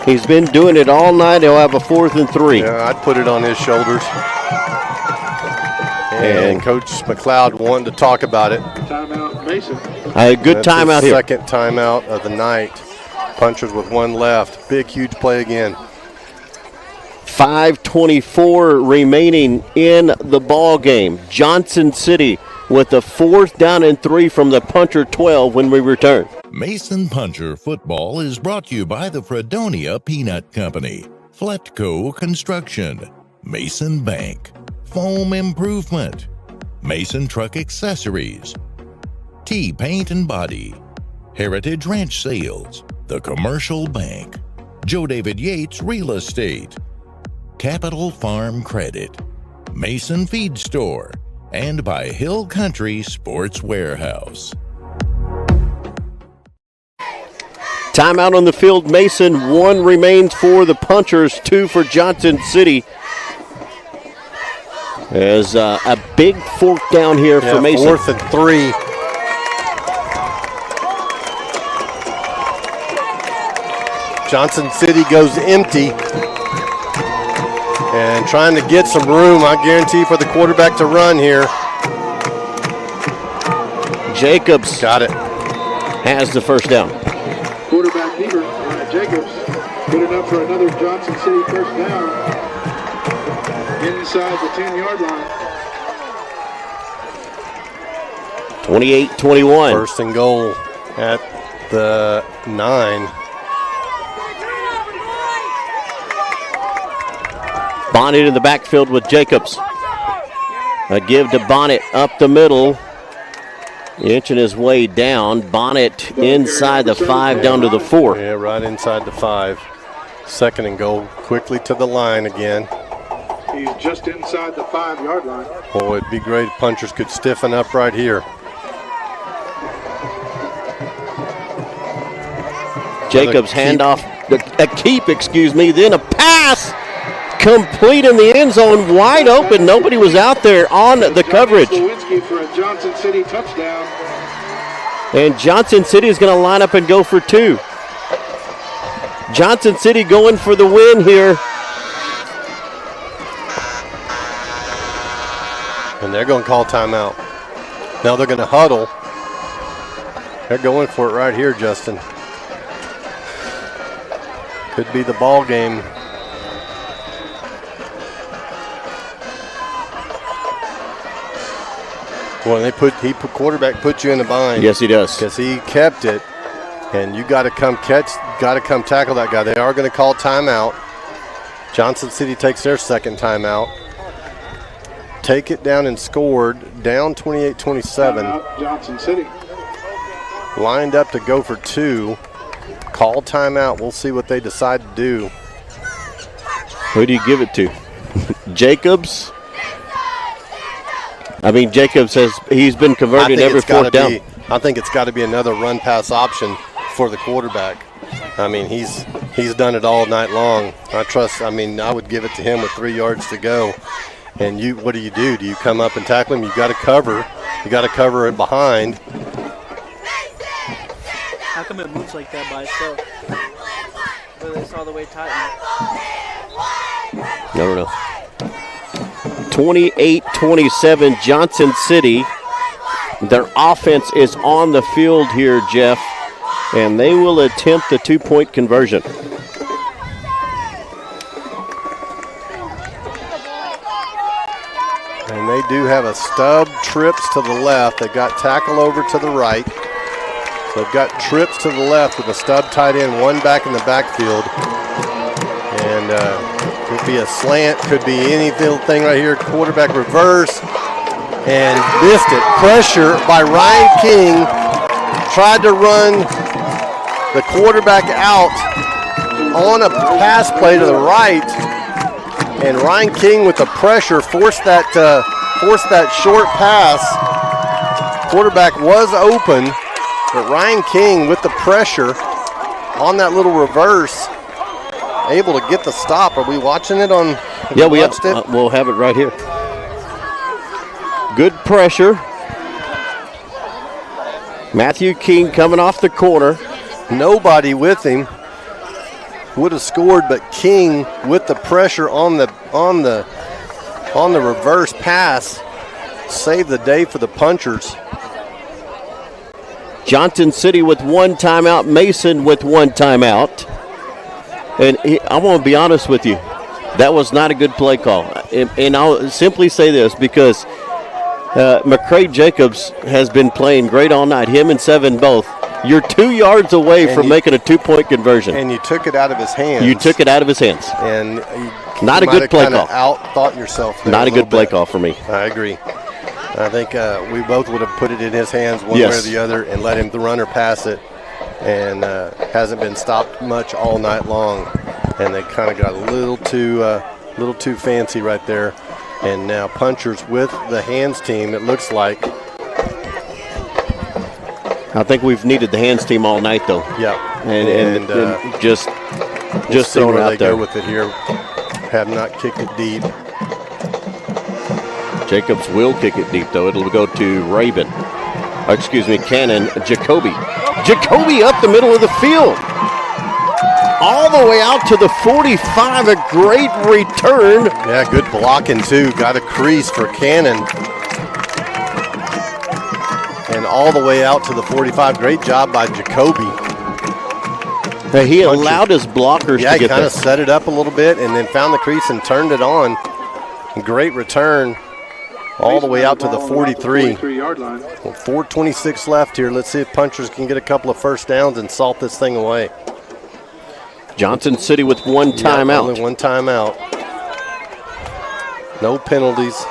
He's been doing it all night. He'll have a 4th and 3. Yeah, I'd put it on his shoulders. And Coach McLeod wanted to talk about it. Timeout, Mason. A good timeout here. Second timeout of the night. Punchers with 1 left. Big, huge play again. 5:24 remaining in the ball game. Johnson City with a 4th down and 3 from the puncher 12 when we return. Mason Puncher Football is brought to you by the Fredonia Peanut Company, Fletco Construction, Mason Bank, Foam Improvement, Mason Truck Accessories, T-Paint and Body, Heritage Ranch Sales, The Commercial Bank, Joe David Yates Real Estate, Capital Farm Credit, Mason Feed Store, and by Hill Country Sports Warehouse. Timeout on the field, Mason. 1 remains for the punchers, 2 for Johnson City. There's a big 4th down here for Mason. 4th and 3. Johnson City goes empty. And trying to get some room, I guarantee, for the quarterback to run here. Jacobs got it. Has the 1st down. Quarterback Heber, Jacobs, good enough for another Johnson City 1st down. Inside the 10-yard line. 28-21. 1st and goal at the 9. Bonnet in the backfield with Jacobs. A give to Bonnet up the middle. Inching his way down. Bonnet inside the 5 down to the 4. Yeah, right inside the 5. 2nd and goal. Quickly to the line again. He's just inside the 5-yard line. Oh, it'd be great if punchers could stiffen up right here. Jacobs handoff, a keep, then a pass complete in the end zone, wide open. Nobody was out there on the coverage. For a Johnson City touchdown. And Johnson City is going to line up and go for 2. Johnson City going for the win here. And they're going to call timeout. Now they're going to huddle. They're going for it right here, Justin. Could be the ball game. Well, quarterback put you in the bind. Yes, he does. Because he kept it, and you got to come tackle that guy. They are going to call timeout. Johnson City takes their second timeout. Take it down and scored, down 28-27. Johnson City. Lined up to go for 2. Call timeout. We'll see what they decide to do. Who do you give it to? Jacobs? Jacobs he's been converted every fourth down. I think it's got to be another run pass option for the quarterback. He's done it all night long. I would give it to him with 3 yards to go. And what do? Do you come up and tackle him? You've got to cover. You got to cover it behind. How come it moves like that by itself? But it's all the way tight. Never know. 28-27 Johnson City. Their offense is on the field here, Jeff, and they will attempt the 2-point conversion. And they do have a stub trips to the left. They got tackle over to the right. So they've got trips to the left with a stub tight end, one back in the backfield. And could be a slant, could be anything right here. Quarterback reverse and missed it. Pressure by Ryan King. Tried to run the quarterback out on a pass play to the right. And Ryan King with the pressure forced that short pass. Quarterback was open, but Ryan King with the pressure on that little reverse, able to get the stop. Are we watching it on? Yeah, we'll have it right here. Good pressure. Matthew King coming off the corner. Nobody with him. Would have scored, but King with the pressure on the reverse pass saved the day for the punchers. Johnson City with 1 timeout, Mason with 1 timeout. And I want to be honest with you, that was not a good play call. And I'll simply say this because McCray Jacobs has been playing great all night, him and Seven both. You're 2 yards away from making a 2-point conversion. And you took it out of his hands. You took it out of his hands. And not a good play call. Out-thought yourself there. Not a good play call for me. I agree. I think we both would have put it in his hands one way or the other and let him run or pass it. And hasn't been stopped much all night long. And they kind of got a little too fancy right there. And now punchers with the hands team, it looks like. I think we've needed the hands team all night, though. Yeah, and just throwing it out there. Go with it here. Have not kicked it deep. Jacobs will kick it deep, though. It'll go to Raven. Cannon. Jacoby up the middle of the field. All the way out to the 45. A great return. Yeah, good blocking, too. Got a crease for Cannon. And all the way out to the 45. Great job by Jacoby. He allowed his blockers to get there. Yeah, he kind of set it up a little bit and then found the crease and turned it on. Great return all the way out to the 43. 43-yard line. Well, 4:26 left here. Let's see if punchers can get a couple of first downs and salt this thing away. Johnson City with 1 timeout. Only 1 timeout. No penalties.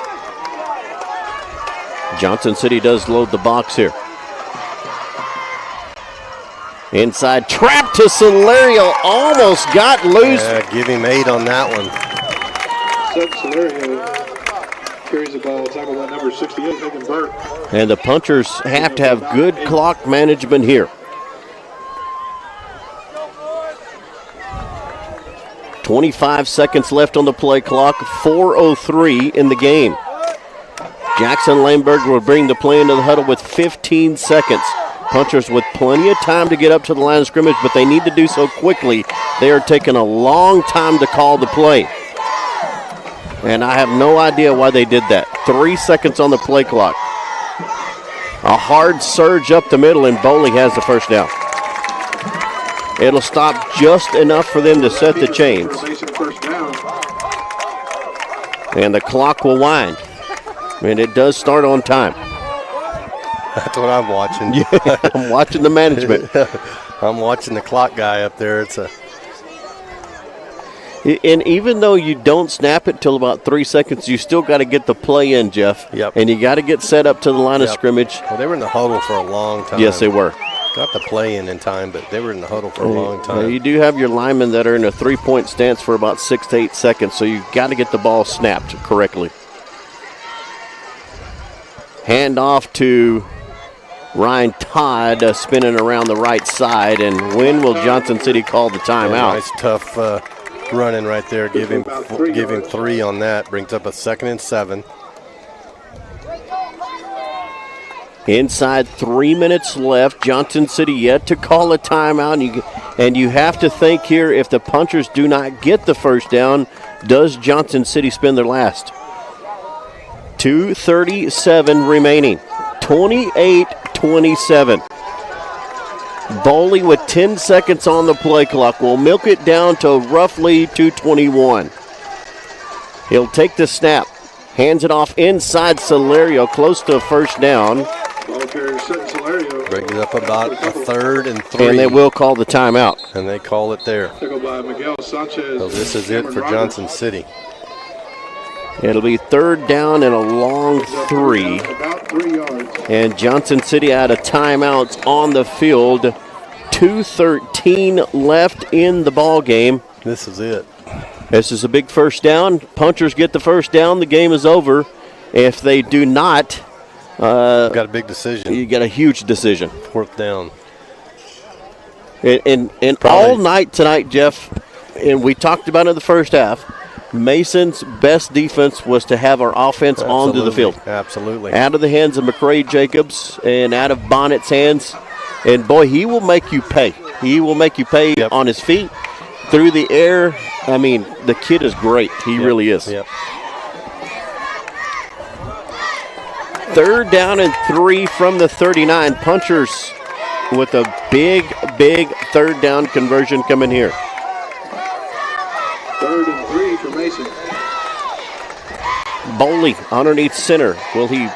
Johnson City does load the box here. Inside trap to Solario. Almost got loose. Yeah, give him 8 on that one. Seth Solario carries the ball, tackle by number 68, Hagen Burke. And the punchers have to have good clock management here. 25 seconds left on the play clock, 4:03 in the game. Jackson Laneberg will bring the play into the huddle with 15 seconds. Punchers with plenty of time to get up to the line of scrimmage, but they need to do so quickly. They are taking a long time to call the play. And I have no idea why they did that. 3 seconds on the play clock. A hard surge up the middle, and Boley has the first down. It'll stop just enough for them to set the chains. And the clock will wind. And it does start on time. That's what I'm watching. Yeah, I'm watching the management. I'm watching the clock guy up there. And even though you don't snap it till about 3 seconds, you still got to get the play in, Jeff. Yep. And you got to get set up to the line of scrimmage. Well, they were in the huddle for a long time. Yes, they were. Got the play in time, but they were in the huddle for a long time. You do have your linemen that are in a 3-point stance for about 6 to 8 seconds, so you've got to get the ball snapped correctly. Hand off to Ryan Todd, spinning around the right side. And when will Johnson City call the timeout? Nice, tough running right there. Give him 3 on that. Brings up a 2nd and 7. Inside 3 minutes left. Johnson City yet to call a timeout. And you have to think here, if the Punchers do not get the first down, does Johnson City spend their last? 2:37 remaining. 28-27. Boley with 10 seconds on the play clock will milk it down to roughly 2:21. He'll take the snap, hands it off inside Salerio, close to a first down. Brings it up about a 3rd and 3. And they will call the timeout. And they call it there. So this is it for Johnson City. It'll be 3rd down and a long 3. And Johnson City out of timeouts on the field. 2:13 left in the ball game. This is it. This is a big first down. Punchers get the first down. The game is over. If they do not, got a big decision. You got a huge decision. 4th down. And all night tonight, Jeff, and we talked about it in the first half, Mason's best defense was to have our offense onto the field. Absolutely. Out of the hands of McCray Jacobs and out of Bonnet's hands. And, boy, he will make you pay. He will make you pay on his feet, through the air. I mean, the kid is great. He really is. Yep. 3rd down and 3 from the 39. Punchers with a big 3rd down conversion coming here. 3rd and 3 for Mason. Boley underneath center. Will he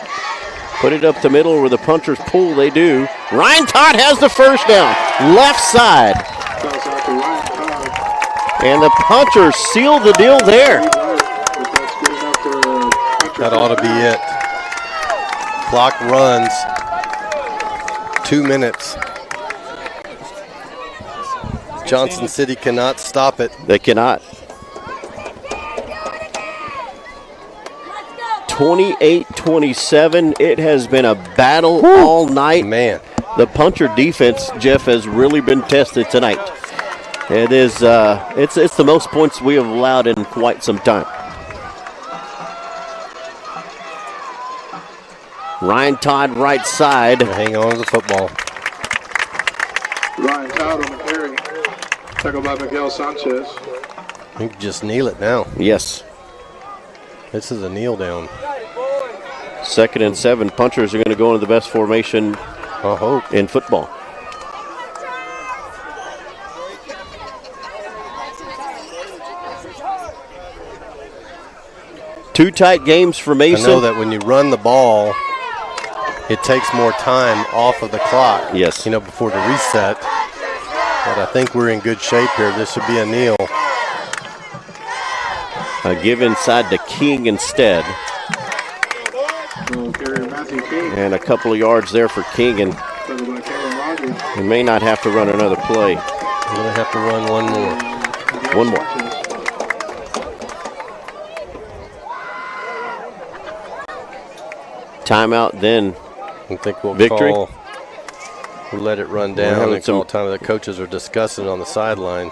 put it up the middle where the Punchers pull? They do. Ryan Todd has the first down. Left side. And the Punchers seal the deal there. That ought to be it. Clock runs. 2 minutes. Johnson City cannot stop it. They cannot. 28-27. It has been a battle all night. Man. The Puncher defense, Jeff, has really been tested tonight. It is it's the most points we have allowed in quite some time. Ryan Todd right side. Hang on to the football. Ryan Todd on the carry. Tackled by Miguel Sanchez. You can just kneel it now. Yes. This is a kneel down. 2nd and 7. Punchers are going to go into the best formation in football. Two tight games for Mason. I know that when you run the ball, it takes more time off of the clock. Yes. You know, before the reset. But I think we're in good shape here. This should be a kneel. A give inside to King instead. And a couple of yards there for King. And he may not have to run another play. We're going to have to run one more. One more. Timeout then. I think we'll victory. We'll let it run down and call time. The coaches are discussing on the sideline.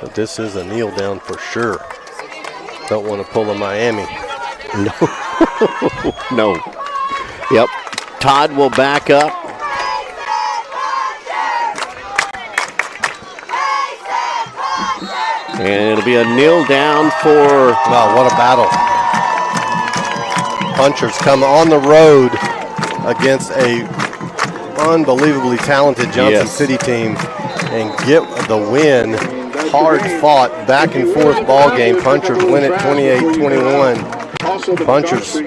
But this is a kneel down for sure. Don't want to pull a Miami. No. No. Yep. Todd will back up. And it'll be a kneel down for... Wow, what a battle. Punchers come on the road against a unbelievably talented Johnson City team and get the win. Hard fought, back and forth ball game. Punchers win it 28-21. Punchers,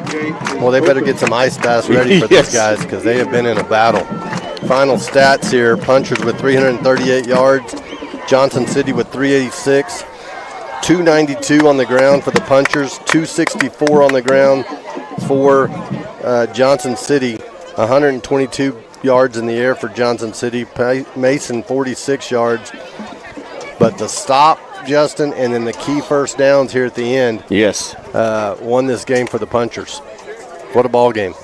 well, they better get some ice baths ready for these guys because they have been in a battle. Final stats here, Punchers with 338 yards, Johnson City with 386, 292 on the ground for the Punchers, 264 on the ground for Johnson City, 122 yards in the air for Johnson City, Mason 46 yards. But the stop, Justin, and then the key first downs here at the end. Yes. Won this game for the Punchers. What a ball game.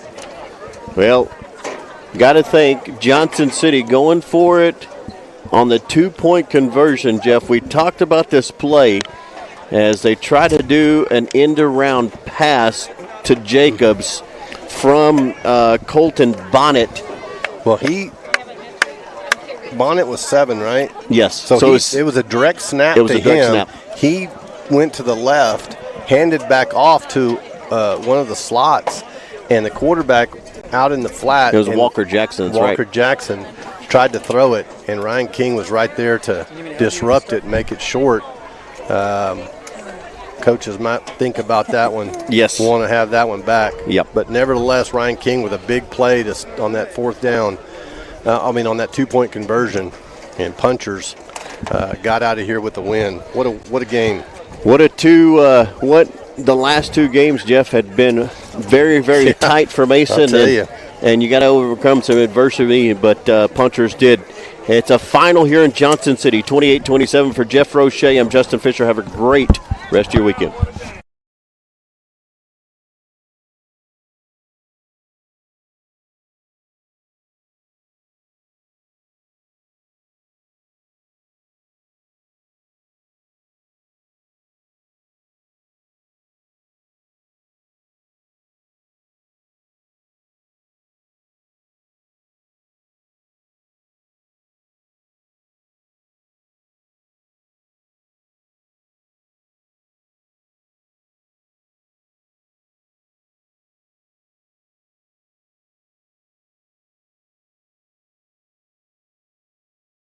Well, got to think Johnson City going for it on the 2-point conversion, Jeff. We talked about this play as they try to do an end-around pass to Jacobs from Colton Bonnet. Well, Bonnet was 7, right? Yes. So it was a direct snap to him. He went to the left, handed back off to one of the slots, and the quarterback out in the flat. It was Walker Jackson. Walker Jackson tried to throw it, and Ryan King was right there to disrupt it and make it short. Coaches might think about that one. Yes. Want to have that one back. Yep. But nevertheless, Ryan King with a big play on that fourth down. On that 2-point conversion, and Punchers got out of here with the win. What a game! What the last 2 games, Jeff, had been very, very tight for Mason. I'll tell you. And you got to overcome some adversity, but Punchers did. It's a final here in Johnson City, 28-27 for Jeff Roche. I'm Justin Fisher. Have a great rest of your weekend.